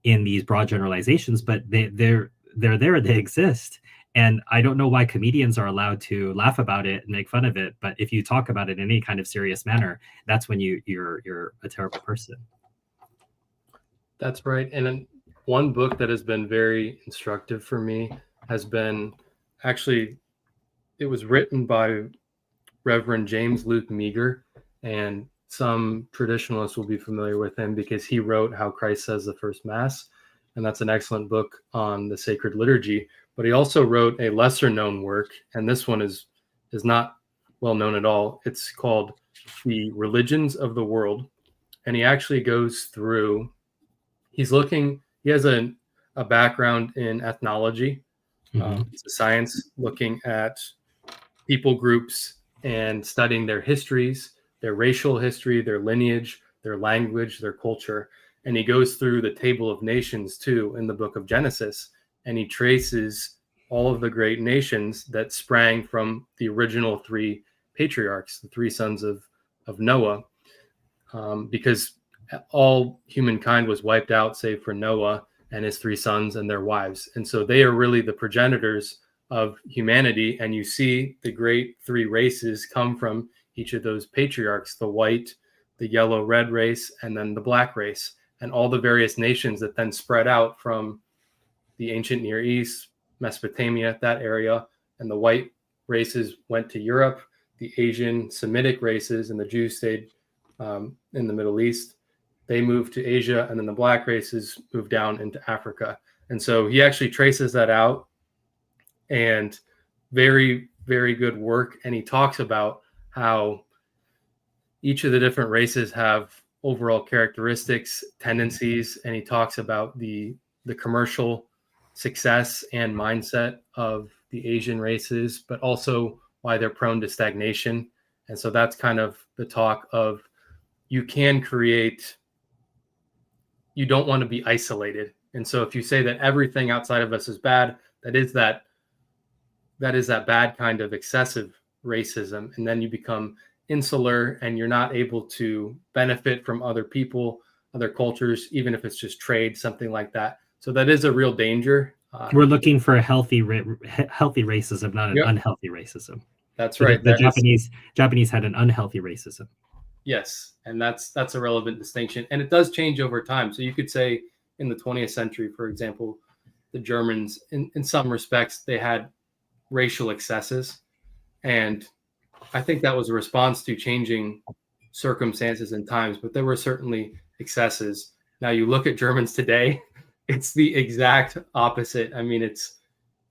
in these broad generalizations, but they're there, they exist. And I don't know why comedians are allowed to laugh about it and make fun of it, but if you talk about it in any kind of serious manner, that's when you're a terrible person. That's right. And one book that has been very instructive for me has been, actually, it was written by Reverend James Luke Meager, and some traditionalists will be familiar with him because he wrote How Christ Says the First Mass, and that's an excellent book on the sacred liturgy. But he also wrote a lesser known work, and this one is not well known at all. It's called The Religions of the World, and he actually goes through, he has a background in ethnology. It's a science looking at people groups and studying their histories, their racial history, their lineage, their language, their culture. And he goes through the table of nations too in the book of Genesis, and he traces all of the great nations that sprang from the original 3 patriarchs, the 3 sons of Noah, because all humankind was wiped out save for Noah and his 3 sons and their wives. And so they are really the progenitors of humanity. And you see the great 3 races come from each of those patriarchs, the white, the yellow, red race, and then the black race, and all the various nations that then spread out from the ancient Near East, Mesopotamia, that area. And the white races went to Europe, the Asian Semitic races and the Jews stayed in the Middle East. They moved to Asia, and then the black races moved down into Africa. And so he actually traces that out, and very, very good work. And he talks about how each of the different races have overall characteristics, tendencies, and he talks about the the commercial success and mindset of the Asian races, but also why they're prone to stagnation. And so that's kind of the talk of you can create, you don't want to be isolated. And so if you say that everything outside of us is bad, that is that bad kind of excessive racism. And then you become insular and you're not able to benefit from other people, other cultures, even if it's just trade, something like that. So that is a real danger. We're looking for a healthy racism, not an unhealthy racism. That's right. The Japanese had an unhealthy racism. Yes, and that's a relevant distinction, and it does change over time. So you could say in the 20th century, for example, the Germans, in some respects, they had racial excesses, and I think that was a response to changing circumstances and times, but there were certainly excesses. Now you look at Germans today, it's the exact opposite. I mean, it's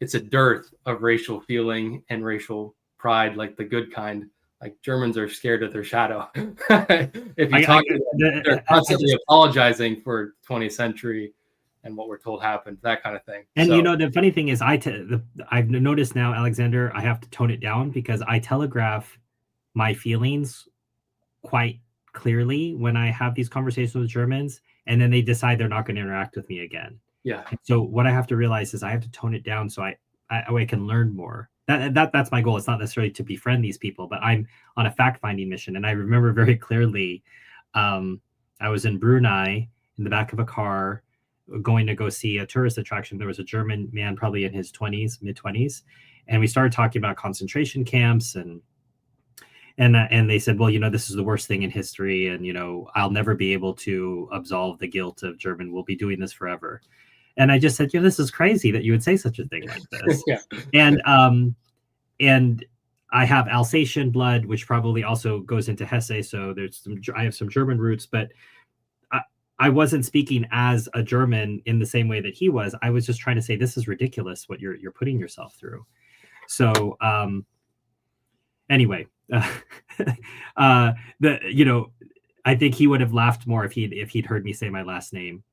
a dearth of racial feeling and racial pride, like the good kind. Like Germans are scared of their shadow. If you talk to them, they're constantly apologizing for 20th century and what we're told happened, that kind of thing. And so, the funny thing is, I've noticed now, Alexander, I have to tone it down because I telegraph my feelings quite clearly when I have these conversations with Germans, and then they decide they're not going to interact with me again. Yeah. So what I have to realize is I have to tone it down so I can learn more. That's my goal. It's not necessarily to befriend these people, but I'm on a fact-finding mission. And I remember very clearly, I was in Brunei in the back of a car going to go see a tourist attraction. There was a German man, probably in his mid-20s. And we started talking about concentration camps and they said, well, this is the worst thing in history. And, I'll never be able to absolve the guilt of German. We'll be doing this forever. And I just said, this is crazy that you would say such a thing like this. Yeah. And I have Alsatian blood, which probably also goes into Hesse. So I have some German roots, but I wasn't speaking as a German in the same way that he was. I was just trying to say, this is ridiculous what you're putting yourself through. So anyway, I think he would have laughed more if he'd heard me say my last name,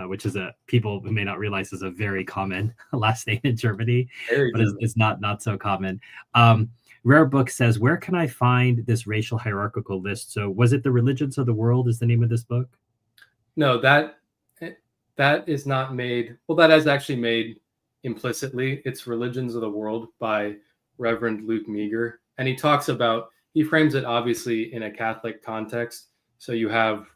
which is people who may not realize is a very common last name in Germany, but it's not so common. Rare Book says, where can I find this racial hierarchical list? So was it The Religions of the World is the name of this book? No, that is not made. Well, that is actually made implicitly. It's Religions of the World by Reverend Luke Meager. And he frames it obviously in a Catholic context. So you have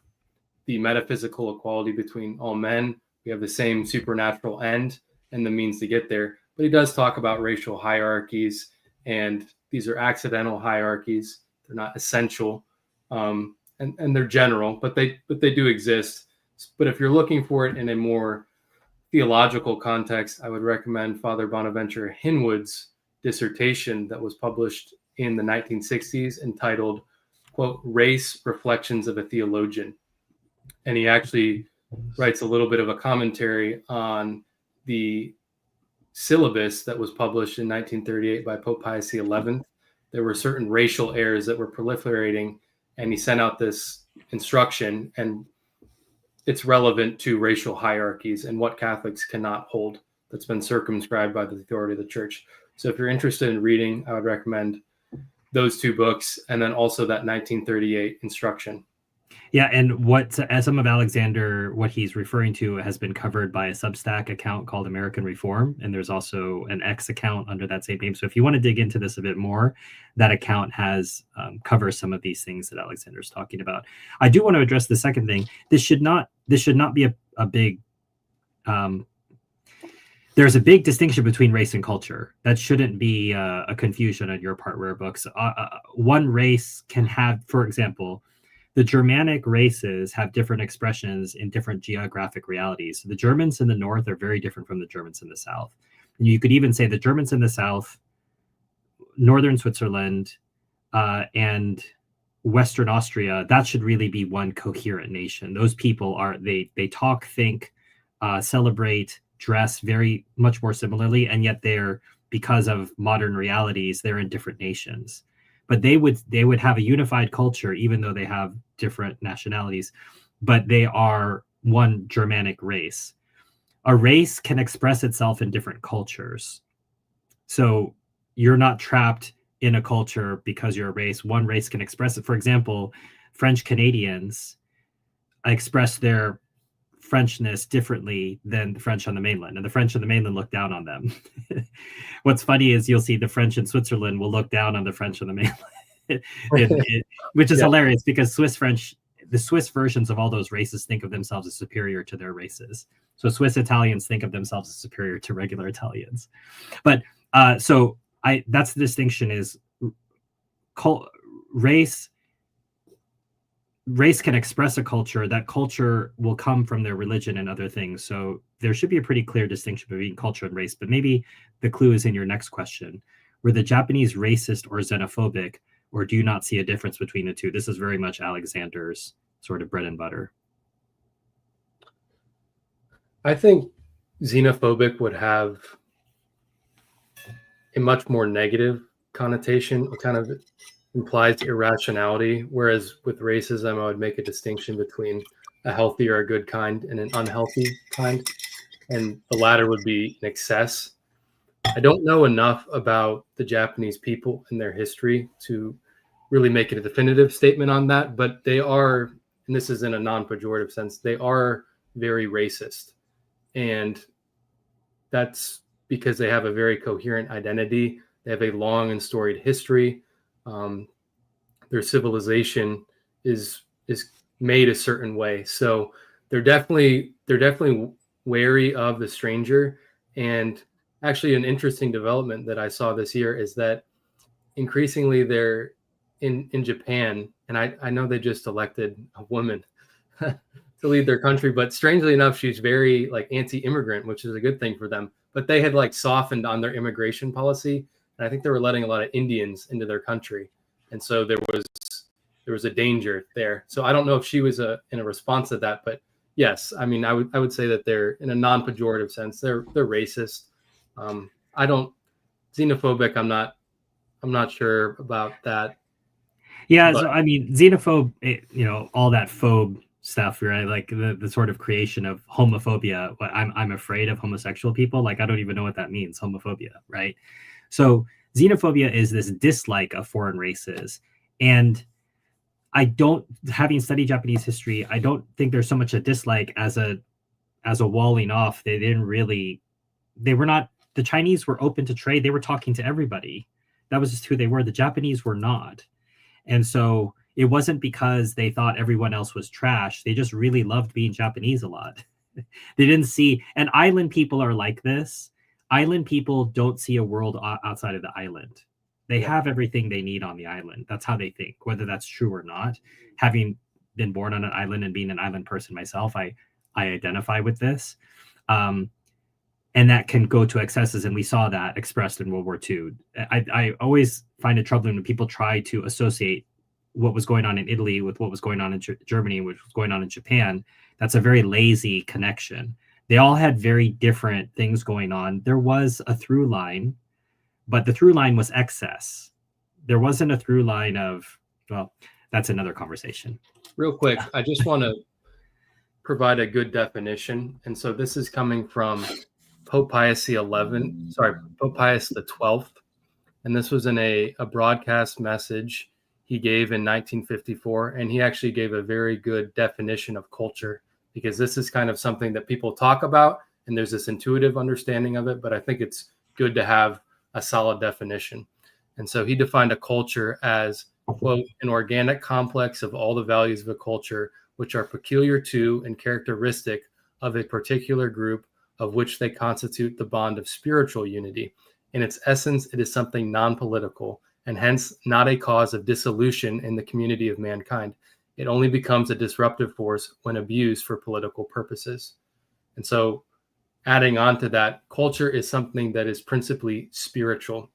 the metaphysical equality between all men. We have the same supernatural end and the means to get there. But he does talk about racial hierarchies, and these are accidental hierarchies. They're not essential, and they're general, but they do exist. But if you're looking for it in a more theological context, I would recommend Father Bonaventure Hinwood's dissertation that was published in the 1960s entitled, quote, Race Reflections of a Theologian. And he actually writes a little bit of a commentary on the syllabus that was published in 1938 by Pope Pius XI. There were certain racial errors that were proliferating, and he sent out this instruction, and it's relevant to racial hierarchies and what Catholics cannot hold that's been circumscribed by the authority of the church. So if you're interested in reading, I would recommend those two books, and then also that 1938 instruction. Yeah, and as some of Alexander, what he's referring to has been covered by a Substack account called American Reform, and there's also an X account under that same name. So if you want to dig into this a bit more, that account has covers some of these things that Alexander's talking about. I do want to address the second thing. This should not be a big. There's a big distinction between race and culture. That shouldn't be a confusion on your part, Rare Books. One race can have, for example, the Germanic races have different expressions in different geographic realities. So the Germans in the north are very different from the Germans in the south. And you could even say the Germans in the south, northern Switzerland, and Western Austria, that should really be one coherent nation. Those people they talk, think, celebrate, dress very much more similarly, and yet because of modern realities, they're in different nations. But they would have a unified culture, even though they have different nationalities, but they are one Germanic race. a race can express itself in different cultures. So you're not trapped in a culture because you're a race. One race can express it. For example, French Canadians express their Frenchness differently than the French on the mainland, and the French on the mainland look down on them. What's funny is you'll see the French in Switzerland will look down on the French on the mainland, which is hilarious because the Swiss versions of all those races think of themselves as superior to their races. So Swiss Italians think of themselves as superior to regular Italians. But that's the distinction is race can express a culture. That culture will come from their religion and other things. So there should be a pretty clear distinction between culture and race. But maybe the clue is in your next question. Were the Japanese racist or xenophobic, or do you not see a difference between the two? This is very much Alexander's sort of bread and butter. I think xenophobic would have a much more negative connotation. It kind of implies irrationality, whereas with racism, I would make a distinction between a healthy or a good kind and an unhealthy kind, and the latter would be an excess. I don't know enough about the Japanese people and their history to really make a definitive statement on that, but they are, and this is in a non-pejorative sense, they are very racist. And that's because they have a very coherent identity. They have a long and storied history. Their civilization is made a certain way, so they're definitely wary of the stranger. And actually, an interesting development that I saw this year is that increasingly they're in Japan, and I know they just elected a woman to lead their country, but strangely enough, she's very like anti-immigrant, which is a good thing for them. But they had like softened on their immigration policy, and I think they were letting a lot of Indians into their country. And so there was a danger there. So I don't know if she was in a response to that, but yes, I mean, I would say that they're, in a non-pejorative sense, they're racist. Xenophobic. I'm not sure about that. Yeah. But, so I mean, xenophobe, all that phobe stuff, right? Like the sort of creation of homophobia. I'm afraid of homosexual people. Like, I don't even know what that means. Homophobia. Right. So xenophobia is this dislike of foreign races. And having studied Japanese history, I don't think there's so much a dislike as a walling off. The Chinese were open to trade. They were talking to everybody. That was just who they were. The Japanese were not. And so it wasn't because they thought everyone else was trash. They just really loved being Japanese a lot. They didn't see, and island people are like this. Island people don't see a world outside of the island. They have everything they need on the island. That's how they think, whether that's true or not. Having been born on an island and being an island person myself, I identify with this. And that can go to excesses. And we saw that expressed in World War II. I always find it troubling when people try to associate what was going on in Italy with what was going on in Germany, which was going on in Japan. That's a very lazy connection. They all had very different things going on. There was a through line, but the through line was excess. There wasn't a through line of, well, that's another conversation. Real quick, I just want to provide a good definition. And so this is coming from Pope Pius XI. And this was in a broadcast message he gave in 1954. And he actually gave a very good definition of culture, because this is kind of something that people talk about and there's this intuitive understanding of it, but I think it's good to have a solid definition. And so he defined a culture as, quote, an organic complex of all the values of a culture which are peculiar to and characteristic of a particular group, of which they constitute the bond of spiritual unity. In its essence, it is something non-political, and hence not a cause of dissolution in the community of mankind. It only becomes a disruptive force when abused for political purposes. And so, adding on to that, culture is something that is principally spiritual.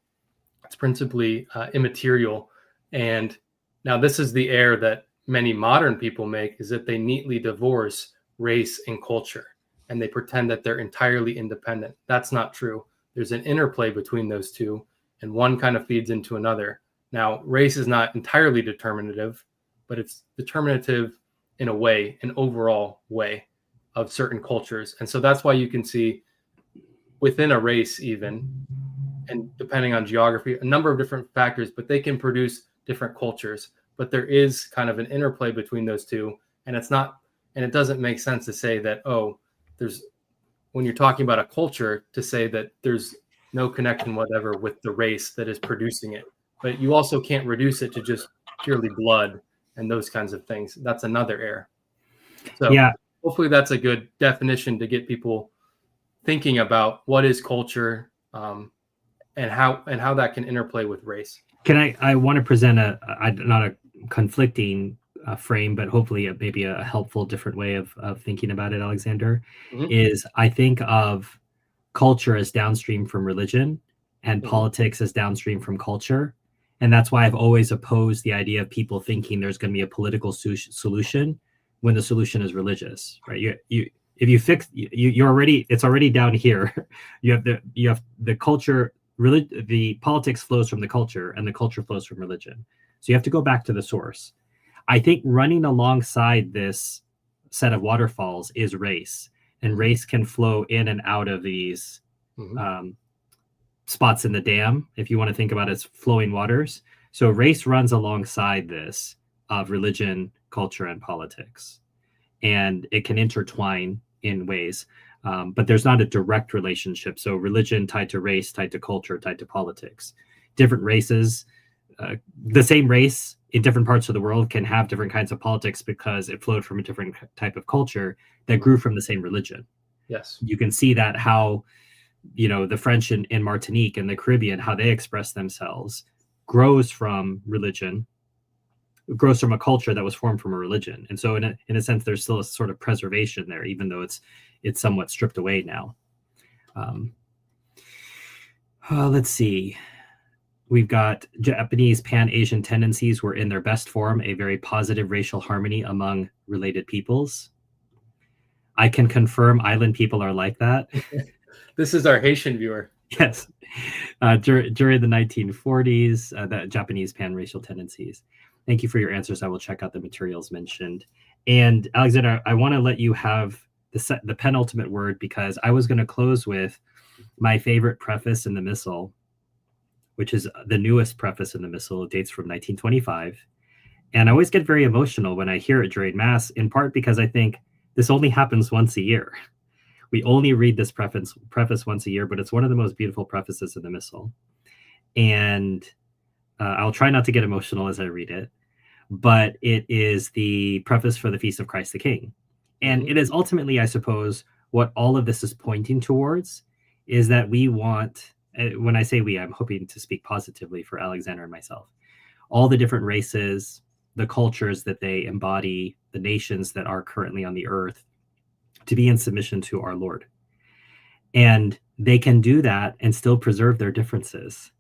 It's principally immaterial. And now this is the error that many modern people make, is that they neatly divorce race and culture, and they pretend that they're entirely independent. That's not true. There's an interplay between those two, and one kind of feeds into another. Now, race is not entirely determinative, but it's determinative in a way, an overall way. of certain cultures. And so that's why you can see within a race, even, and depending on geography, a number of different factors, but they can produce different cultures. But there is kind of an interplay between those two. And it doesn't make sense to say that, oh, when you're talking about a culture, to say that there's no connection whatever with the race that is producing it. But you also can't reduce it to just purely blood and those kinds of things. That's another error. So Yeah. hopefully that's a good definition to get people thinking about what is culture, and how that can interplay with race. I want to present not a conflicting frame, but hopefully maybe a helpful different way of thinking about it, Alexander. Mm-hmm. Is I think of culture as downstream from religion and Mm-hmm. politics as downstream from culture. And that's why I've always opposed the idea of people thinking there's going to be a political solution when the solution is religious, right? If you fix, it's already down here. You have the culture, the politics flows from the culture, and the culture flows from religion. So you have to go back to the source. I think running alongside this set of waterfalls is race, and race can flow in and out of these spots in the dam, if you want to think about it as flowing waters. So race runs alongside this of religion, culture, and politics, and it can intertwine in ways, but there's not a direct relationship. So religion tied to race, tied to culture, tied to politics. Different races, the same race in different parts of the world can have different kinds of politics because it flowed from a different type of culture that grew from the same religion. Yes. You can see that how, the French in Martinique and the Caribbean, how they express themselves grows from religion, grows from a culture that was formed from a religion. And so in a sense, there's still a sort of preservation there, even though it's somewhat stripped away now. Let's see. We've got Japanese Pan-Asian tendencies were in their best form, a very positive racial harmony among related peoples. I can confirm island people are like that. This is our Haitian viewer. Yes. During the 1940s, the Japanese pan-racial tendencies. Thank you for your answers. I will check out the materials mentioned. And Alexander, I want to let you have the penultimate word, because I was going to close with my favorite preface in the Missal, which is the newest preface in the Missal. It dates from 1925. And I always get very emotional when I hear it during Mass, in part because I think this only happens once a year. We only read this preface once a year, but it's one of the most beautiful prefaces in the Missal. And I'll try not to get emotional as I read it, but it is the preface for the Feast of Christ the King. And it is ultimately, I suppose, what all of this is pointing towards, is that we want, when I say we, I'm hoping to speak positively for Alexander and myself, all the different races, the cultures that they embody, the nations that are currently on the earth, to be in submission to our Lord. And they can do that and still preserve their differences.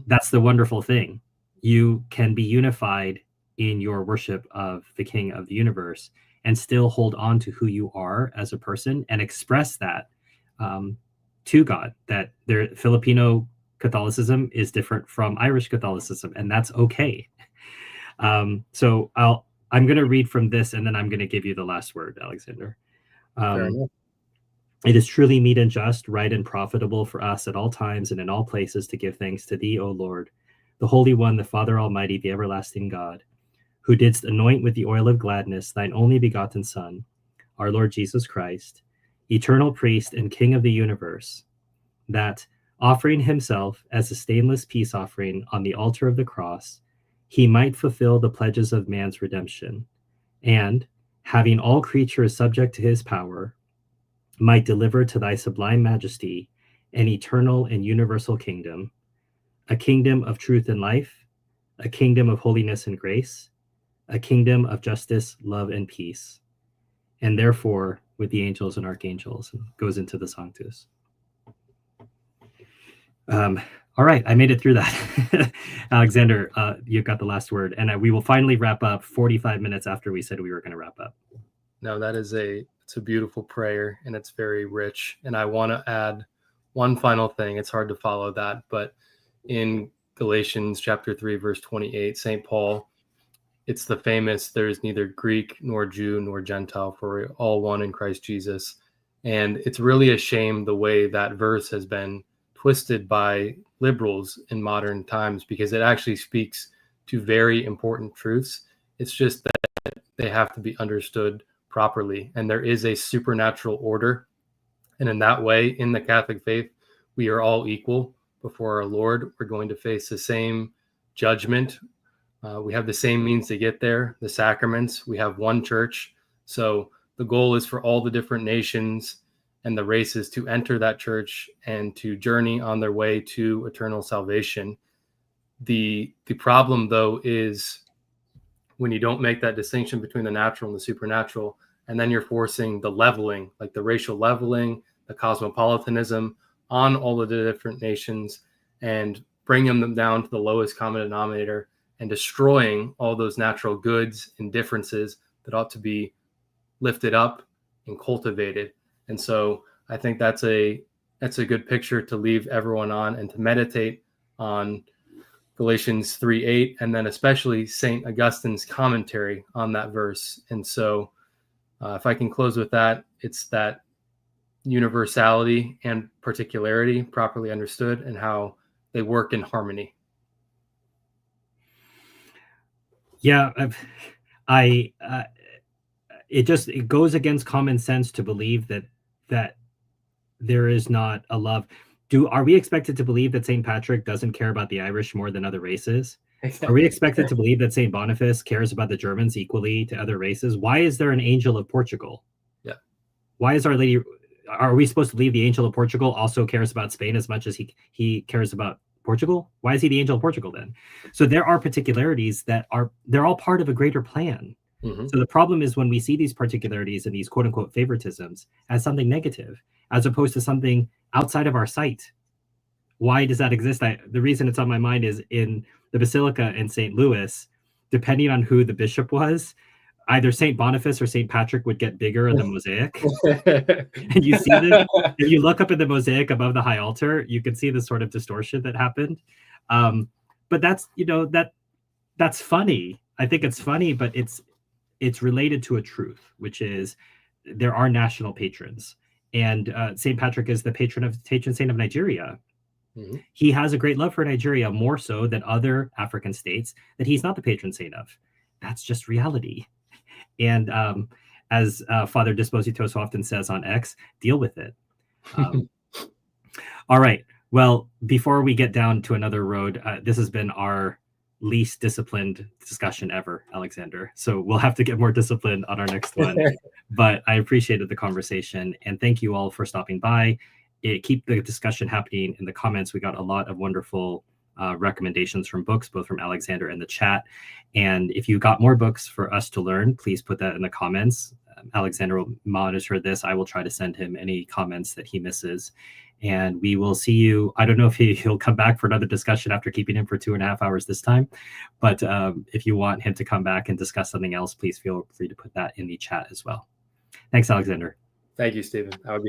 That's the wonderful thing. You can be unified in your worship of the King of the universe and still hold on to who you are as a person and express that to God, that their Filipino Catholicism is different from Irish Catholicism, and that's okay. So I'm going to read from this, and then I'm going to give you the last word, Alexander. It is truly meet and just, right and profitable for us at all times and in all places to give thanks to thee, O Lord, the Holy One, the Father Almighty, the everlasting God, who didst anoint with the oil of gladness thine only begotten Son, our Lord Jesus Christ, eternal priest and King of the universe, that, offering himself as a stainless peace offering on the altar of the cross, he might fulfill the pledges of man's redemption, and, having all creatures subject to his power, might deliver to thy sublime majesty an eternal and universal kingdom, a kingdom of truth and life, a kingdom of holiness and grace, a kingdom of justice, love, and peace. And therefore, with the angels and archangels, and goes into the Sanctus. All right, I made it through that. Alexander, you've got the last word, and we will finally wrap up 45 minutes after we said we were going to wrap up. No, it's a beautiful prayer, and it's very rich. And I want to add one final thing. It's hard to follow that, but in Galatians chapter 3, verse 28, St. Paul it's the famous, there's neither Greek nor Jew nor Gentile, for we're all one in Christ Jesus. And it's really a shame the way that verse has been twisted by liberals in modern times, because it actually speaks to very important truths. It's just that they have to be understood properly. And there is a supernatural order. And in that way, in the Catholic faith, we are all equal before our Lord. We're going to face the same judgment. We have the same means to get there, the sacraments. We have one church. So the goal is for all the different nations and the races to enter that church and to journey on their way to eternal salvation. The problem, though, is when you don't make that distinction between the natural and the supernatural, and then you're forcing the leveling, like the racial leveling, the cosmopolitanism on all of the different nations, and bringing them down to the lowest common denominator, and destroying all those natural goods and differences that ought to be lifted up and cultivated. And so I think that's a good picture to leave everyone on, and to meditate on Galatians 3:8, and then especially St. Augustine's commentary on that verse. And so if I can close with that, it's that universality and particularity properly understood, and how they work in harmony. Yeah, it goes against common sense to believe that there is not a love. Are we expected to believe that St. Patrick doesn't care about the Irish more than other races? Are we expected to believe that St. Boniface cares about the Germans equally to other races? Why is there an angel of Portugal? Yeah. Why is Our Lady? Are we supposed to believe the angel of Portugal also cares about Spain as much as he cares about Portugal? Why is he the angel of Portugal then? So there are particularities they're all part of a greater plan. Mm-hmm. So the problem is when we see these particularities and these quote unquote favoritisms as something negative, as opposed to something outside of our sight. Why does that exist? The reason it's on my mind is in the Basilica in St. Louis, depending on who the bishop was, either St. Boniface or St. Patrick would get bigger in the mosaic. And you see this, if you look up in the mosaic above the high altar, you can see the sort of distortion that happened. But that's funny. I think it's funny, but it's related to a truth, which is there are national patrons. And St. Patrick is the patron saint of Nigeria. Mm-hmm. He has a great love for Nigeria, more so than other African states that he's not the patron saint of. That's just reality. And as Father Disposito so often says on X, deal with it. All right. Well, before we get down to another road, this has been our least disciplined discussion ever, Alexander. So we'll have to get more disciplined on our next one. But I appreciated the conversation, and thank you all for stopping by. Keep the discussion happening in the comments. We got a lot of wonderful recommendations from books, both from Alexander and the chat. And if you got more books for us to learn, please put that in the comments. Alexander will monitor this. I will try to send him any comments that he misses. And we will see you. I don't know if he'll come back for another discussion after keeping him for 2.5 hours this time. But if you want him to come back and discuss something else, please feel free to put that in the chat as well. Thanks, Alexander. Thank you, Stephen. I would be happy.